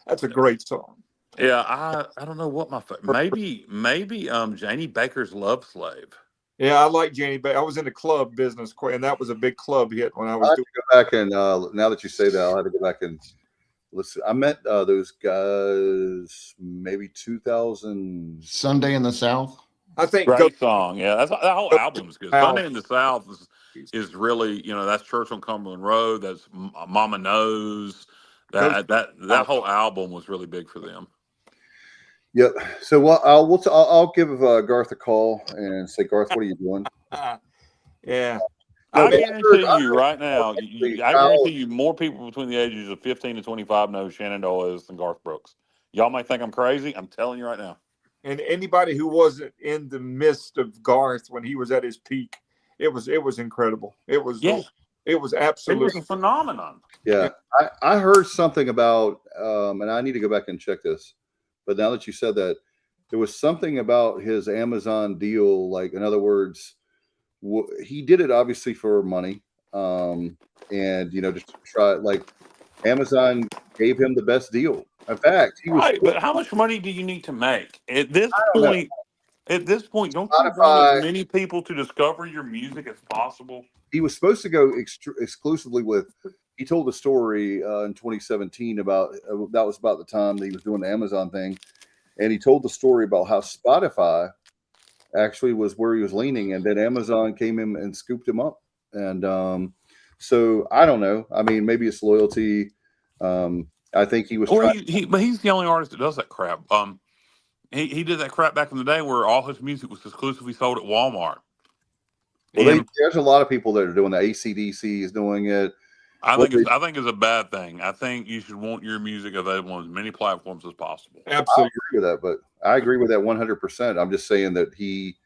That's a great song. Yeah, I don't know what maybe Janie Baker's Love Slave. Yeah, I like Janie Baker. I was in the club business, and that was a big club hit when I was I have doing. to go back and now that you say that, I'll have to go back and listen. I met those guys maybe 2000. Sunday in the South. I think Great song. Yeah, that whole album's good. South. Sunday in the South is really, that's Church on Cumberland Road. That's Mama Knows. That whole album was really big for them. Yep. So I'll give Garth a call and say, Garth, what are you doing? Yeah. I guarantee you right now, I guarantee you more people between the ages of 15 and 25 know Shenandoah is than Garth Brooks. Y'all may think I'm crazy. I'm telling you right now. And anybody who wasn't in the midst of Garth when he was at his peak, it was incredible. It was absolutely. It was a phenomenon. Yeah. I heard something about, and I need to go back and check this, but now that you said that, there was something about his Amazon deal. Like, in other words, he did it obviously for money. And, just to try, like, Amazon gave him the best deal. In fact, he was right. But how much money do you need to make at this point? At this point, don't you Spotify, want as many people to discover your music as possible? He was supposed to go exclusively with. He told a story in 2017 about that was about the time that he was doing the Amazon thing, and he told the story about how Spotify actually was where he was leaning, and then Amazon came in and scooped him up. And so I don't know. I mean, maybe it's loyalty. I think he was. But he's the only artist that does that crap. He did that crap back in the day where all his music was exclusively sold at Walmart. Well, there's a lot of people that are doing that. AC/DC is doing it. I think it's a bad thing. I think you should want your music available on as many platforms as possible. Absolutely. I agree with that, but I agree with that 100%. I'm just saying that he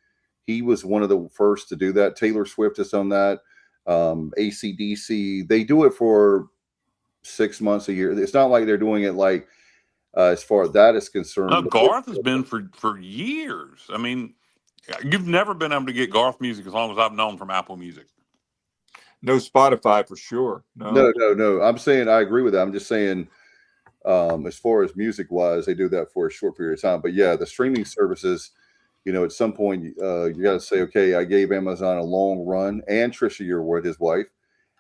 was one of the first to do that. Taylor Swift has done that. AC/DC, they do it for 6 months a year. It's not like they're doing it like as far as that is concerned. No, Garth has been for years. I mean, you've never been able to get Garth music as long as I've known from Apple Music. No Spotify for sure. No. I'm saying I agree with that. I'm just saying as far as music wise, they do that for a short period of time. But yeah, the streaming services, at some point you got to say, okay, I gave Amazon a long run, and Trisha Yearwood, his wife.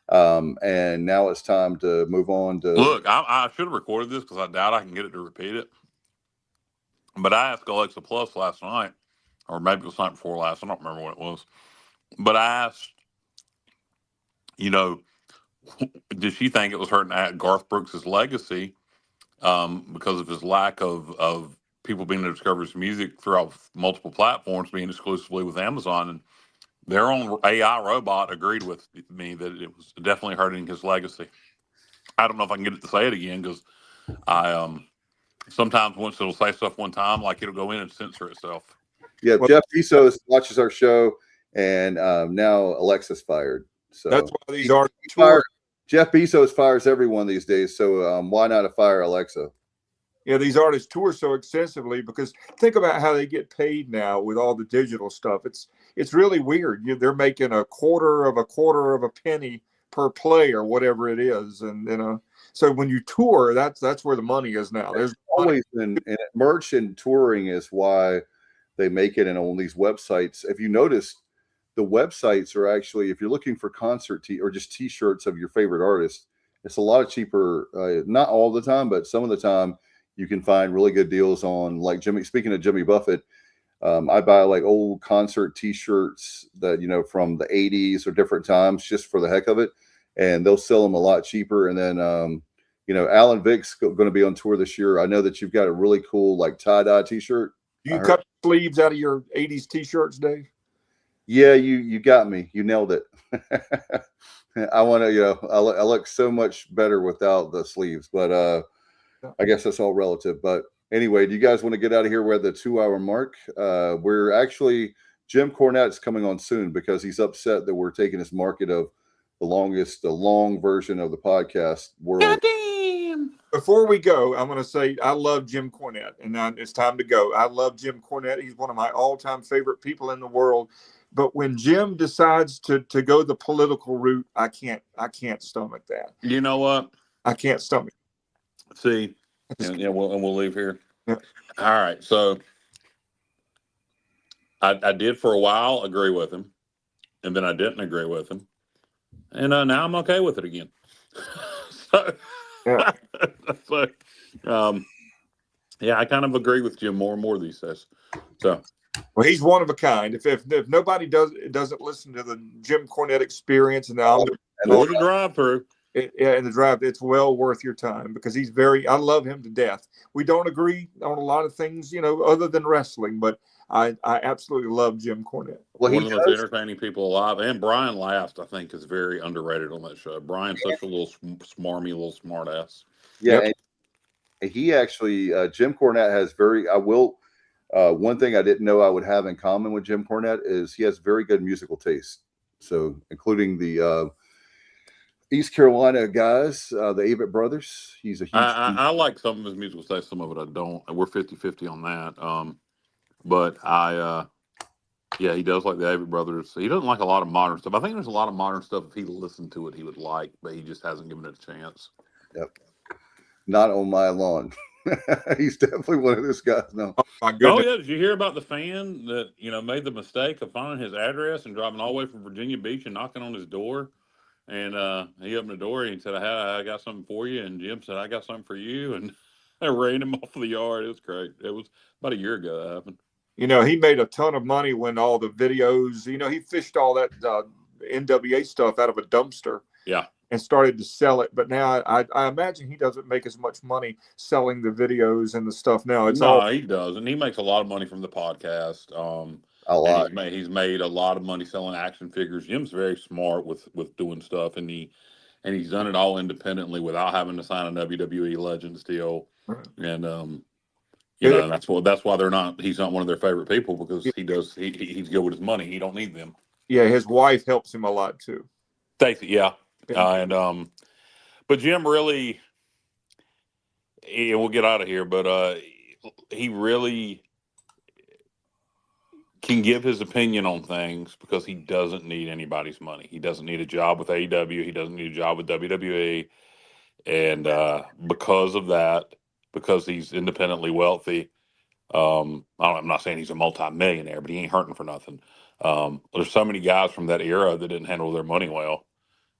And now it's time to move on to. Look, I should have recorded this because I doubt I can get it to repeat it. But I asked Alexa Plus last night, or maybe it was the night before last. I don't remember what it was. But I asked, did she think it was hurting Garth Brooks' legacy because of his lack of people being able to discover his music throughout multiple platforms, being exclusively with Amazon? And their own AI robot agreed with me that it was definitely hurting his legacy. I don't know if I can get it to say it again because I sometimes once it'll say stuff one time, like it'll go in and censor itself. Yeah, Jeff Bezos watches our show, and now Alexa's fired. So that's why these artists. Jeff Bezos fires everyone these days. So why not fire Alexa? Yeah, these artists tour so extensively because think about how they get paid now with all the digital stuff. It's really weird. They're making a quarter of a penny per play or whatever it is, and so when you tour, that's where the money is now. There's always been merch and touring is why they make it in on these websites. If you notice, the websites are actually, if you're looking for concert or just T-shirts of your favorite artist, it's a lot cheaper. Not all the time, but some of the time. You can find really good deals on, like speaking of Jimmy Buffett, I buy like old concert T-shirts that, from the 80s or different times just for the heck of it. And they'll sell them a lot cheaper. And then, Alan Vick's going to be on tour this year. I know that you've got a really cool like tie-dye T-shirt. Do you cut sleeves out of your 80s T-shirts, Dave? Yeah, you got me. You nailed it. I want to, I look so much better without the sleeves, but I guess that's all relative. But Anyway, do you guys want to get out of here? We're at the 2-hour mark. We're actually, Jim Cornette's coming on soon because he's upset that we're taking his market of the long version of the podcast world. Goddamn. Before we go, I'm going to say I love Jim Cornette, and it's time to go. I love Jim Cornette. He's one of my all-time favorite people in the world. But when Jim decides to go the political route, I can't stomach that. You know what? I can't stomach. See, we'll leave here. Yeah. All right, so I did for a while agree with him, and then I didn't agree with him, and now I'm okay with it again. So, Yeah. Yeah, I kind of agree with Jim more and more these days. So, well, he's one of a kind. If nobody doesn't listen to the Jim Cornette Experience and the drive-through. In the drive, it's well worth your time because I love him to death. We don't agree on a lot of things, other than wrestling, but I absolutely love Jim Cornette. Well, one of the most entertaining people alive. And Brian Last, I think, is very underrated on that show. Brian's such a little smarmy, little smart ass. Yeah. Yep. And he actually, Jim Cornette has one thing I didn't know I would have in common with Jim Cornette is he has very good musical taste. So, including the East Carolina guys, the Avett brothers. He's a huge. I like some of his musical taste, some of it I don't. We're 50-50 on that. But yeah, he does like the Xavier brothers. He doesn't like a lot of modern stuff. I think there's a lot of modern stuff. If he listened to it, he would like, but he just hasn't given it a chance. Yep. Not on my lawn. He's definitely one of those guys. No. Oh yeah. Did you hear about the fan that made the mistake of finding his address and driving all the way from Virginia Beach and knocking on his door? And he opened the door and he said, I got something for you. And Jim said, I got something for you. And I ran him off of the yard. It was great. It was about a year ago that happened. He made a ton of money when all the videos, he fished all that NWA stuff out of a dumpster. Yeah. And started to sell it. But now I imagine he doesn't make as much money selling the videos and the stuff now. He doesn't. He makes a lot of money from the podcast. A lot. He's made a lot of money selling action figures. Jim's very smart with doing stuff, and he's done it all independently without having to sign a WWE Legends deal. Right. And that's why he's not one of their favorite people because he's good with his money. He don't need them. Yeah, his wife helps him a lot too. Stacey, yeah. But Jim really, we'll get out of here, but he really can give his opinion on things because he doesn't need anybody's money. He doesn't need a job with AEW. He doesn't need a job with WWE. And because of that, because he's independently wealthy, I'm not saying he's a multi-millionaire, but he ain't hurting for nothing. There's so many guys from that era that didn't handle their money well.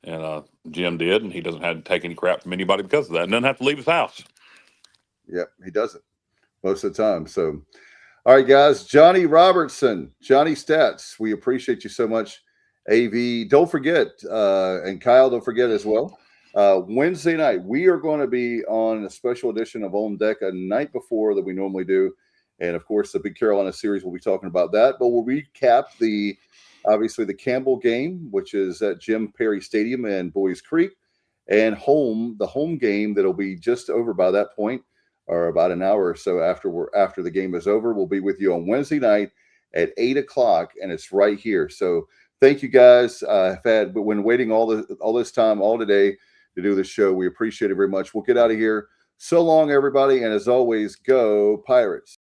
And Jim did, and he doesn't have to take any crap from anybody because of that. And doesn't have to leave his house. Yep, he doesn't most of the time. So, all right, guys. Johnny Robertson, Johnny Stats, we appreciate you so much. AV, don't forget, and Kyle, don't forget as well. Wednesday night, we are going to be on a special edition of On Deck a night before that we normally do. And, of course, the Big Carolina series, we'll be talking about that. But we'll recap obviously the Campbell game, which is at Jim Perry Stadium in Boys Creek, and the home game that'll be just over by that point, or about an hour or so after the game is over. We'll be with you on Wednesday night at 8:00, and it's right here. So thank you guys. I've been waiting all this time, all today, to do this show. We appreciate it very much. We'll get out of here. So long, everybody, and as always, go Pirates.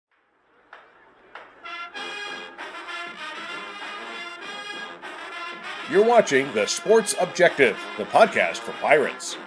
You're watching The Sports Objective, the podcast for Pirates.